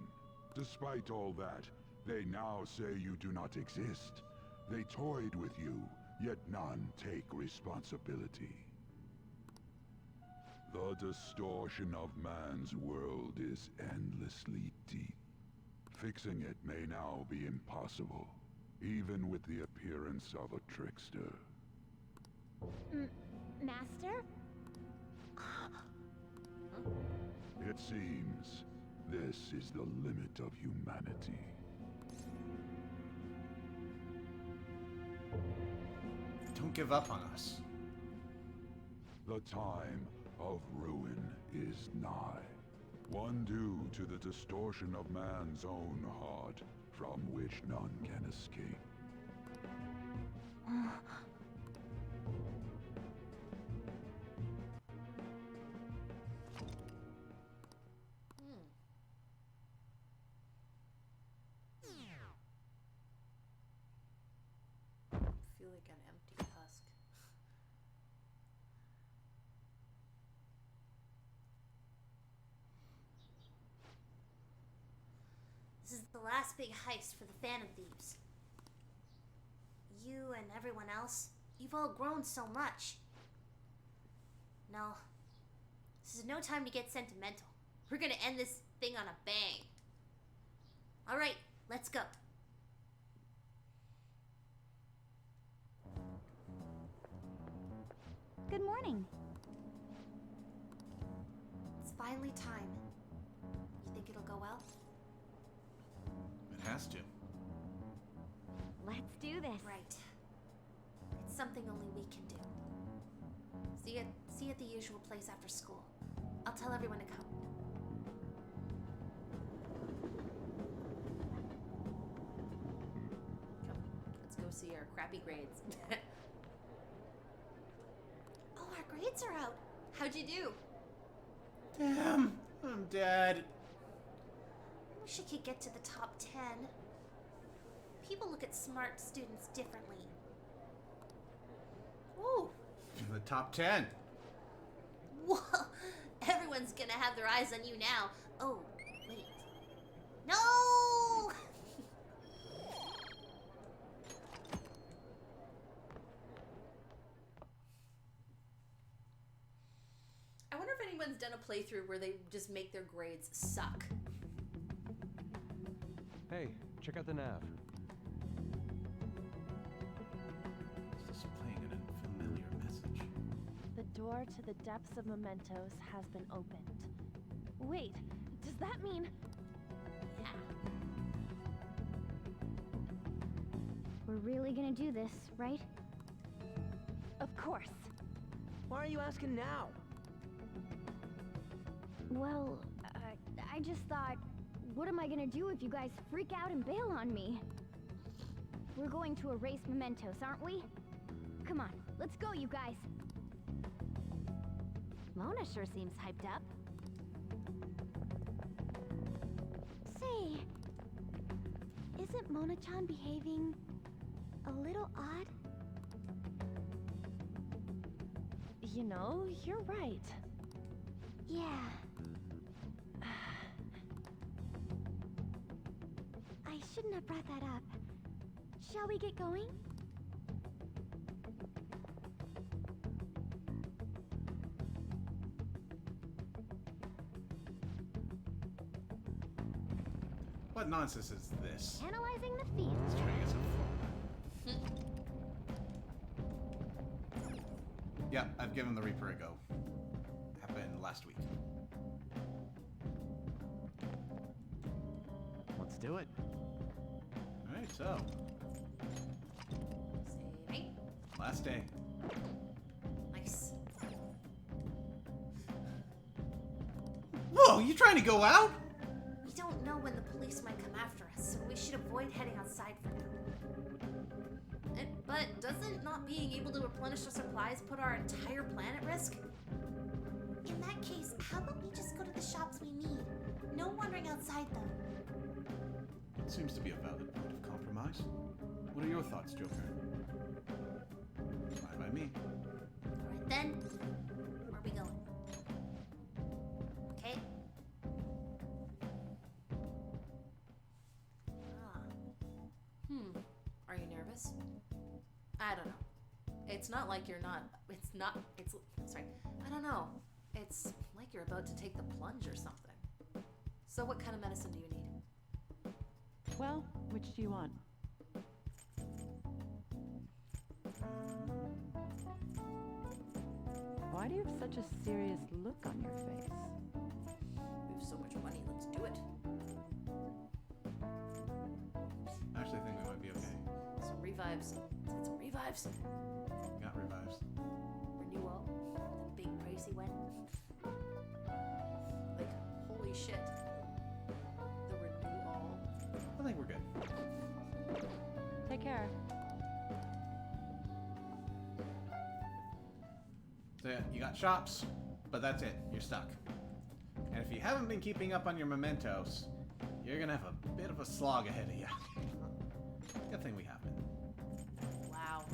Despite all that, they now say you do not exist. They toyed with you, yet none take responsibility. The distortion of man's world is endlessly deep. Fixing it may now be impossible, even with the appearance of a trickster. Master? It seems this is the limit of humanity. Don't give up on us. The time of ruin is nigh. One due to the distortion of man's own heart, from which none can escape. I feel like an empty husk. This is the last big heist for the Phantom Thieves. You and everyone else, you've all grown so much. No, this is no time to get sentimental. We're gonna end this thing on a bang. Alright, let's go. Good morning. It's finally time. You think it'll go well? It has to. Let's do this. Right. It's something only we can do. See you at the usual place after school. I'll tell everyone to come. Come, let's go see our crappy grades. Oh, our grades are out. How'd you do? Damn, I'm dead. I wish I could get to the top 10. People look at smart students differently. Ooh. The top 10. Whoa! Everyone's gonna have their eyes on you now. Oh, wait. No! I wonder if anyone's done a playthrough where they just make their grades suck. Hey, check out the nav. It's displaying an unfamiliar message. The door to the depths of mementos has been opened. Wait, does that mean... Yeah. We're really gonna do this, right? Of course. Why are you asking now? Well, I just thought, what am I gonna do if you guys freak out and bail on me? We're going to erase mementos, aren't we? Come on, let's go, you guys. Mona sure seems hyped up. Say, isn't Mona-chan behaving a little odd? You know, you're right. Yeah. I shouldn't have brought that up. Shall we get going? What nonsense is this? Analyzing the field. Let's try to get some Yeah, I've given the Reaper a go. Happened last week. Let's do it. Alright, so. Saving. Last day. Nice. Whoa, you trying to go out? We don't know when the police might come after us, so we should avoid heading outside for now. But doesn't not being able to replenish our supplies put our entire plan at risk? In that case, how about we just go to the shops we need? No wandering outside, though. It seems to be a valid point of compromise. What are your thoughts, Joker? Fine by me. Alright then, where are we going? Okay. Are you nervous? I don't know. It's not like you're not. Sorry. I don't know. It's like you're about to take the plunge or something. So what kind of medicine do you need? Well, which do you want? Why do you have such a serious look on your face? We have so much money, let's do it. I actually think we might be okay. Some revives. Let's get some revives. Got revives. Renewal. The big pricey one. Like, holy shit. The renewal. I think we're good. Take care. So yeah, you got shops, but that's it. You're stuck. And if you haven't been keeping up on your mementos, you're gonna have a bit of a slog ahead of you. Good thing we have it. Wow.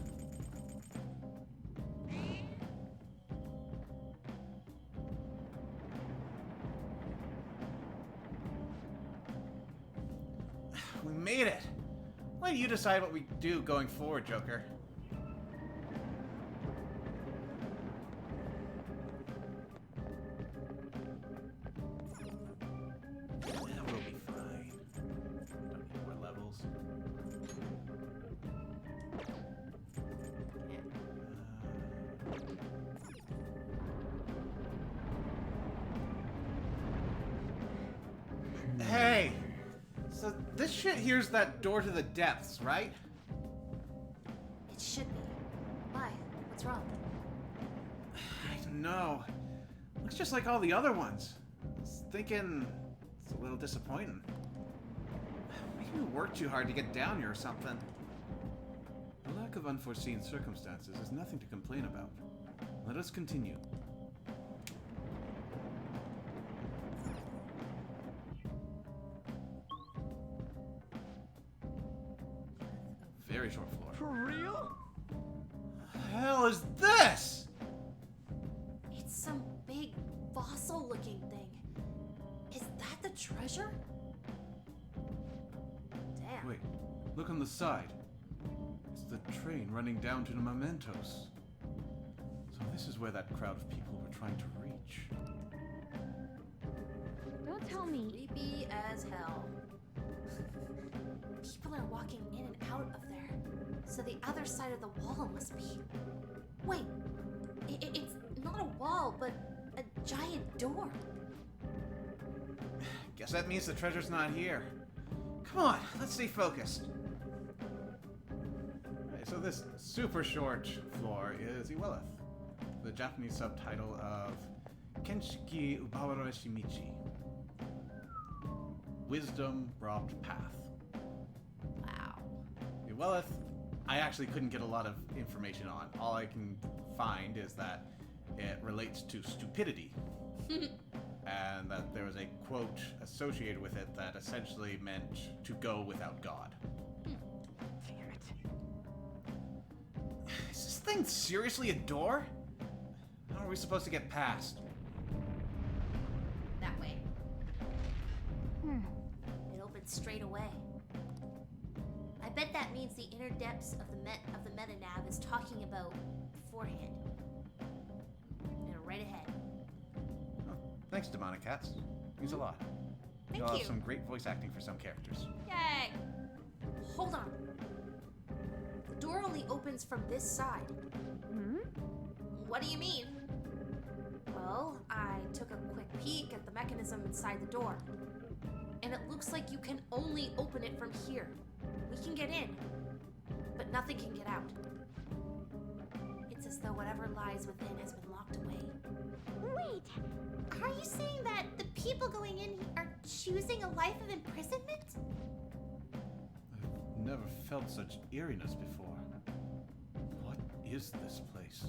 We made it! Why do you decide what we do going forward, Joker? Yeah, we'll be fine. Don't need more levels. Hey! So this shit here's that door to the depths, right? It should be. Why? What's wrong? I don't know. Looks just like all the other ones. I was thinking it's a little disappointing. Maybe we worked too hard to get down here or something. The lack of unforeseen circumstances is nothing to complain about. Let us continue. Very short floor. For real? The hell is this? It's some big fossil-looking thing. Is that the treasure? Damn. Wait, look on the side. It's the train running down to the mementos. So this is where that crowd of people were trying to reach. Don't tell me. Creepy as hell. People are walking in and out of there. So the other side of the wall must be... Wait, it's not a wall, but a giant door. Guess that means the treasure's not here. Come on, let's stay focused. Right, so this super short floor is Iweleth, the Japanese subtitle of Kenshiki Ubawara Shimichi. Wisdom Wrought Path. Wow. Welleth, I actually couldn't get a lot of information on. All I can find is that it relates to stupidity. And that there was a quote associated with it that essentially meant to go without God. Damn it. Is this thing seriously a door? How are we supposed to get past? That way. It opens straight away. I bet that means the inner depths of the meta-nav is talking about beforehand. Right ahead. Oh, thanks, Demonic Cats. Means a lot. Thank You'll you. have some great voice acting for some characters. Yay! Hold on. The door only opens from this side. What do you mean? Well, I took a quick peek at the mechanism inside the door. And it looks like you can only open it from here. We can get in, but nothing can get out. It's as though whatever lies within has been locked away. Wait, are you saying that the people going in are choosing a life of imprisonment? I've never felt such eeriness before. What is this place?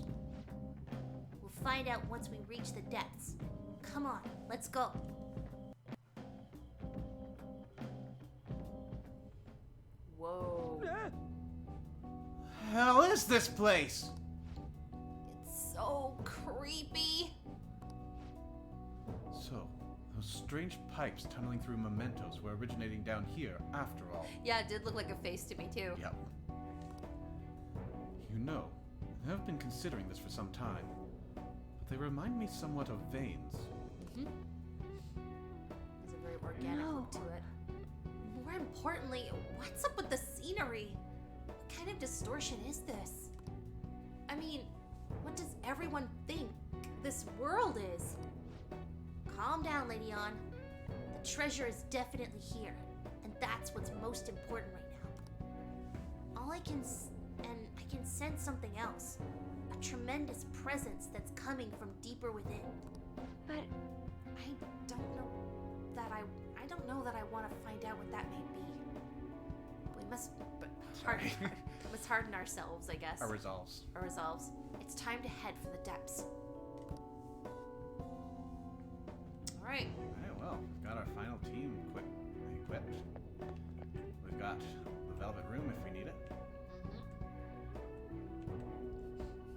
We'll find out once we reach the depths. Come on, let's go. Whoa. Hell is this place? It's so creepy. So, those strange pipes tunneling through mementos were originating down here, after all. Yeah, it did look like a face to me, too. Yep. You know, I have been considering this for some time, but they remind me somewhat of veins. There's a very organic look to it. More importantly, what's up with the scenery? What kind of distortion is this? I mean, what does everyone think this world is? Calm down, Lady On. The treasure is definitely here, and that's what's most important right now. I can sense something else. A tremendous presence that's coming from deeper within. But I don't know that I want to find out what that may be. We must harden ourselves, I guess. Our resolves. Our resolves. It's time to head for the depths. Alright. Alright, well, we've got our final team equipped. We've got the Velvet Room if we need it.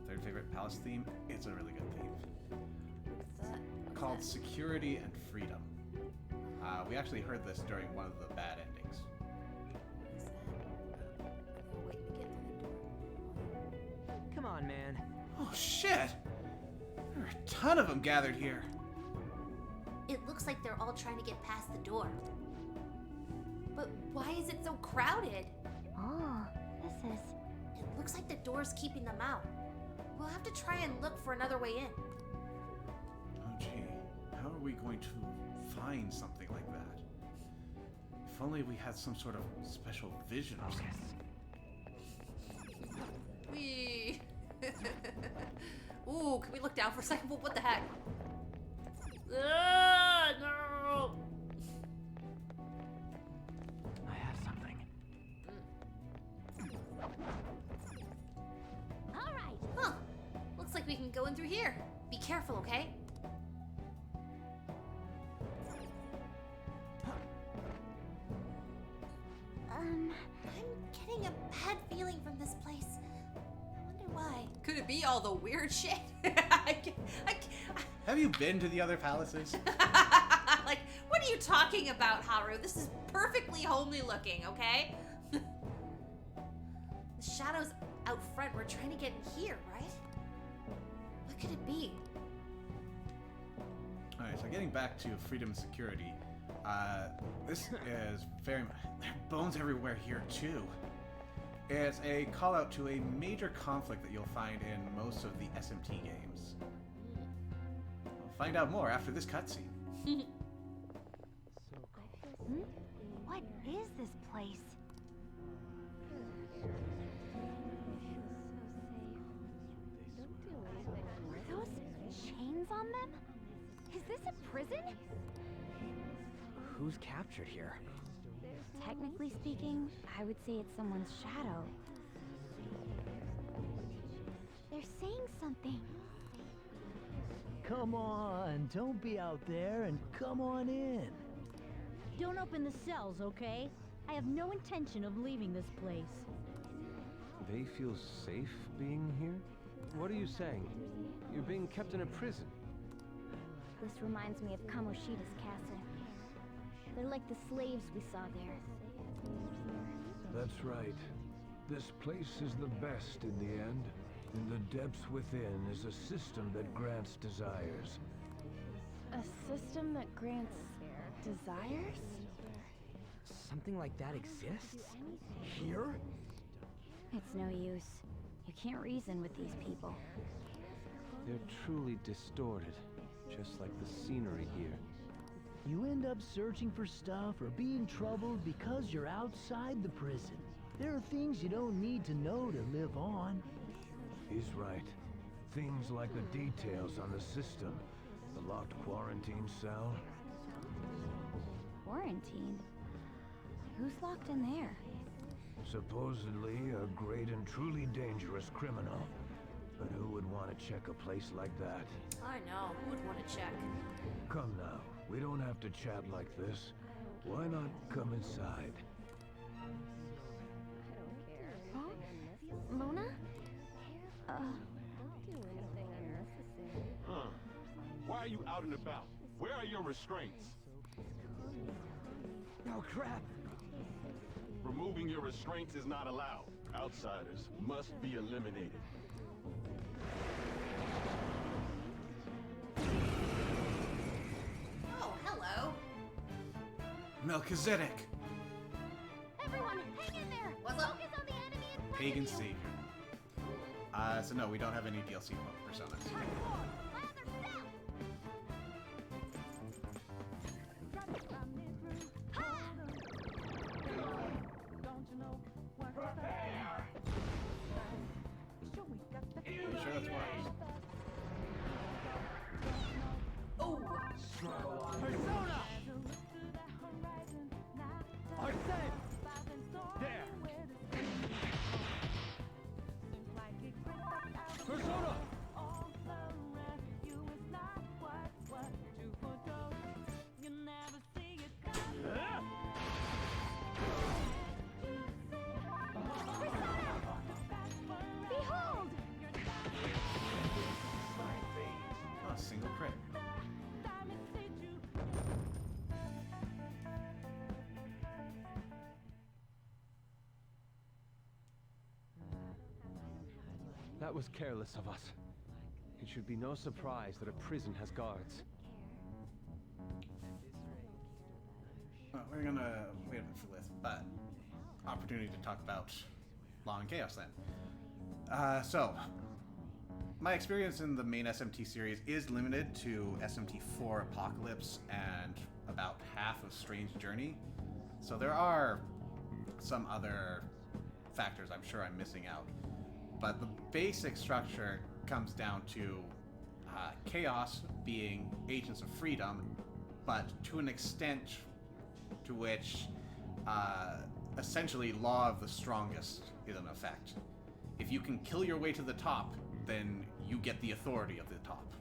Third favorite palace theme. It's a really good theme. What's Called Security and Freedom. We actually heard this during one of the bad endings. Come on, man. Oh shit! There are a ton of them gathered here. It looks like they're all trying to get past the door. But why is it so crowded? Oh, this is... It looks like the door's keeping them out. We'll have to try and look for another way in. Oh gee, how are we going to find something like that? If only we had some sort of special vision or something. Whee! Ooh, can we look down for a second? What the heck? No! I have something. All right. Huh. Looks like we can go in through here. Be careful, okay? I'm getting a bad feeling from this place. I wonder why. Could it be all the weird shit? Have you been to the other palaces? Like, what are you talking about, Haru? This is perfectly homely looking, okay? The shadows out front were trying to get in here, right? What could it be? Alright, so getting back to freedom and security, this is very much... There are bones everywhere here, too. It's a call out to a major conflict that you'll find in most of the SMT games. We'll find out more after this cutscene. What is this place? Are those chains on them? Is this a prison? Who's captured here? Technically speaking, I would say it's someone's shadow. They're saying something. Come on, don't be out there and come on in. Don't open the cells, okay? I have no intention of leaving this place. They feel safe being here? What are you saying? You're being kept in a prison. This reminds me of Kamoshida's castle. They're like the slaves we saw there. That's right. This place is the best in the end. In the depths within is a system that grants desires. A system that grants desires? Something like that exists? Here? It's no use. You can't reason with these people. They're truly distorted, just like the scenery here. You end up searching for stuff or being troubled because you're outside the prison. There are things you don't need to know to live on. He's right. Things like the details on the system. The locked quarantine cell. Quarantine? Who's locked in there? Supposedly a great and truly dangerous criminal. But who would want to check a place like that? I know. Who would want to check? Come now. We don't have to chat like this. Why not come inside? Huh? Mona? Huh. Why are you out and about? Where are your restraints? Oh, crap! Removing your restraints is not allowed. Outsiders must be eliminated. Oh, hello. Melchizedek, Everyone, hang in there! What's up? Focus on the enemy in front pagan of you! savior. So no, we don't have any DLC personas. Are you sure that's wise? Oh! Persona! Arsene! There! Persona! Behold! Oh, single crit. That was careless of us. It should be no surprise that a prison has guards. Well, we're gonna wait a minute for this, but opportunity to talk about Law and Chaos then. So, my experience in the main SMT series is limited to SMT4 Apocalypse and about half of Strange Journey. So there are some other factors I'm sure I'm missing out. But the basic structure comes down to Chaos being agents of freedom, but to an extent to which essentially law of the strongest is in effect. If you can kill your way to the top, then you get the authority of the top.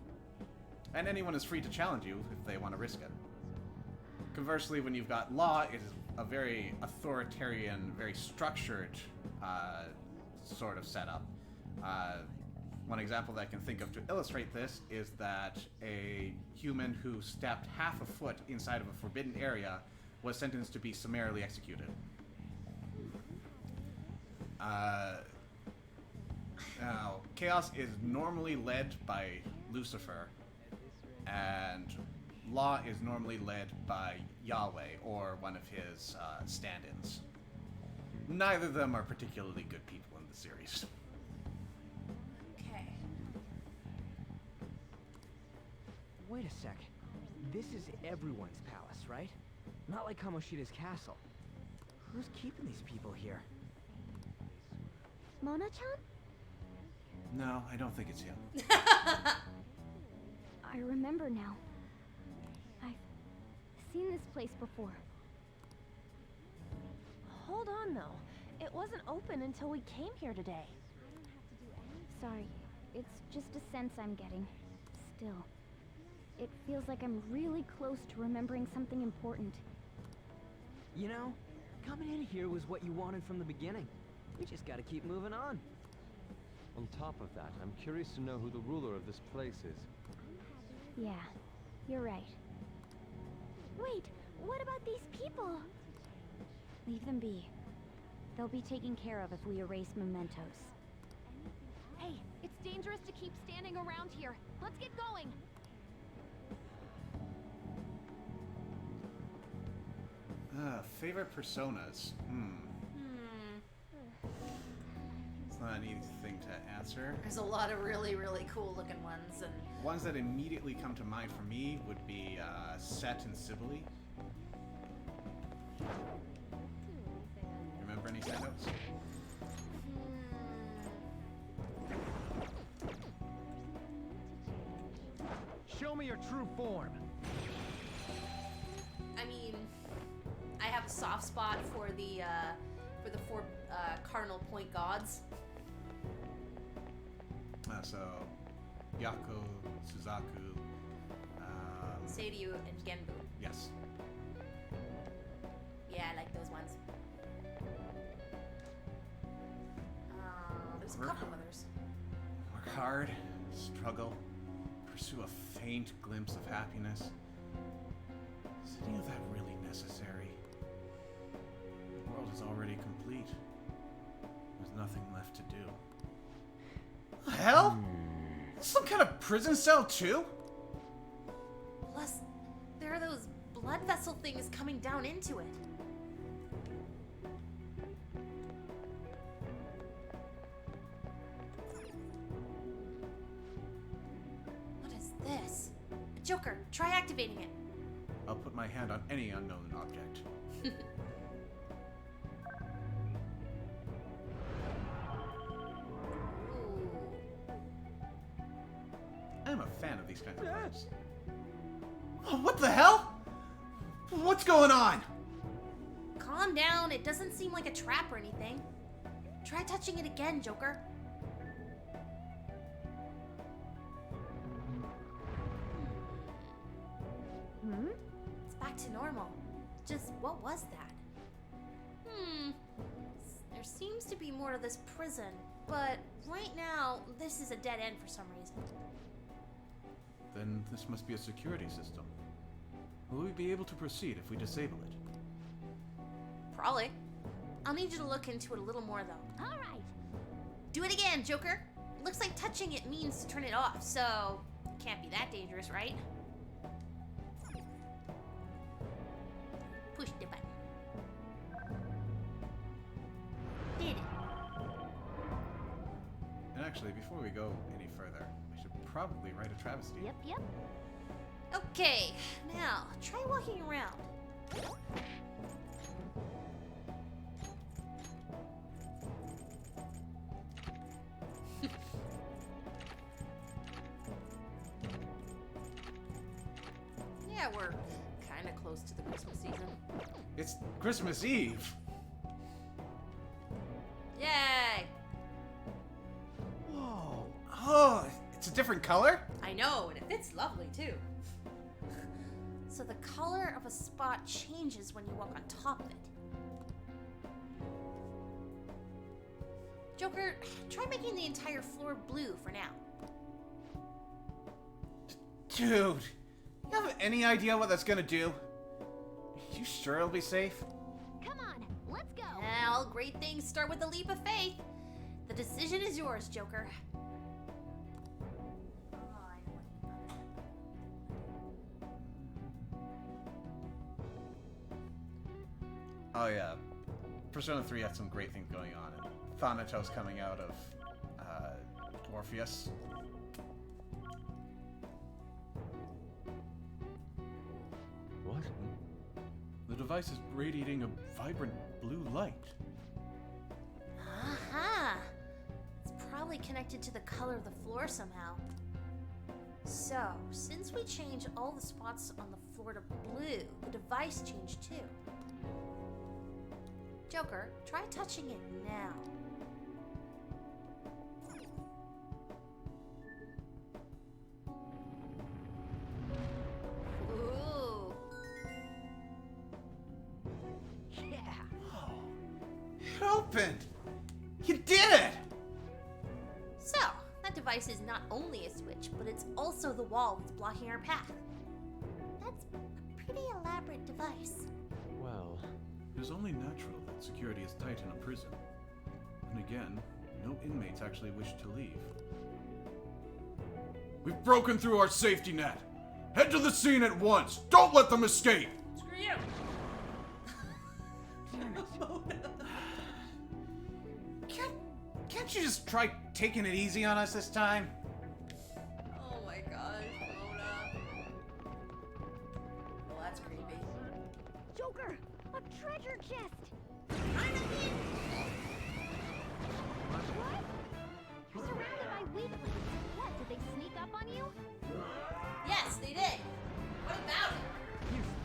And anyone is free to challenge you if they want to risk it. Conversely, when you've got law, it is a very authoritarian, very structured sort of setup. One example that I can think of to illustrate this is that a human who stepped half a foot inside of a forbidden area was sentenced to be summarily executed. Now, Chaos is normally led by Lucifer, and Law is normally led by Yahweh, or one of his stand-ins. Neither of them are particularly good people in the series. Okay. Wait a sec. This is everyone's palace, right? Not like Kamoshida's castle. Who's keeping these people here? Mona-chan? No, I don't think it's him. I remember now. I've seen this place before. Hold on, though. It wasn't open until we came here today. Sorry, it's just a sense I'm getting. Still, it feels like I'm really close to remembering something important. You know, coming in here was what you wanted from the beginning. We just gotta keep moving on. On top of that, I'm curious to know who the ruler of this place is. Yeah, you're right. Wait, what about these people? Leave them be. They'll be taken care of if we erase mementos. Hey, it's dangerous to keep standing around here. Let's get going. Favorite personas? It's not an easy thing to answer. There's a lot of really, really cool looking ones, and Ones that immediately come to mind for me would be Set and Sibylle. Remember any standouts? Show me your true form. I mean, I have a soft spot for the four cardinal point gods. So, Yako, Suzaku, Seiryu and Genbu. yes. Yeah, I like those ones. There's a couple others. Work hard, struggle, pursue a faint glimpse of happiness. Is any of that really necessary? The world is already complete. There's nothing left to do. The hell? Some kind of prison cell too? Plus, there are those blood vessel things coming down into it. What is this? Joker, try activating it. I'll put my hand on any unknown object. I'm a fan of these kinds of things. Oh, what the hell? What's going on? Calm down, it doesn't seem like a trap or anything. Try touching it again, Joker. It's back to normal. Just what was that? There seems to be more to this prison, but right now, this is a dead end for some reason. Then this must be a security system. Will we be able to proceed if we disable it? Probably. I'll need you to look into it a little more, though. All right. Do it again, Joker. Looks like touching it means to turn it off, so it can't be that dangerous, right? Push the button. Did it. And actually, before we go any further, we should probably write a travesty. Yep. Okay, now try walking around. Yeah, we're kind of close to the Christmas season. It's Christmas Eve! Yay! Whoa! Oh, it's a different color? I know, and it fits lovely too. So the color of a spot changes when you walk on top of it. Joker, try making the entire floor blue for now. Dude, you have any idea what that's gonna do? You sure it'll be safe? Come on, let's go. Well, great things start with a leap of faith. The decision is yours, Joker. Oh yeah, Persona 3 had some great things going on. And Thanatos coming out of Orpheus. What? The device is radiating a vibrant blue light. Aha! It's probably connected to the color of the floor somehow. So, since we changed all the spots on the floor to blue, the device changed too. Joker, try touching it now. Ooh. Yeah. It opened! You did it! So, that device is not only a switch, but it's also the wall that's blocking our path. That's a pretty elaborate device. Well, it is only natural that security is tight in a prison. And again, no inmates actually wish to leave. We've broken through our safety net! Head to the scene at once! Don't let them escape! Screw you! Can't you just try taking it easy on us this time? Oh my gosh, Mona. Well, that's creepy. Joker! A treasure chest! What? You're surrounded by weaklings. What, did they sneak up on you? Yes, they did. What about it?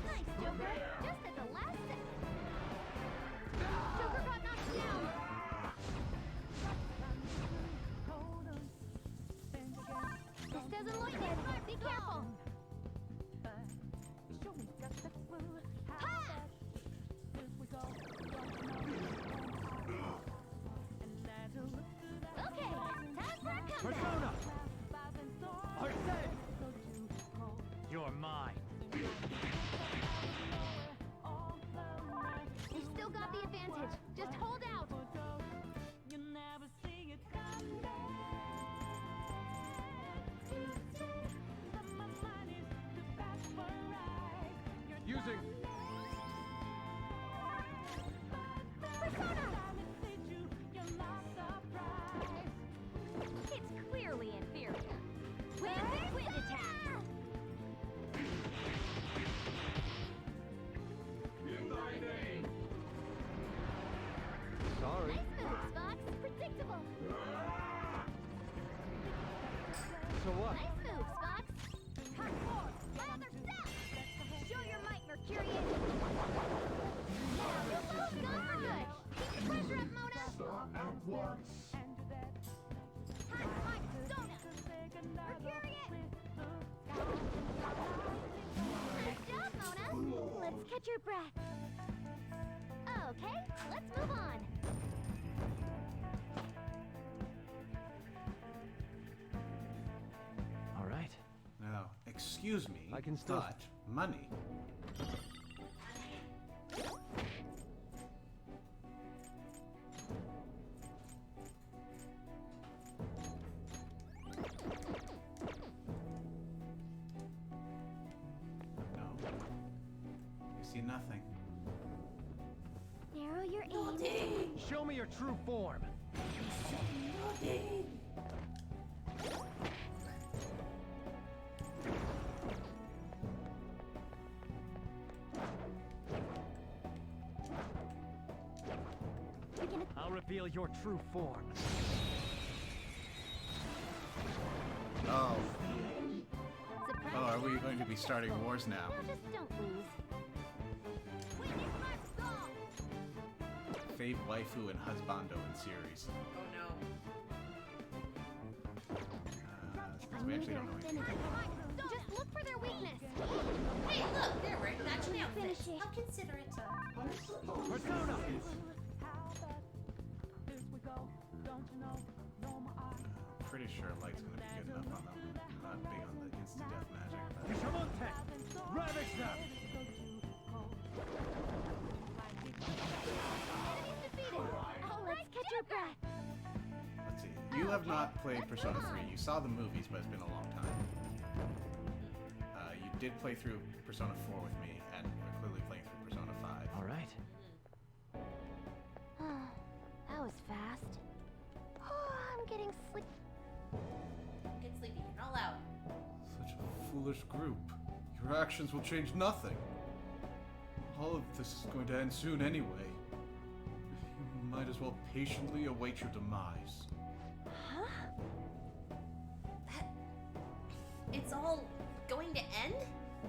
Nice, Joker. Just at the last second. Joker got knocked down. This doesn't look good. Be careful. Ha! Okay, time for a comeback. Persona! Arsene! You're mine. You've still got the advantage. Just hold out. Using. It's clearly inferior. Wind attack. Sorry. Nice move, Fox. Predictable. So what? Nice move, Fox. Cut forward. Another step. Show your might, Mercurian. Now you're both gone for good. Keep the pressure up, Mona. At once. Time for my persona. Mercurian. Nice job, Mona. Let's catch your breath. Okay, let's move on. All right. Now, excuse me, I can still- but money. No. You see nothing. Narrow your aim. Show me your true form. I'll reveal your true form. Oh. Surprise. Oh, are we going to be starting wars now? No, just don't lose. Witness my song. Fave waifu and husbando in series. Oh no. Since we actually don't know anything. Just look for their weakness. Hey, look, they're wearing matching outfits. Finish it. How considerate. Persona! Pretty sure light's gonna be good enough on them. Not big on the instant death magic, but Shamonte! Ravage them! Enemies defeated. Oh, let's catch your breath. let's see. You have not played Persona 3. You saw the movies, but it's been a long time. You did play through Persona 4 with me, and we're clearly playing through Persona 5. All right. That was fast. Oh, I'm getting sleep. Get sleepy. You're not allowed. Such a foolish group. Your actions will change nothing. All of this is going to end soon anyway. You might as well patiently await your demise. Huh? It's all going to end?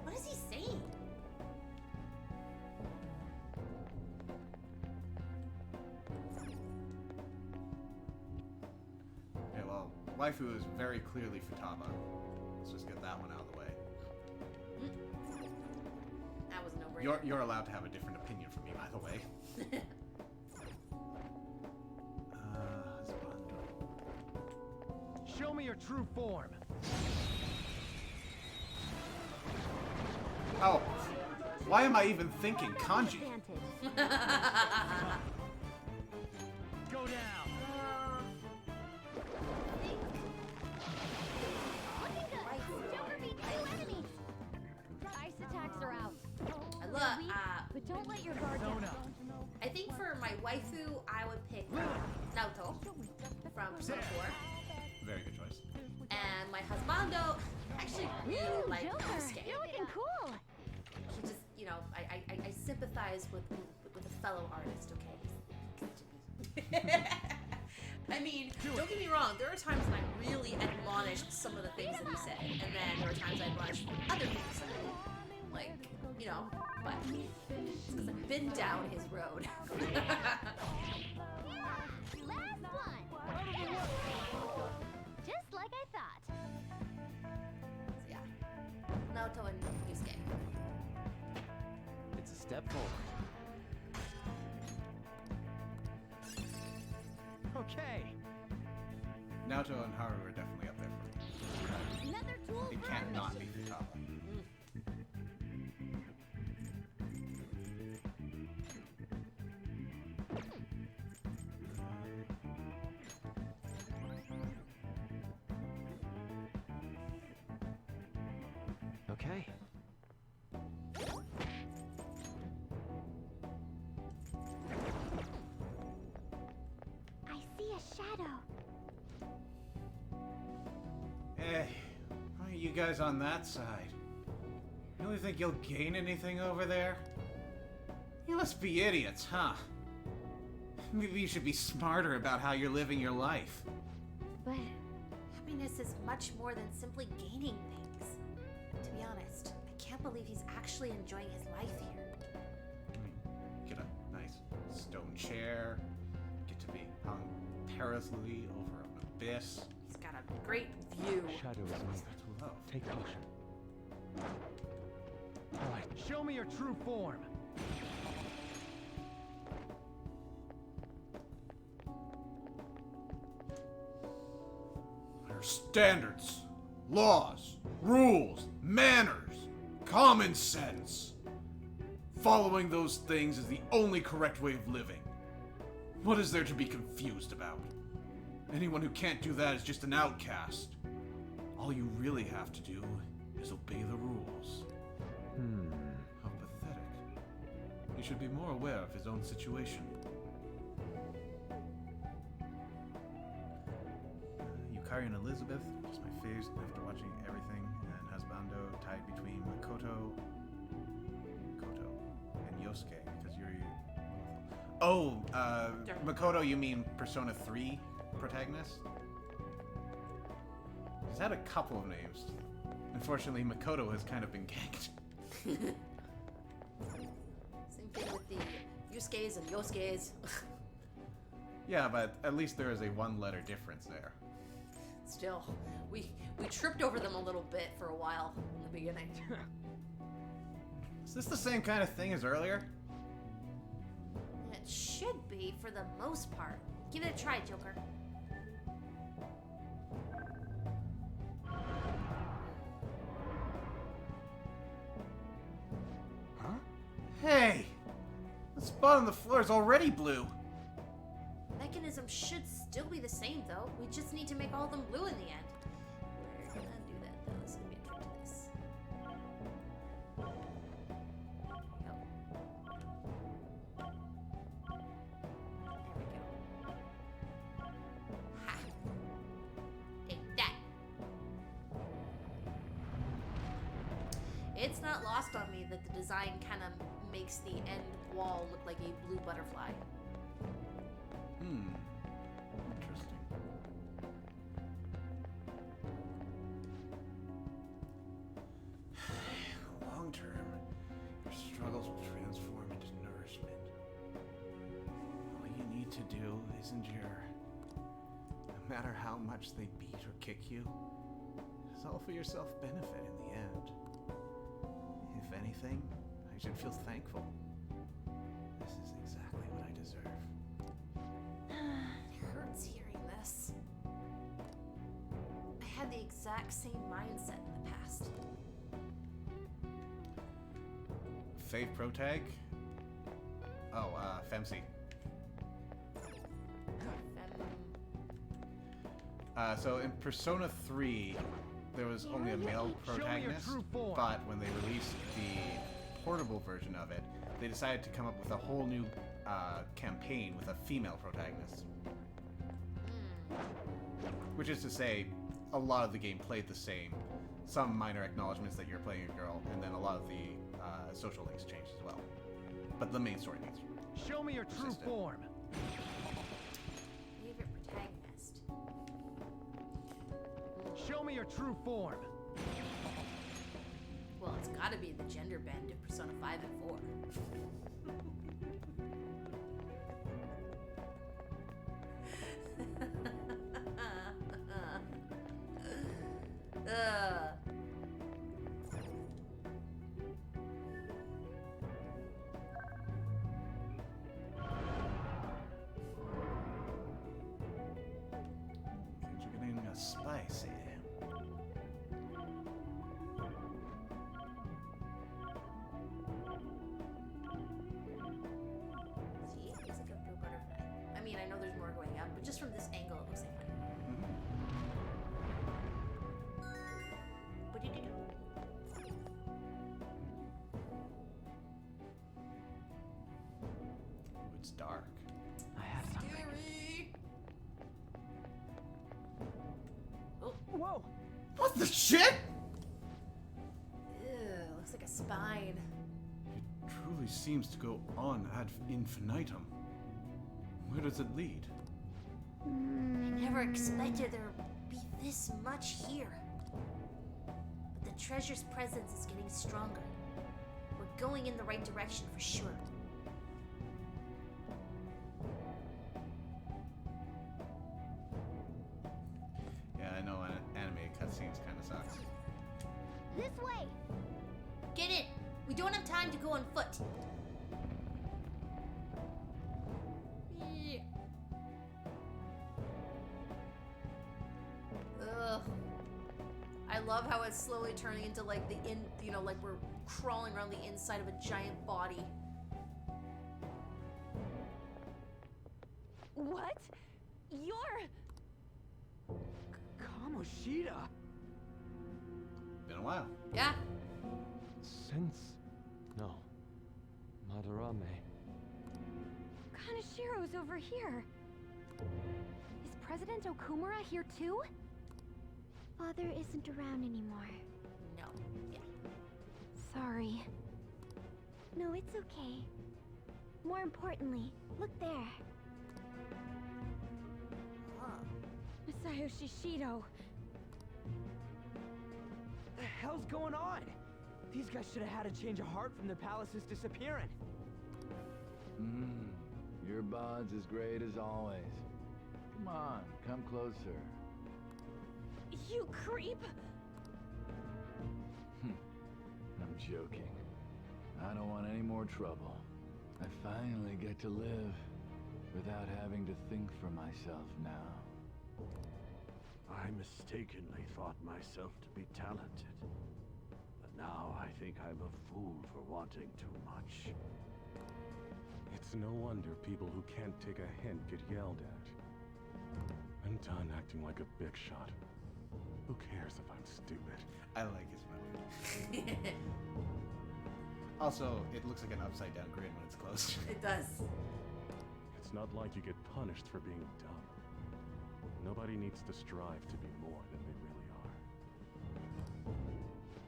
What is he saying? waifu is very clearly Futaba. Let's just get that one out of the way. That was no-brainer. You're allowed to have a different opinion from me, by the way. Show me your true form. Oh, why am I even thinking kanji? Go down. Ice attacks are out. I love. But don't let your guard down. I think for my waifu, I would pick Naoto from Persona 4. Very good choice. And my husbando, I actually really like Yusuke. You're looking cool. He just, you know, I sympathize with a fellow artist, okay? I mean, don't get me wrong, there are times when I really admonished some of the things that he said, and then there were times I admonished other things he said. Like, you know, but it's because I've been down his road. Last one. Just like I thought. So yeah, Naoto and Yusuke. It's a step forward. Okay. Naoto and Haru are definitely up there for me. Another tool. It can't not be Futaba. Okay. I see a shadow. Hey, why are you guys on that side? You really think you'll gain anything over there? You must be idiots, huh? Maybe you should be smarter about how you're living your life. But happiness is much more than simply gaining things. To be honest, I can't believe he's actually enjoying his life here. Get a nice stone chair, get to be hung perilously over an abyss. He's got a great view. Shadow is me. Love. Take caution. All right, show me your true form. There are standards, laws, rules, manners, common sense. Following those things is the only correct way of living. What is there to be confused about? Anyone who can't do that is just an outcast. All you really have to do is obey the rules. How pathetic. He should be more aware of his own situation. Yukari and Elizabeth, just my faves after watching everything, and Husbando tied between Makoto and Yosuke, because Yuri... Oh, Makoto, you mean Persona 3 protagonist? He's had a couple of names. Unfortunately, Makoto has kind of been ganked. Same thing with the Yusuke's and Yosuke's. Yeah, but at least there is a one-letter difference there. Still, we tripped over them a little bit for a while in the beginning. Is this the same kind of thing as earlier? It should be for the most part. Give it a try, Joker. Hey! The spot on the floor is already blue. Mechanism should still be the same, though. We just need to make all of them blue in the end. We're gonna do that, though. This is gonna be a trick to this. There we go. Ha! Take that! It's not lost on me that the design kind of makes the end wall look like a blue butterfly. Interesting. Long term, your struggles will transform into nourishment. All you need to do is endure. no matter how much they beat or kick you, it's all for your self-benefit in the end. If anything, I should feel thankful. This is exactly what I deserve. It hurts hearing this. I had the exact same mindset in the past. Fave Pro Tag? Oh, Femc. So in Persona 3, there was only a male protagonist, but when they released the portable version of it, they decided to come up with a whole new campaign with a female protagonist. Which is to say, a lot of the game played the same. Some minor acknowledgements that you're playing a girl, and then a lot of the social links changed as well. But the main story needs. Show me your true form. Favorite protagonist. Show me your true form. Well, it's gotta be the gender bend in Persona 5 and 4. You're getting a spicy. See, it looks like a real butterfly. I mean, I know there's more going up, but just from this angle, it looks like one. What did you do? Ooh, it's dark. I have something. Scary. Oh. Whoa! What the shit? Ew, looks like a spine. It truly seems to go on ad infinitum. Where does it lead? I never expected there would be this much here. But the treasure's presence is getting stronger. We're going in the right direction for sure. Yeah, I know anime cutscenes kind of sucks. This way! Get in! We don't have time to go on foot. Yeah. Ugh. I love how it's slowly turning into like like we're crawling around the inside of a giant body. What? You're... Kamoshida? Been a while. Yeah. Since... No. Madarame. Kanashiro's over here. Is President Okumura here too? Father isn't around anymore. No. Yeah. Sorry. No, it's okay. More importantly, look there. Masayo Shishido. The hell's going on? These guys should have had a change of heart from the palace's disappearing. Your bond's as great as always. Come on, come closer. You creep! I'm joking. I don't want any more trouble. I finally get to live without having to think for myself now. I mistakenly thought myself to be talented. But now I think I'm a fool for wanting too much. It's no wonder people who can't take a hint get yelled at. I'm done acting like a big shot. Who cares if I'm stupid? I like his move. Also, it looks like an upside down grid when it's closed. It does. It's not like you get punished for being dumb. Nobody needs to strive to be more than they really are.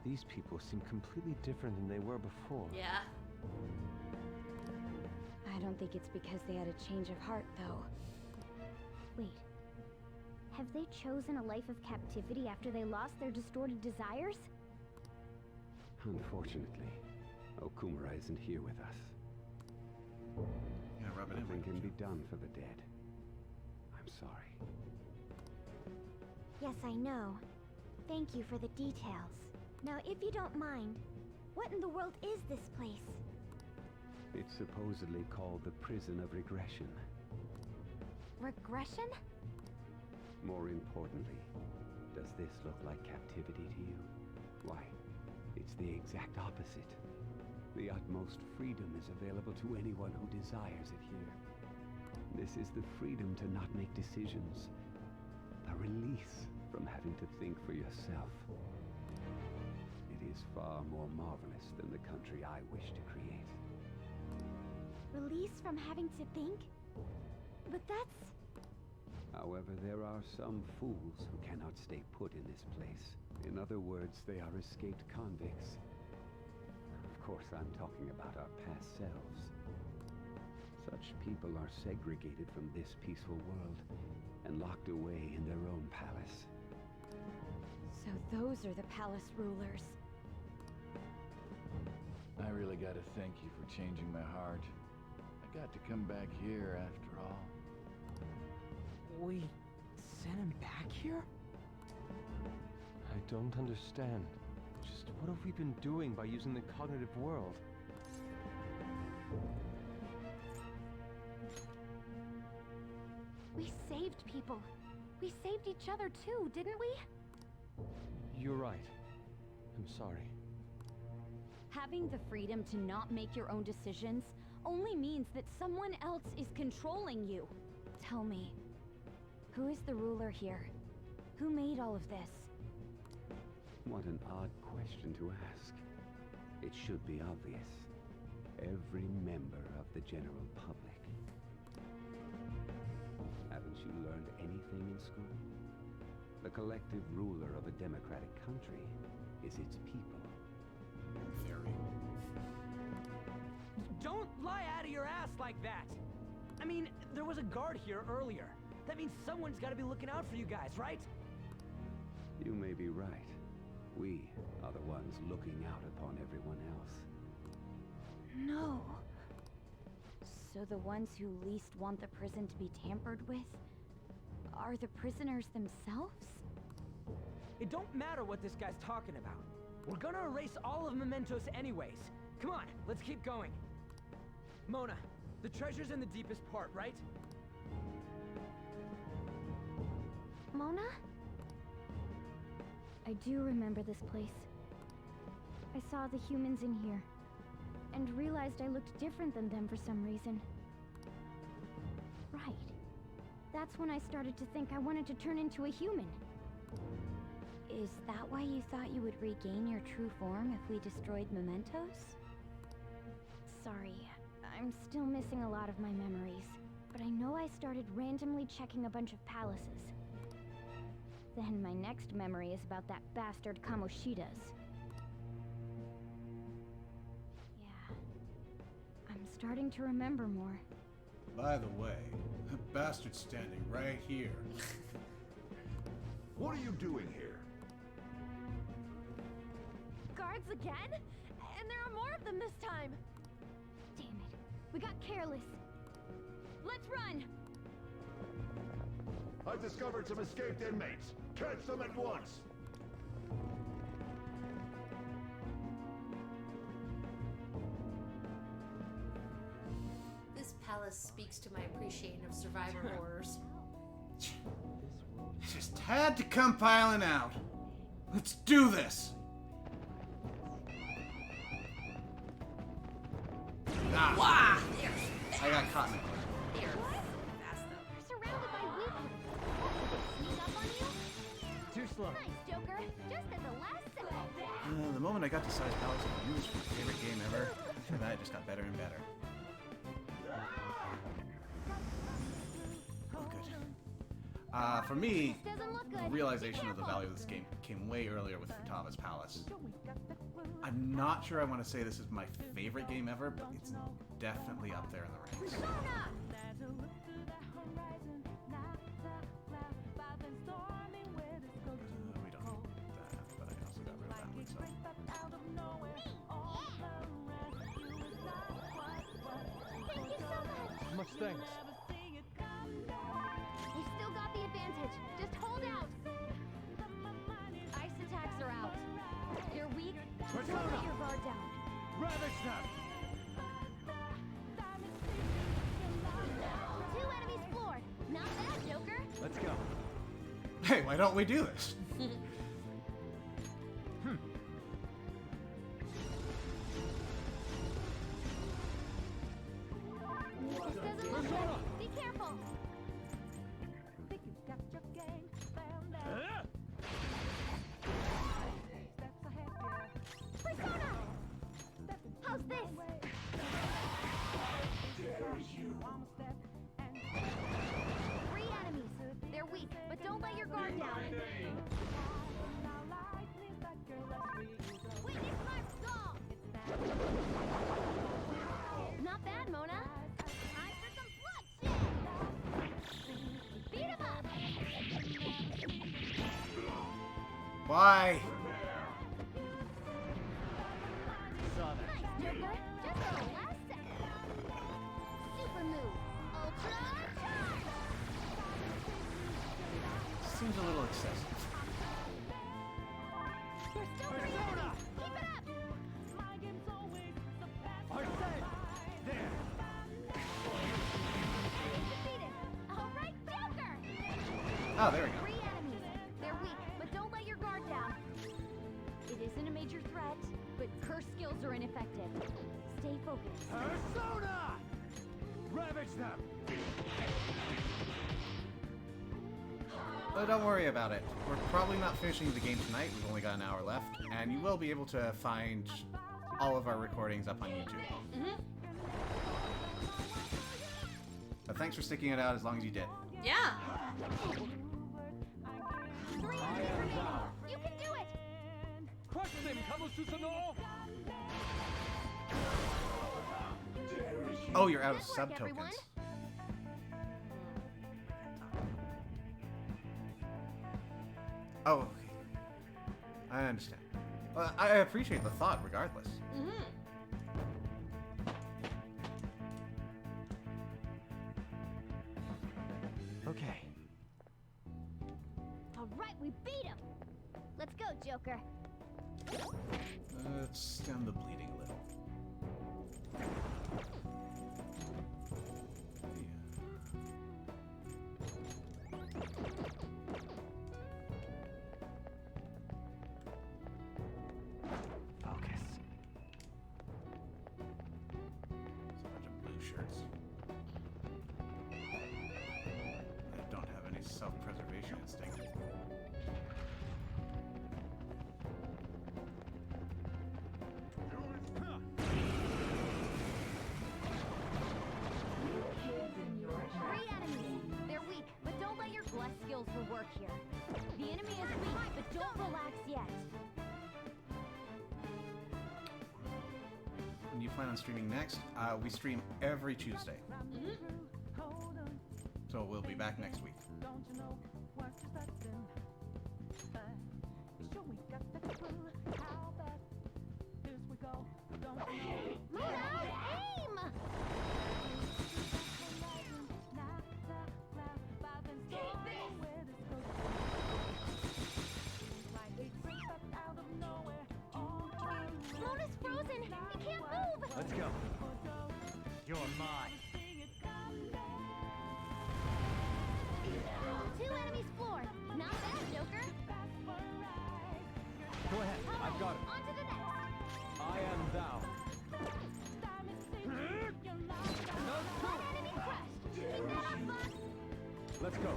These people seem completely different than they were before. Yeah. I don't think it's because they had a change of heart, though. Wait. Have they chosen a life of captivity after they lost their distorted desires? Unfortunately, Okumura isn't here with us. Yeah, rub it in. Nothing can be done for the dead. I'm sorry. Yes, I know. Thank you for the details. Now, if you don't mind, what in the world is this place? It's supposedly called the Prison of Regression. Regression? More importantly, does this look like captivity to you? Why, it's the exact opposite. The utmost freedom is available to anyone who desires it here. This is the freedom to not make decisions. A release from having to think for yourself. It is far more marvelous than the country I wish to create. Release from having to think? But that's... However, there are some fools who cannot stay put in this place. In other words, they are escaped convicts. Of course, I'm talking about our past selves. Such people are segregated from this peaceful world and locked away in their own palace. So those are the palace rulers. I really gotta thank you for changing my heart. I got to come back here after all. We sent him back here? I don't understand. Just what have we been doing by using the cognitive world? We saved people. We saved each other too, didn't we? You're right. I'm sorry. Having the freedom to not make your own decisions only means that someone else is controlling you. Tell me, who is the ruler here? Who made all of this? What an odd question to ask. It should be obvious. Every member of the general public. Haven't you learned anything in school? The collective ruler of a democratic country is its people. In theory. Don't lie out of your ass like that! I mean, there was a guard here earlier. That means someone's gotta be looking out for you guys, right? You may be right. We are the ones looking out upon everyone else. No. So the ones who least want the prison to be tampered with are the prisoners themselves? It don't matter what this guy's talking about. We're gonna erase all of Mementos anyways. Come on, let's keep going. Mona, the treasure's in the deepest part, right? Mona? I do remember this place. I saw the humans in here, and realized I looked different than them for some reason. Right. That's when I started to think I wanted to turn into a human. Is that why you thought you would regain your true form if we destroyed Mementos? Sorry, I'm still missing a lot of my memories, but I know I started randomly checking a bunch of palaces. Then my next memory is about that bastard Kamoshida's. Yeah, I'm starting to remember more. By the way, that bastard's standing right here. What are you doing here? Guards again? And there are more of them this time! Damn it, we got careless. Let's run! I've discovered some escaped inmates. Catch them at once! This palace speaks to my appreciation of survivor horrors. Just had to come piling out. Let's do this! Ah. Wow! I got caught in it. They're fast though. We're surrounded by weaklings. Sneak up on you? Too slow. Nice, Joker. Just at the last second. The moment I got to Size Palace, I knew this was my favorite game ever. After that, it just got better and better. Oh, good. For me, the realization of the value of this game came way earlier with Futava's Palace. I'm not sure I want to say this is my favorite game ever, but it's definitely up there in the ranks. We don't need that, but I also got rid of that one, so. Thank you so much. Much thanks. We've still got the advantage. Just hold out. Don't let your guard down. Ravage them! 2 enemies floored. Not bad, Joker. Let's go. Hey, why don't we do this? This doesn't look good. Be careful. Persona! How's this? 3 enemies. They're weak, but don't let your guard down. Witness my resolve! Not bad, Mona. Time for some bloodshed! Beat him up! Why? Nice, Joker. Just for the last second. Super move. Ultra charge! Seems a little excessive. There's still 3 enemies. Keep it up! Arsene! There! Enemy defeated. All right, Joker! Oh, there we go. 3 enemies. They're weak, but don't let your guard down. It isn't a major threat, but curse skills are ineffective. Stay focused. Persona! Ravage them! But don't worry about it. We're probably not finishing the game tonight. We've only got an hour left, and you will be able to find all of our recordings up on YouTube. But thanks for sticking it out as long as you did. Yeah. 3 enemies remaining. You can do it! Crush them, Kamosusanoo! Oh, you're out of Good work, sub everyone. tokens. Oh, okay. I understand. Well, I appreciate the thought, regardless. Okay. All right, we beat him. Let's go, Joker. Let's stem the bleeding a little. Focus. There's a bunch of blue shirts that don't have any self-preservation instinct. Three enemies. They're weak, but don't let your bless skills will work here. The enemy is weak, but don't relax yet. When you plan on streaming next, we stream every Tuesday. So we'll be back next week. Move out! Aim! Mona's frozen! He can't move! Let's go. You're mine. 2 enemies floored. Not bad, Joker. Go ahead. I've got it. On to the next. I am thou. One enemy crushed. Keep that up, bud. Let's go.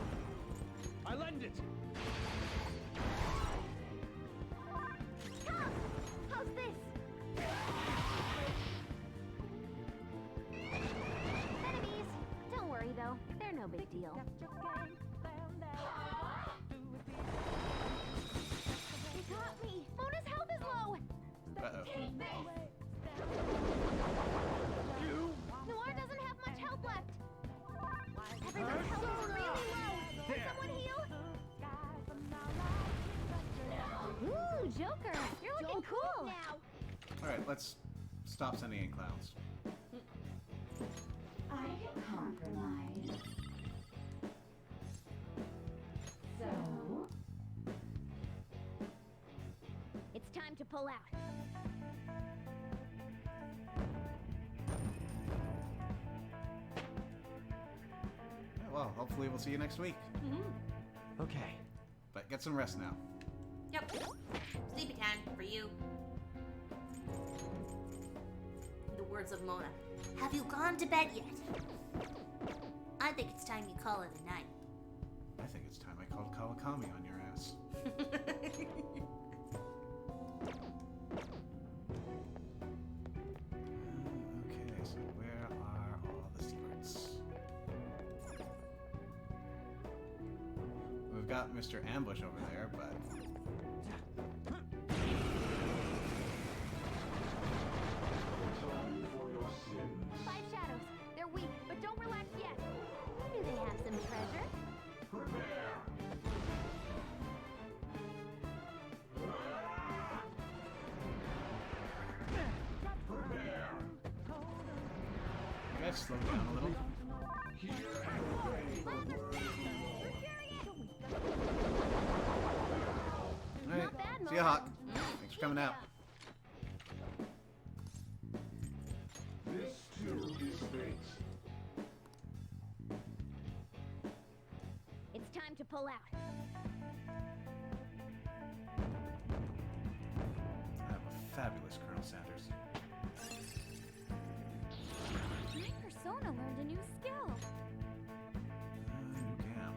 I lend it. Come! How's this? Enemies. Don't worry, though. They're no big deal. He got me. Mona's health is low. Uh-oh. Noir doesn't have much health left. Everyone's health is really low. Can someone heal? Ooh, Joker. You're looking cool now. Alright, let's stop sending in clowns. I can compromise. So? It's time to pull out. Well, hopefully we'll see you next week. Okay. But get some rest now. Yep. Sleepy time for you. In the words of Mona. Have you gone to bed yet? I think it's time you call it a night. I think it's time I called Kawakami on your ass. Okay, so where are all the secrets? We've got Mr. Ambush over there, but... Five shadows. They're weak, but don't relax yet. Do they have some treasure? You guys slow down a little. Alright, see ya, Hawk. Thanks for coming out. This too is fate. It's time to pull out. I have a fabulous Colonel Sanders. My persona learned a new skill. New camp.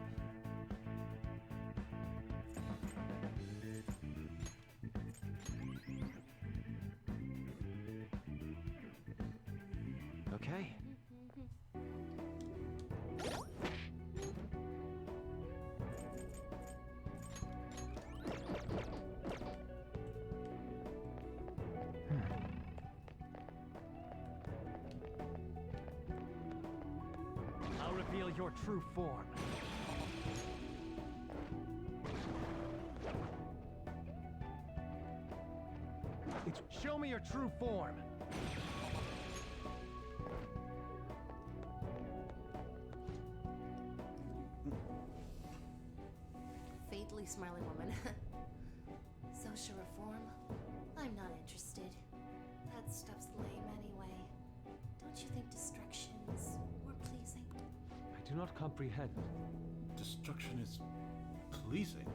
Okay. I'll reveal your true form. Show me your true form. Faintly smiling woman. Social reform? I'm not interested. That stuff's lame anyway. Don't you think destruction's more pleasing? I do not comprehend. Destruction is pleasing.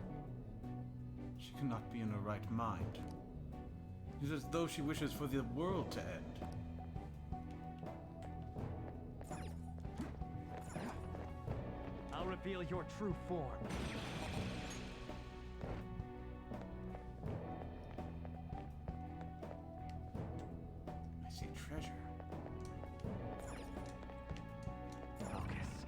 She cannot be in her right mind. It is as though she wishes for the world to end. I'll reveal your true form. I see treasure. Focus.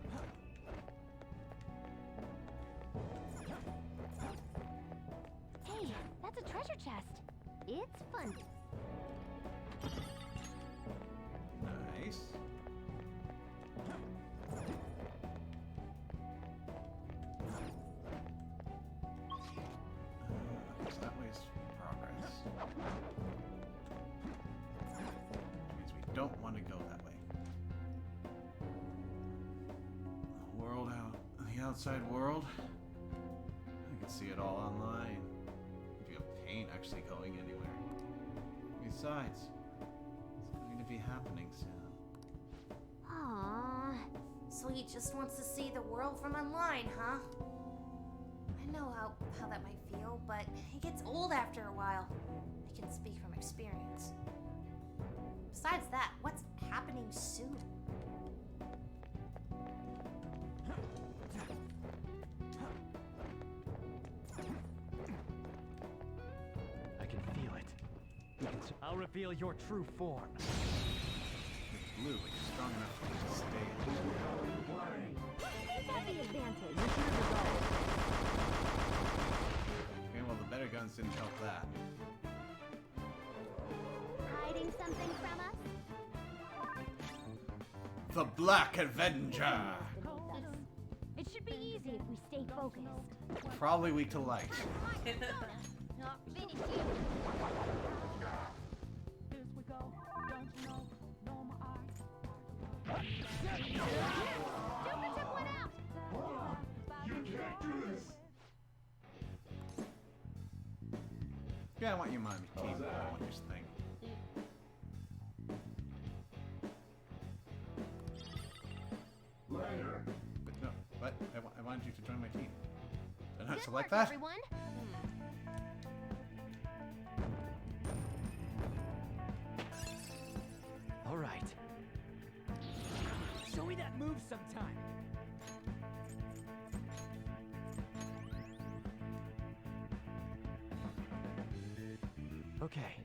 Hey, that's a treasure chest. It's fun. Nice. Okay, so that way's progress. Which means we don't want to go that way. The world out, the outside world. I can see it all online. It'd be a pain actually going anywhere. Besides, it's going to be happening soon. Aww. So he just wants to see the world from online, huh? I know how that might feel, but it gets old after a while. I can speak from experience. Besides that, what's happening soon? I can feel it. I'll reveal your true form. Blue, but you're strong enough to stay. Who's got the advantage? Okay, well the better guns didn't help that. Hiding something from us? The Black Avenger! It should be easy if we stay focused. Probably weak to light. Not finish you. Stupid took one out. You can't do this. Yeah, I want you on my team. I want your thing. Later. But no, but I wanted you to join my team. Did I not Good select work, that? everyone. All right. Show me that move sometime. Okay.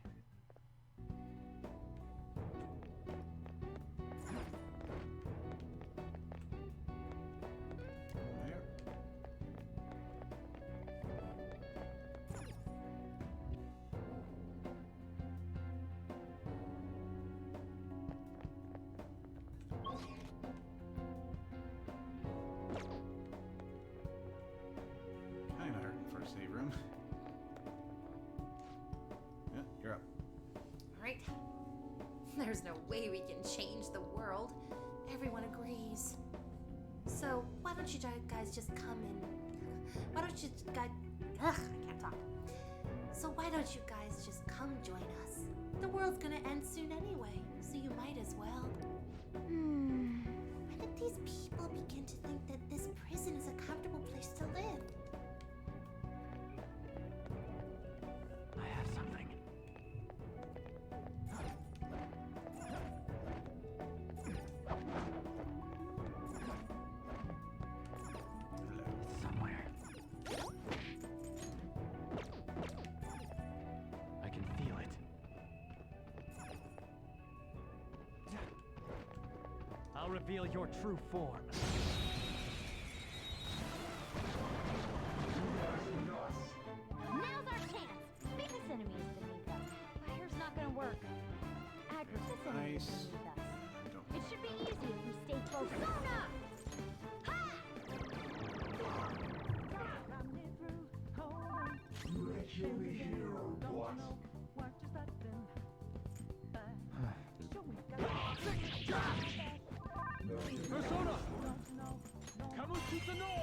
There. Kinda hurting for a save room. Yeah, you're up. Alright. There's no way we can change the world. Everyone agrees. So, why don't you guys just come in? Why don't you guys... Ugh, I can't talk. So why don't you guys just come join us? The world's gonna end soon anyway, so you might as well. When did these people begin to think that this prison is a comfortable place to live? I have something. It's somewhere. I can feel it. I'll reveal your true form. Now's our chance. Biggest enemies beneath us. Fire's not gonna work. Agriculture's enemies Nice. beneath us. It should be easy if we stay focused. Sona! Ha! You actually here or what? Persona! Kamushita no!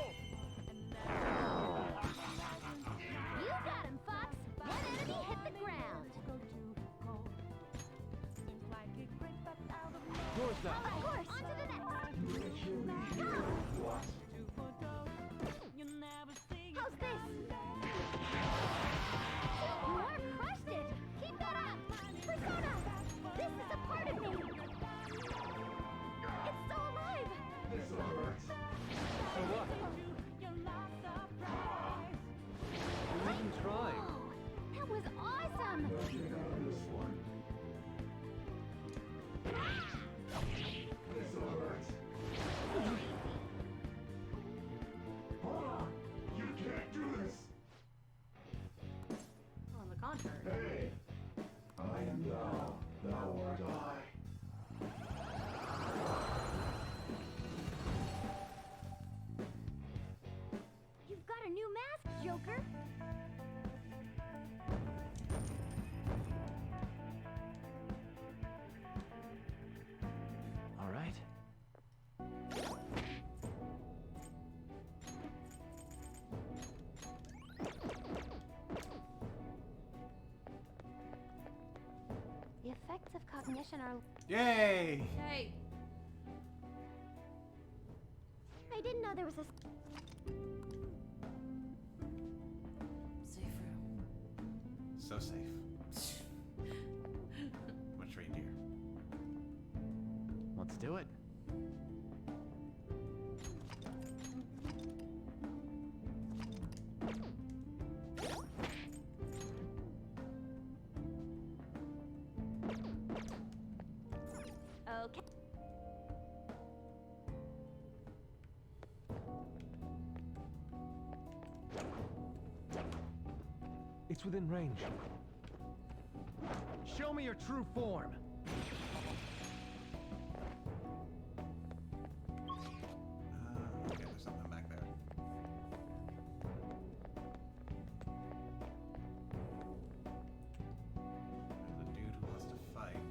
You got him, Fox. One enemy hit the ground. Yours now. Of course. On to the next. You actually here or what? How's this? More crushed it. Keep that up. Persona, this is a part of me. It's still alive. This hurts. So what? You're even trying. That was awesome. Nothing on this one. This hurts. Hold on. You can't do this. On the contrary. Hey. I am thou. Thou art I. You've got a new mask, Joker. All right. The effects of cognition are... Yay! Hey, I didn't know there was a... safe room. So safe. Much reindeer. Let's do it. Okay. It's within range. Show me your true form. Okay, there's something back there. There's a dude who wants to fight.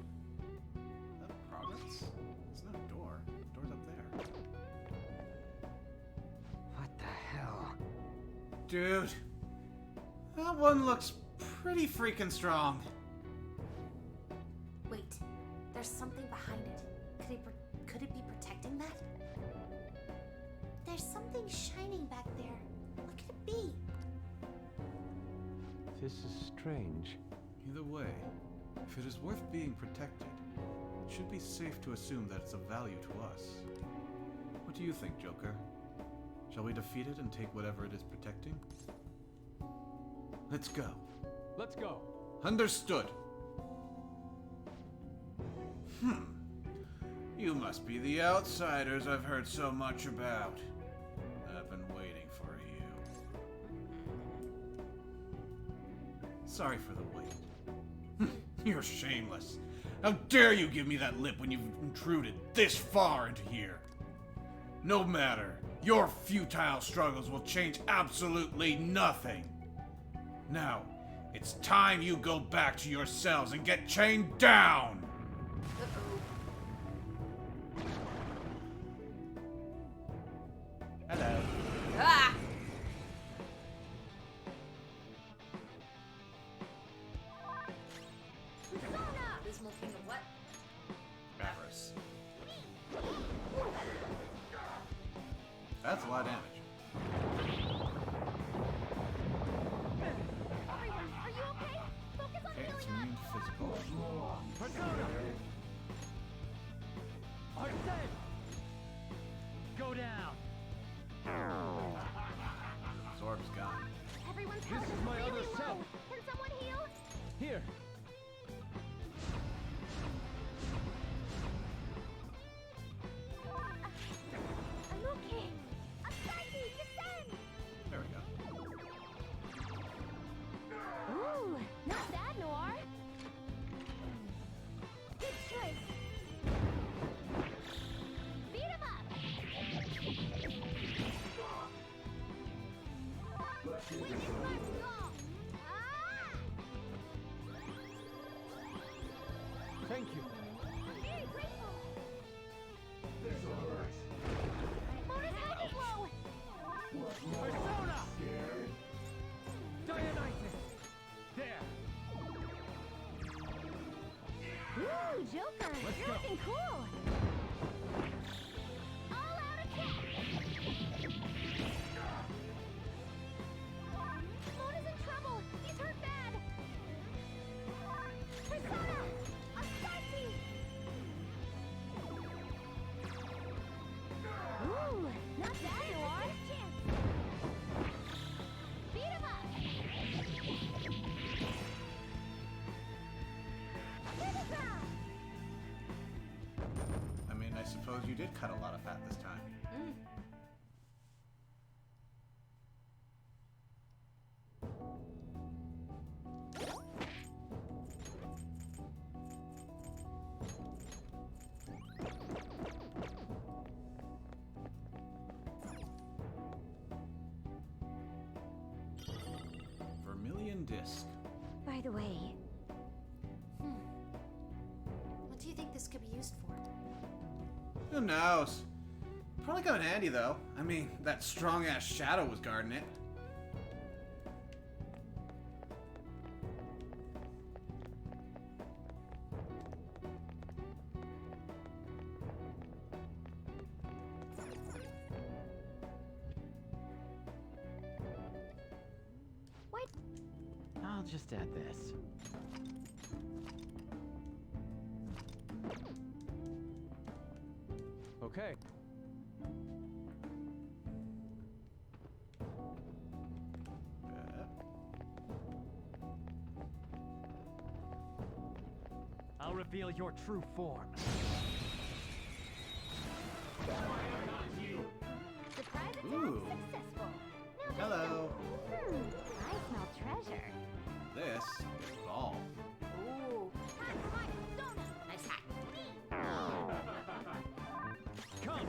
Is that progress? It's not a door. The door's up there. What the hell? Dude, that one looks pretty freaking strong. Wait, there's something behind it. Could it be protecting that? There's something shining back there. What could it be? This is strange. Either way, if it is worth being protected, it should be safe to assume that it's of value to us. What do you think, Joker? Shall we defeat it and take whatever it is protecting? Let's go. Let's go. Understood. You must be the outsiders I've heard so much about. I've been waiting for you. Sorry for the wait. You're shameless. How dare you give me that lip when you've intruded this far into here? No matter. Your futile struggles will change absolutely nothing. Now, it's time you go back to your cells and get chained down! Hello. Ah! Dismal King of what? Avarice. That's a lot of damage. Everyone, are you okay? Focus on Okay, it's healing immune to physical. Persona! Arsene! Go down. Zorb's gone. Everyone's This health is is my really other low. self. Can someone heal? Here. I'm okay. I'm fighting. Descend. There we go. Ooh, not bad, Noir. Good choice. Beat him up. Witness my skull. Thank you. Very grateful. Mona's health is low. Persona! Dionysus! There! Ooh, Joker, Let's you're go. looking cool. All out attack. Mona's in trouble. He's hurt bad. Persona, Astarti. Ooh, not bad, Noir. Chance. Beat him up. I mean, I suppose you did cut a lot of fat this time. Vermilion disc. By the way, What do you think this could be used for? Who knows? Probably come in handy though. I mean, that strong-ass shadow was guarding it. what? I'll just add this. Okay. I'll reveal your true form. Surprise attack Ooh. successful. Now Hello. I smell treasure. This is ball. Ooh, Time for my persona. nice hat. Come.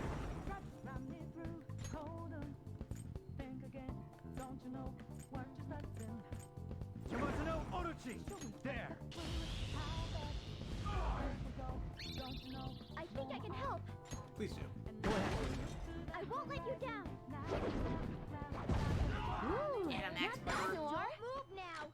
Yamato Orochi. There. I think I can help. Please do. Go ahead. I won't let you down. Ooh, Yeah, not next bad, bird. Noir. Move now.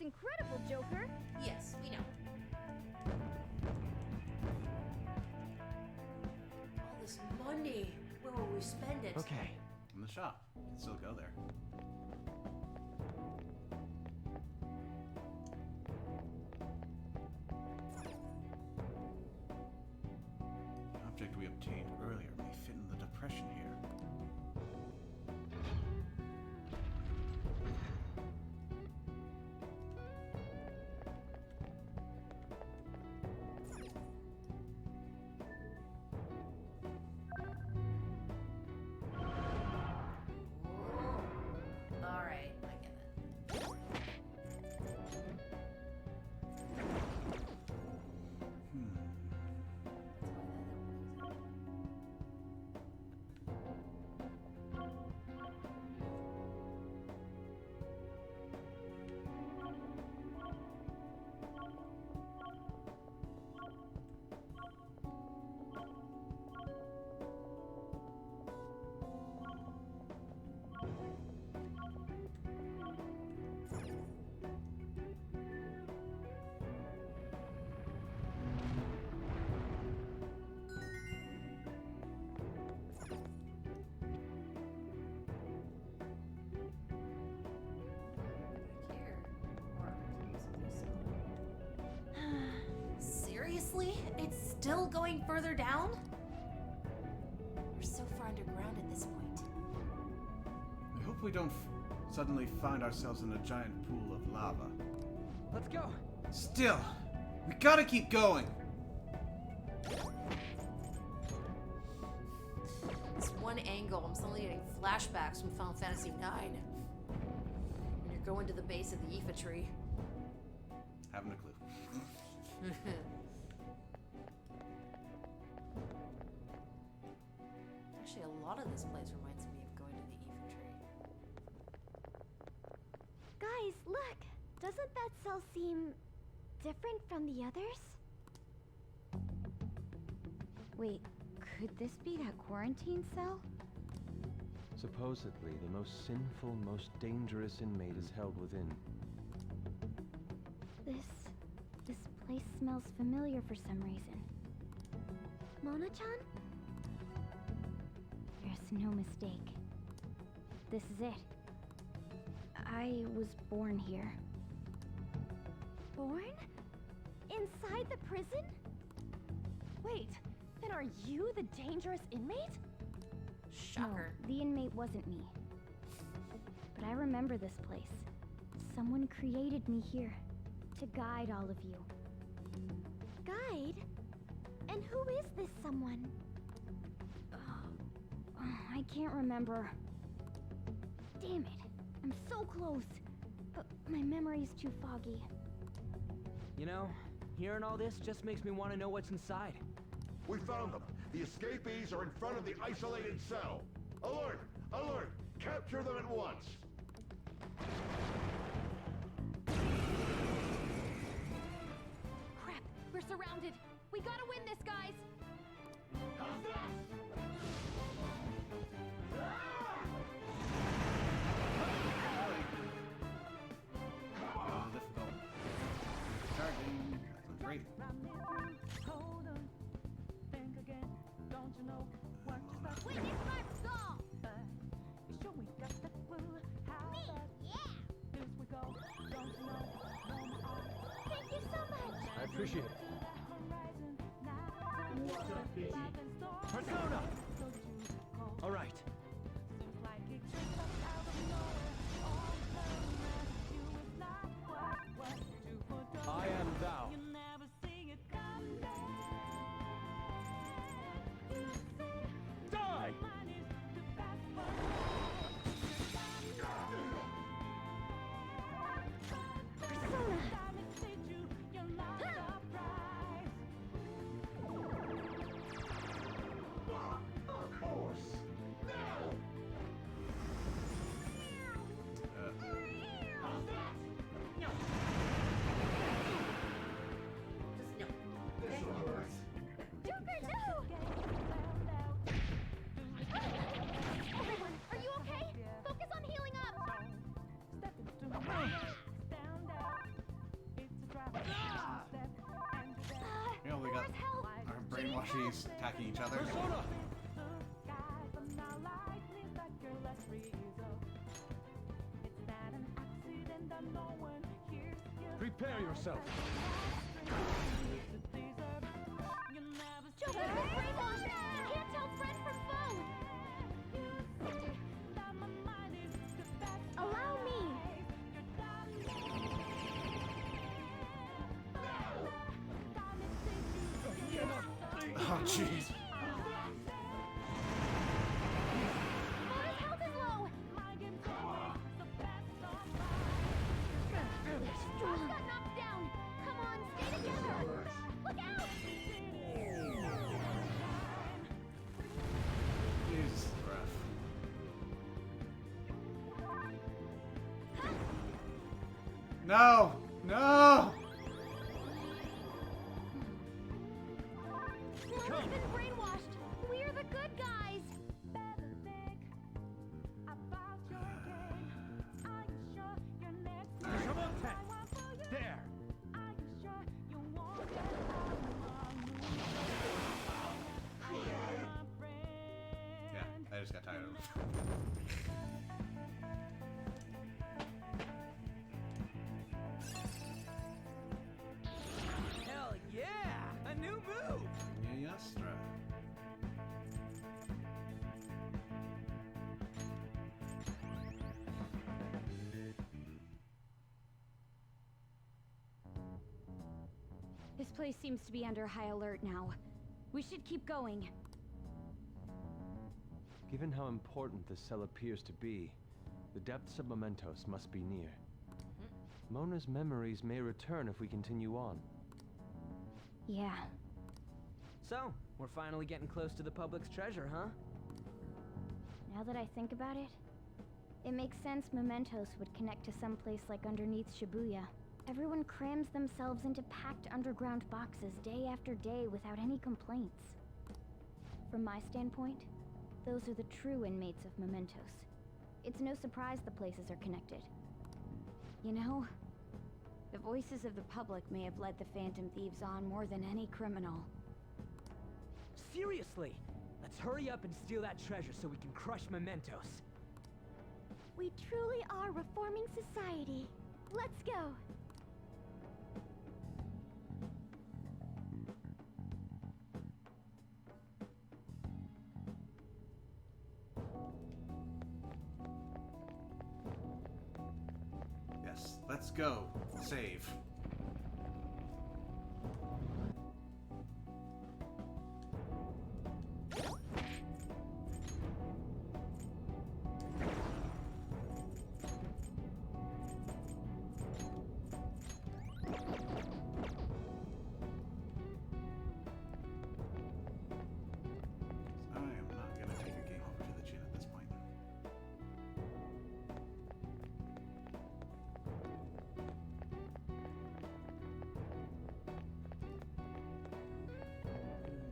incredible, Joker. Yes, we know. All this money. Where will we spend it? Okay. In the shop. You can still go there. The object we obtained earlier may fit in the depression here. Alright, I get it. Seriously? It's still going further down? We're so far underground at this point. I hope we don't suddenly find ourselves in a giant pool of lava. Let's go. Still, we gotta keep going. This one angle, I'm suddenly getting flashbacks from Final Fantasy IX. When you're going to the base of the Aoife tree. Haven't a clue. Actually, a lot of this place reminds me of going to the Aoife tree. Guys, look! Doesn't that cell seem different from the others? Wait, could this be that quarantine cell? Supposedly, the most sinful, most dangerous inmate is held within. This place smells familiar for some reason. Mona-chan? There's no mistake. This is it. I was born here. Born? Inside the prison? Wait, then are you the dangerous inmate? Shocker. No, the inmate wasn't me. But I remember this place. Someone created me here to guide all of you. Guide? And who is this someone? Oh, I can't remember. Damn it. I'm so close. But my memory's too foggy. You know, hearing all this just makes me want to know what's inside. We found them. The escapees are in front of the isolated cell. Alert! Alert! Capture them at once! Crap, we're surrounded. We gotta win this, guys. Difficult. Charging. Sounds great. I appreciate it. Persona! All right. I am thou. Die! Of course! Now! Oh, she's attacking each other. Persona! Prepare yourself. Joker, you're brainwashed! You can't tell friend from foe! Allow me! Oh, jeez. Mona's health is low! Josh got knocked down! Come on, stay together! Look out! Jesus, rough. No! No! Mona's been brainwashed! We're the good guys! There! Yeah, I just got tired of it. Hell yeah! A new move! Yastra. This place seems to be under high alert now. We should keep going. Given how important this cell appears to be, the depths of Mementos must be near. Mona's memories may return if we continue on. Yeah. So, we're finally getting close to the public's treasure, huh? Now that I think about it, it makes sense Mementos would connect to some place like underneath Shibuya. Everyone crams themselves into packed underground boxes day after day without any complaints. From my standpoint, those are the true inmates of Mementos. It's no surprise the places are connected. You know, the voices of the public may have led the Phantom Thieves on more than any criminal. Seriously! Let's hurry up and steal that treasure so we can crush Mementos. We truly are reforming society. Let's go! Yes, let's go. Save. I am not going to take a game over to the chin at this point.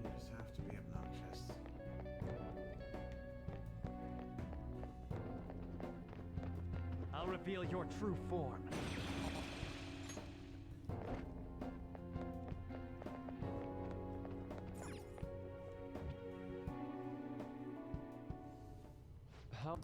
You just have to be obnoxious. I'll reveal your true form. How?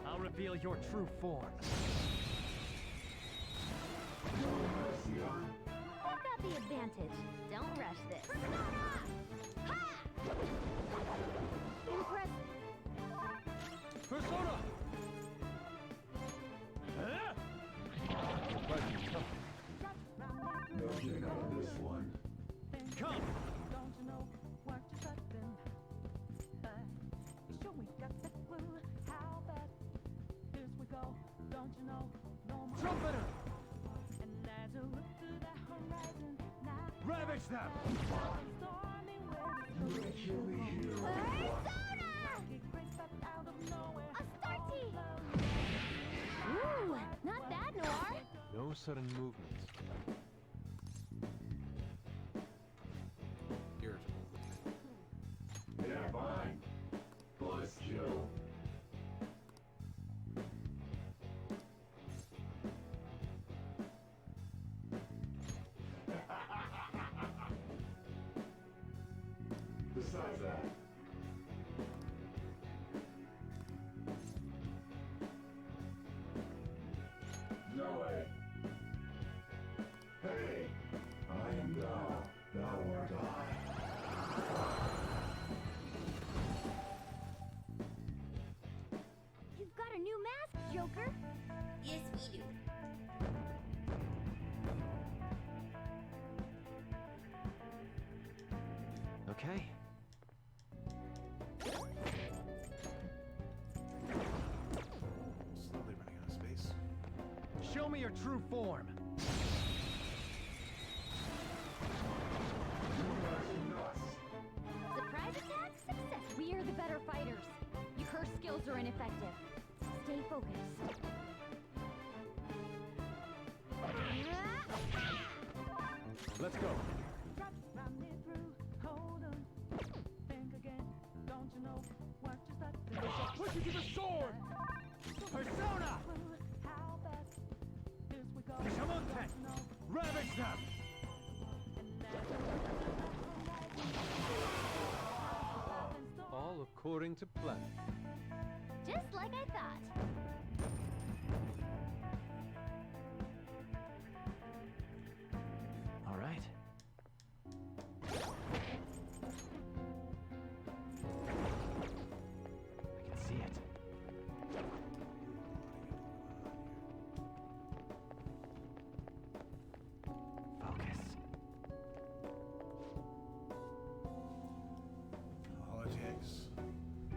I'll reveal your true form. I've got the advantage. Don't rush this. Ha! Impressive. Persona! No kick on this one. Come! Trumpeter! Ravage them! Ooh, not bad, Noir. No sudden movements. Irritable. Yeah, fine. Plus kill. Besides that, no way. Hey, I am thou. Thou art I. You've got a new mask, Joker. Yes, we do. Okay. Slowly running out of space. Show me your true form! Surprise attack success. We are the better fighters. Your skills are ineffective. Stay focused. Let's go. Push you to the sword! Persona! Shamonte! Ravage them! All according to plan. Just like I thought. All right. I can see it. Focus. Politics.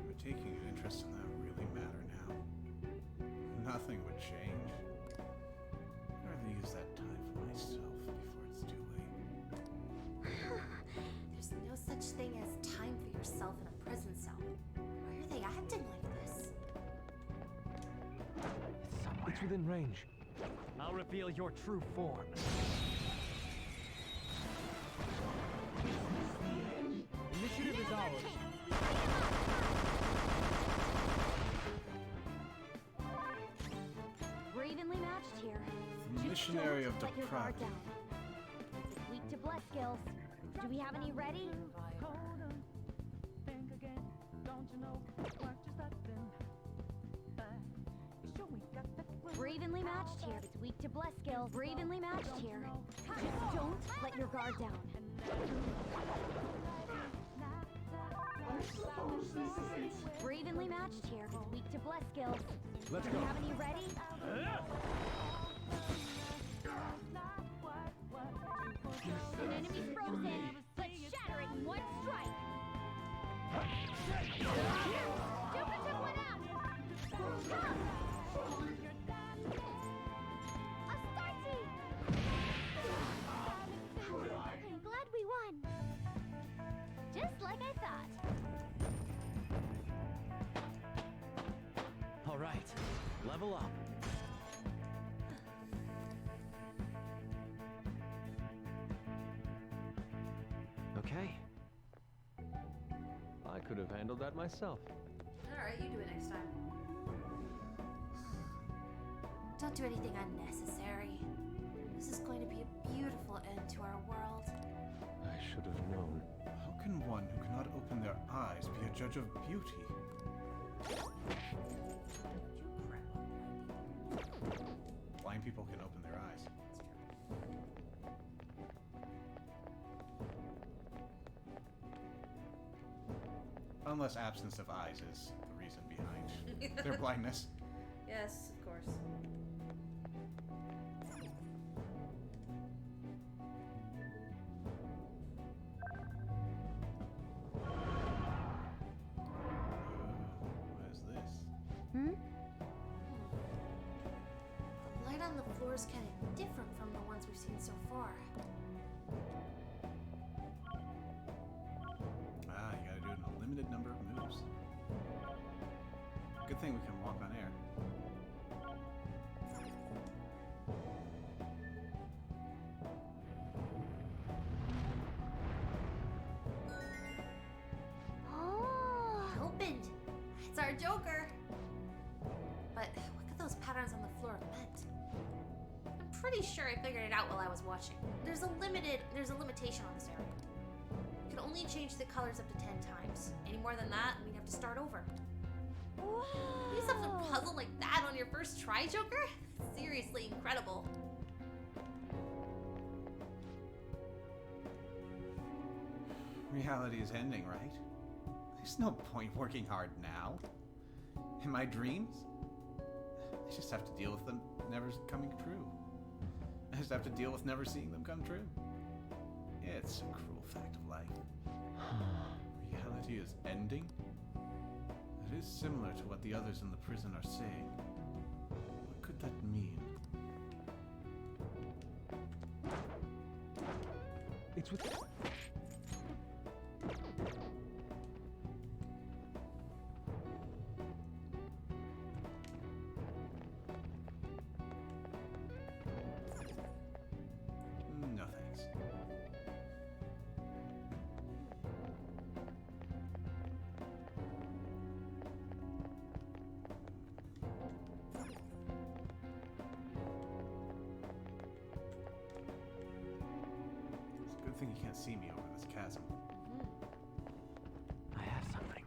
Would taking an interest in that really matter now? Nothing would change. I'd rather use that time for myself before it's too late. There's no such thing as time for yourself in a prison cell. Why are they acting like this? It's within range. I'll reveal your true form. Initiative is ours. We're evenly matched here. Missionary of Let your guard depravity. down. It's weak to bless skills. Do we have any ready? We're evenly matched here. It's weak to bless skills. We're evenly matched here. Just don't let your guard down. We're evenly matched here. It's weak to bless skills. Let's Do go. we have any ready? An enemy's frozen. Let's shatter it in one strike. Joker took one out. Come. Astarte. I'm glad we won. Just like I thought. All right. Level up. Okay. I could have handled that myself. Alright, you do it next time. Don't do anything unnecessary. This is going to be a beautiful end to our world. I should have known. How can one who cannot open their eyes be a judge of beauty? Blind people can open their eyes. Unless absence of eyes is the reason behind Their blindness. Yes, of course. What is this? The light on the floor is kind of different from the ones we've seen so far. Ah, you gotta do it in a limited number of moves. Good thing we can walk on air. Oh, it opened. It's our Joker. But what could those patterns on the floor have meant? I'm pretty sure I figured it out while I was watching. There's a limitation on this area. You can only change the colors up to 10 times. Any more than that, we'd have to start over. Whoa. You solved a puzzle like that on your first try, Joker? Seriously incredible. Reality is ending, right? There's no point working hard now. In my dreams, I just have to deal with them never coming true. I just have to deal with never seeing them come true. It's a cruel fact of life. Reality is ending? It is similar to what the others in the prison are saying. What could that mean? It's with... No thanks. It's a good thing you can't see me over this chasm. I have something.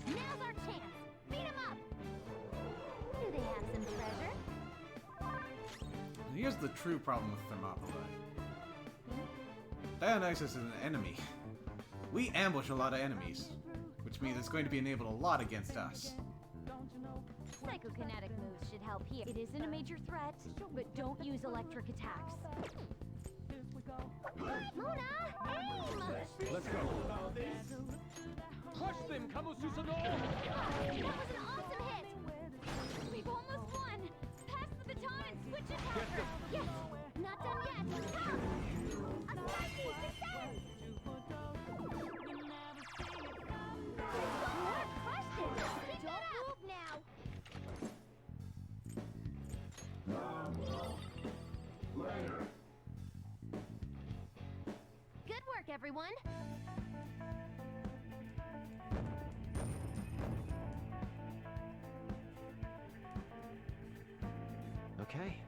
Now's our chance. Beat 'em up. Do they have some treasure? Here's the true problem with Thermopylae. Dionysus is an enemy. We ambush a lot of enemies, which means it's going to be enabled a lot against us. Psychokinetic moves should help here. It isn't a major threat, but don't use electric attacks. Mona, aim! Let's go. Crush them, Kamosusanoo! That was an awesome hit! We've almost won! Pass the baton and switch attacker! Yes! Not done yet! Ha! A spicy descent! More crushed it! Keep that up! Move now! Good work, everyone! Okay.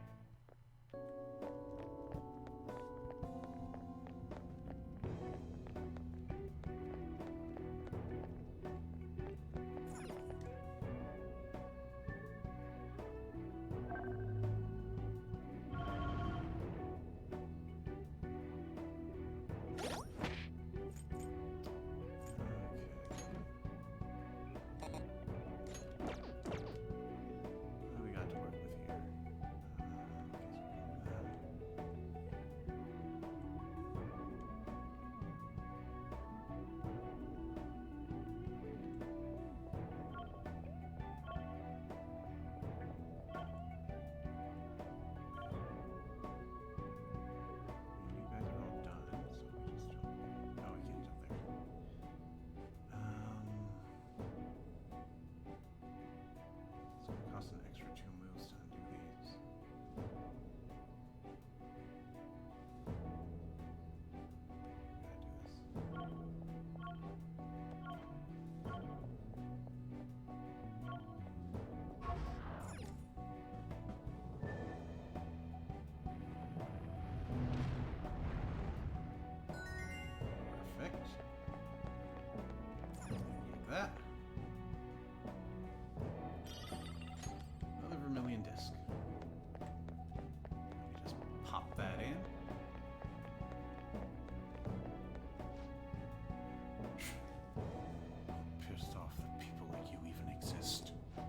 What do we got to work with here?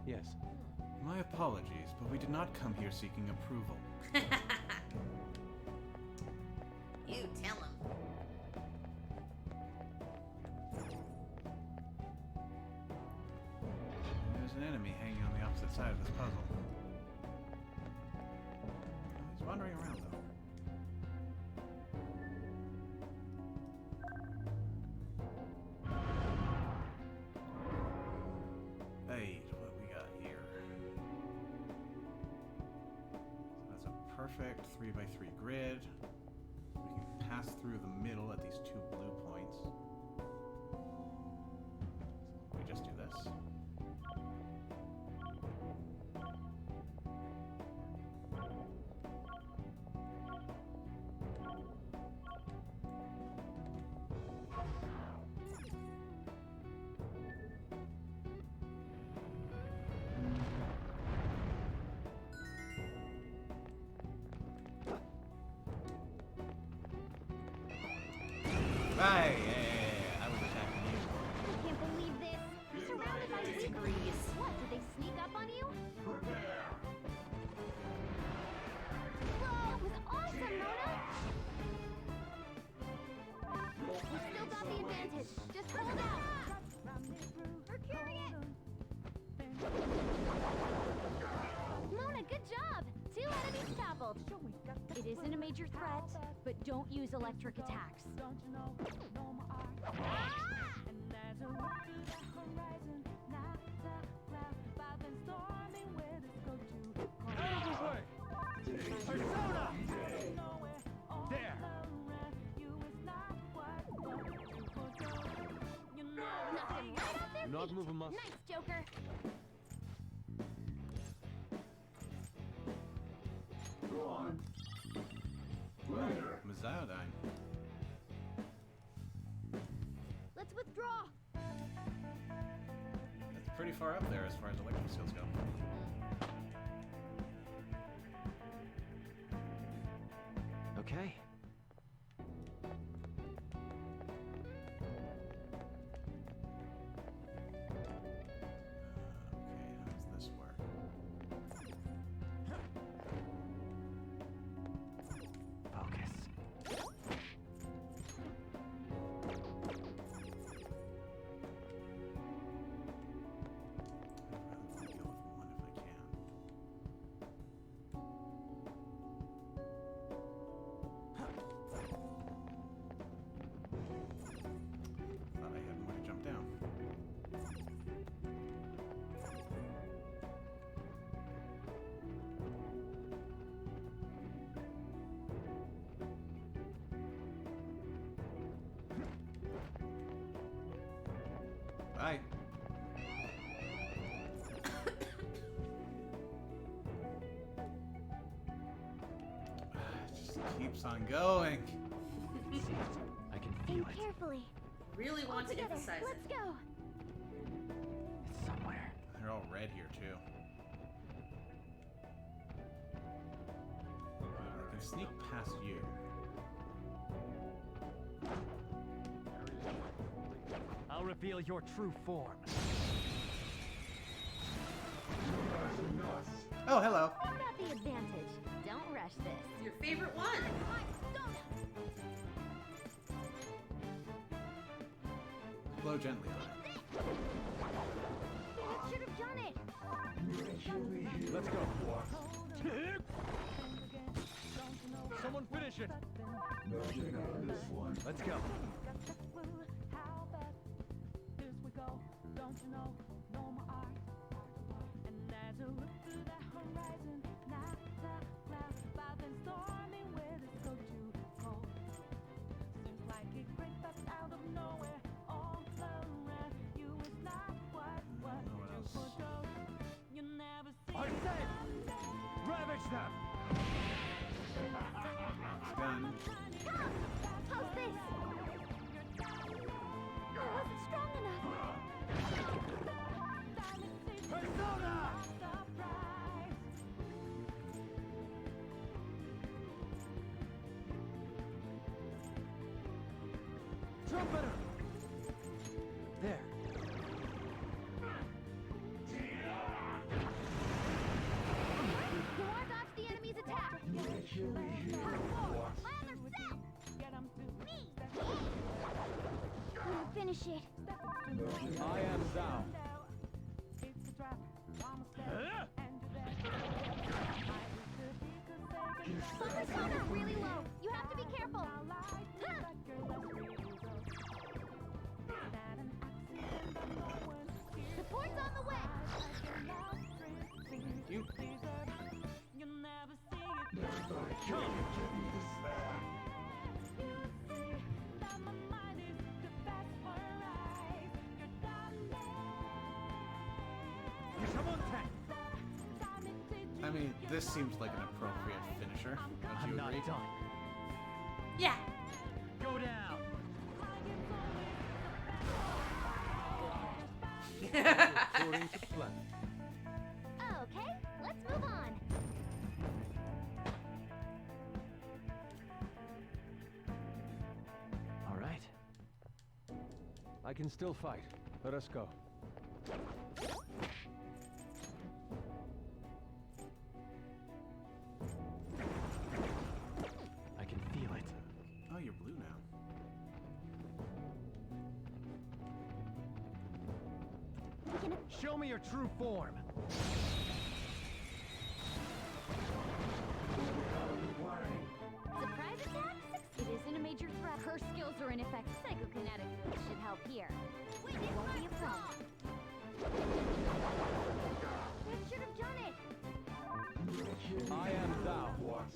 Yes. My apologies, but we did not come here seeking approval. You tell him. There's an enemy hanging on the opposite side of this puzzle. He's wandering around, though. Hey, what we got here? So that's a perfect 3x3 grid. We can pass through the middle at these two blue points. So we just do this. Right, yeah, I was attacking you. I can't believe this. Surrounded by Degrees. What, did they sneak up on you? Whoa, it was awesome, Mona! You still got the advantage. Just hold out. Mercurian! Mona, good job! 2 enemies toppled. It isn't a major threat, but don't use electric attacks. Persona! There! Knocked him right off their Do not feet. move a muscle. Nice, Joker. Go on. Mazzoudine. Let's withdraw. That's pretty far up there as far as electric skills go. Okay. Okay, how does this work? Focus. I'd rather deal with one if I can. Thought I had more to jump down. Bye. It just keeps on going. I can feel Think it. carefully. Really want to Together. emphasize Let's it. go. It's somewhere. They're all red here too. I can sneak past you. I'll reveal your true form. Oh, hello. You got the advantage. Don't rush this. Your favorite one. Blow gently on it. Phoenix should have done it. Let's go. Someone finish it. Let's go. I said, ravage them. Gun. Come on. How's this? I wasn't strong enough. Persona! Trumpeter! There. finish it. I am thou. Bumper's counter really low. You have to be careful. Huh. Support's on the way. You. I mean, this seems like an appropriate finisher. Don't you agree? done. Yeah. Go down. According to plan. Okay, let's move on. All right. I can still fight. Let us go. I can feel it. Oh, you're blue now. Show me your true form. Surprise attack? It isn't a major threat. Her skills are in effect. Psychokinetic moves should help here. It won't be a problem. That should have done it. I am thou. What?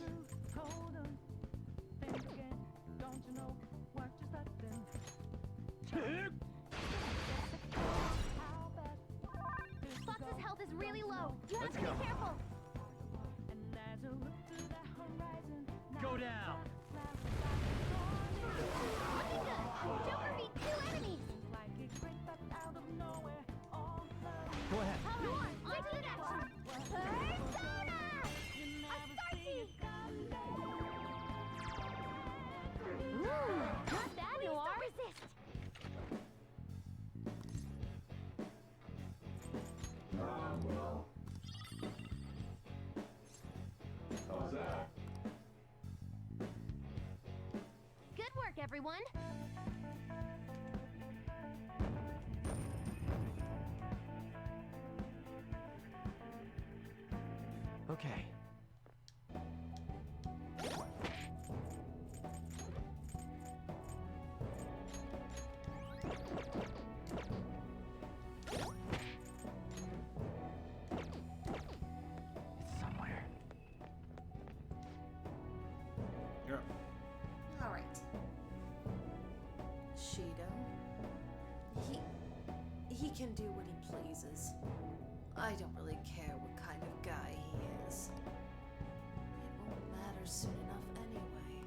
Fox's health is really low. You have to be careful. Go down. Looking good. Joker beat 2 enemies. Go ahead. Power on. Onto the next. Persona! Astarte! Ooh, not bad, Noir. Resist. Well. How's that? Good work, everyone. Okay. It's somewhere. You're up. All right. Shido. He can do what he pleases. I don't really care what kind of guy he is. It won't matter soon enough anyway.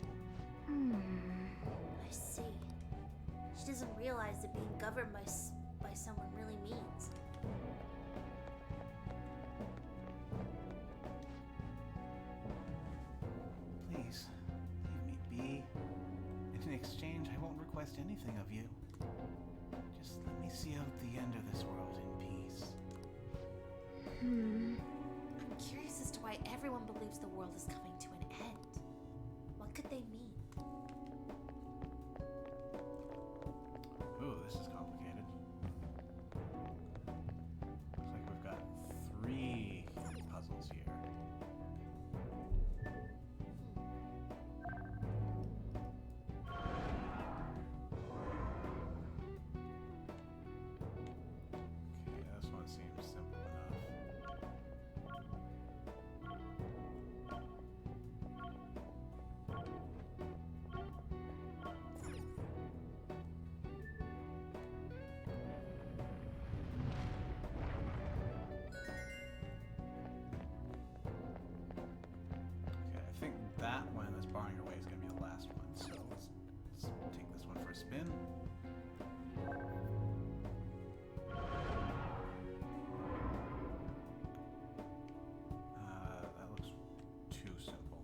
I see. She doesn't realize that being governed by someone really means. Please, leave me be. In exchange, I won't request anything of you. Just let me see out the end of this world in peace. I'm curious as to why everyone believes the world is coming to an end. What could they mean? Ooh, this is complicated. Looks like we've got 3 puzzles here. Okay, this one seems simple enough. Okay, I think that one that's barring your way is going to be the last one. So let's take this one for a spin. That looks too simple.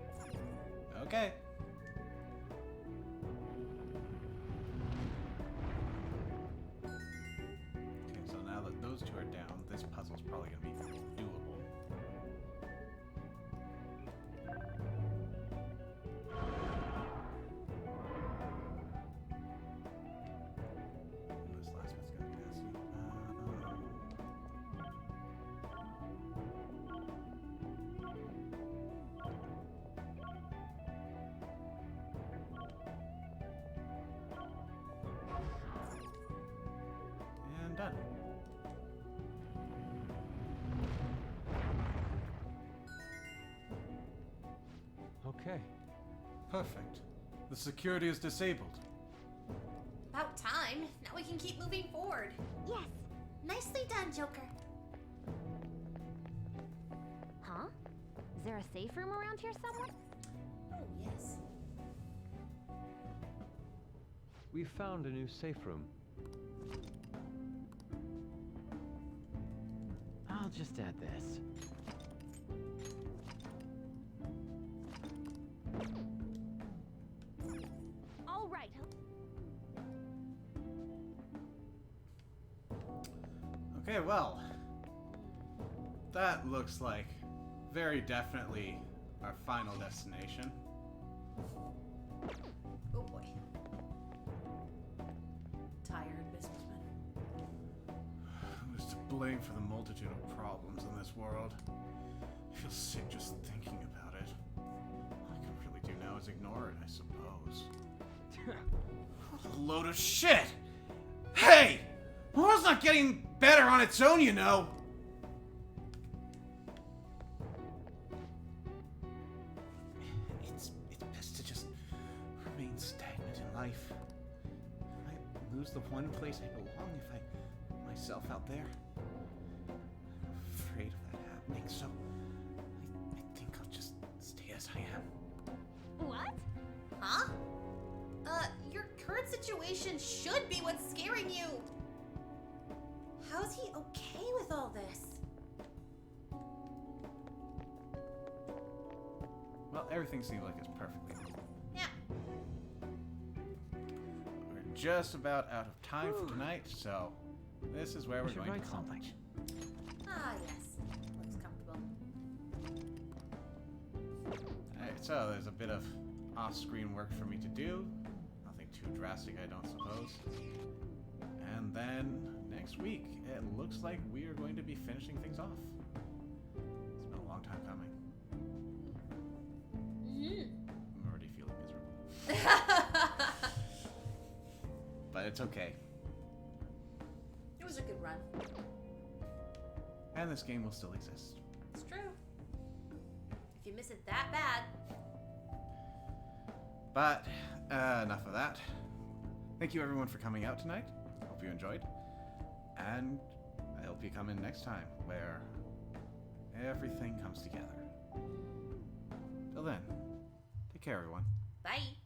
What's going on? Okay. Okay, so now that those 2 are down, this puzzle probably going to be doable. This last bit's going to be nasty. And done. Okay. Perfect. The security is disabled. About time. Now we can keep moving forward. Yes. Nicely done, Joker. Huh? Is there a safe room around here somewhere? Oh, yes. We found a new safe room. I'll just add this. All right. Okay, well, that looks like very definitely our final destination. Oh boy. Tired businessman. Who's to blame for the multitude of problems in this world? I feel sick just thinking about it. All I can really do now is ignore it, I suppose. What a load of shit! Hey! The world's not getting better on its own, you know! It's best to just remain stagnant in life. I lose the one place I belong if I put myself out there. I'm afraid of that happening, so I think I'll just stay as I am. What? Huh? Your current situation should be what's scaring you. How is he okay with all this? Well, everything seems like it's perfectly normal. Yeah. We're just about out of time for tonight, so this is where we're going to write call something. it. Ah, yes. Looks comfortable. Alright, so there's a bit of off-screen work for me to do. Nothing too drastic, I don't suppose. And then next week, it looks like we are going to be finishing things off. It's been a long time coming. I'm already feeling miserable. But it's okay. It was a good run. And this game will still exist. It's true. If you miss it that bad. But enough of that. Thank you everyone for coming out tonight. Hope you enjoyed. And I hope you come in next time where everything comes together. Till then, take care everyone. Bye.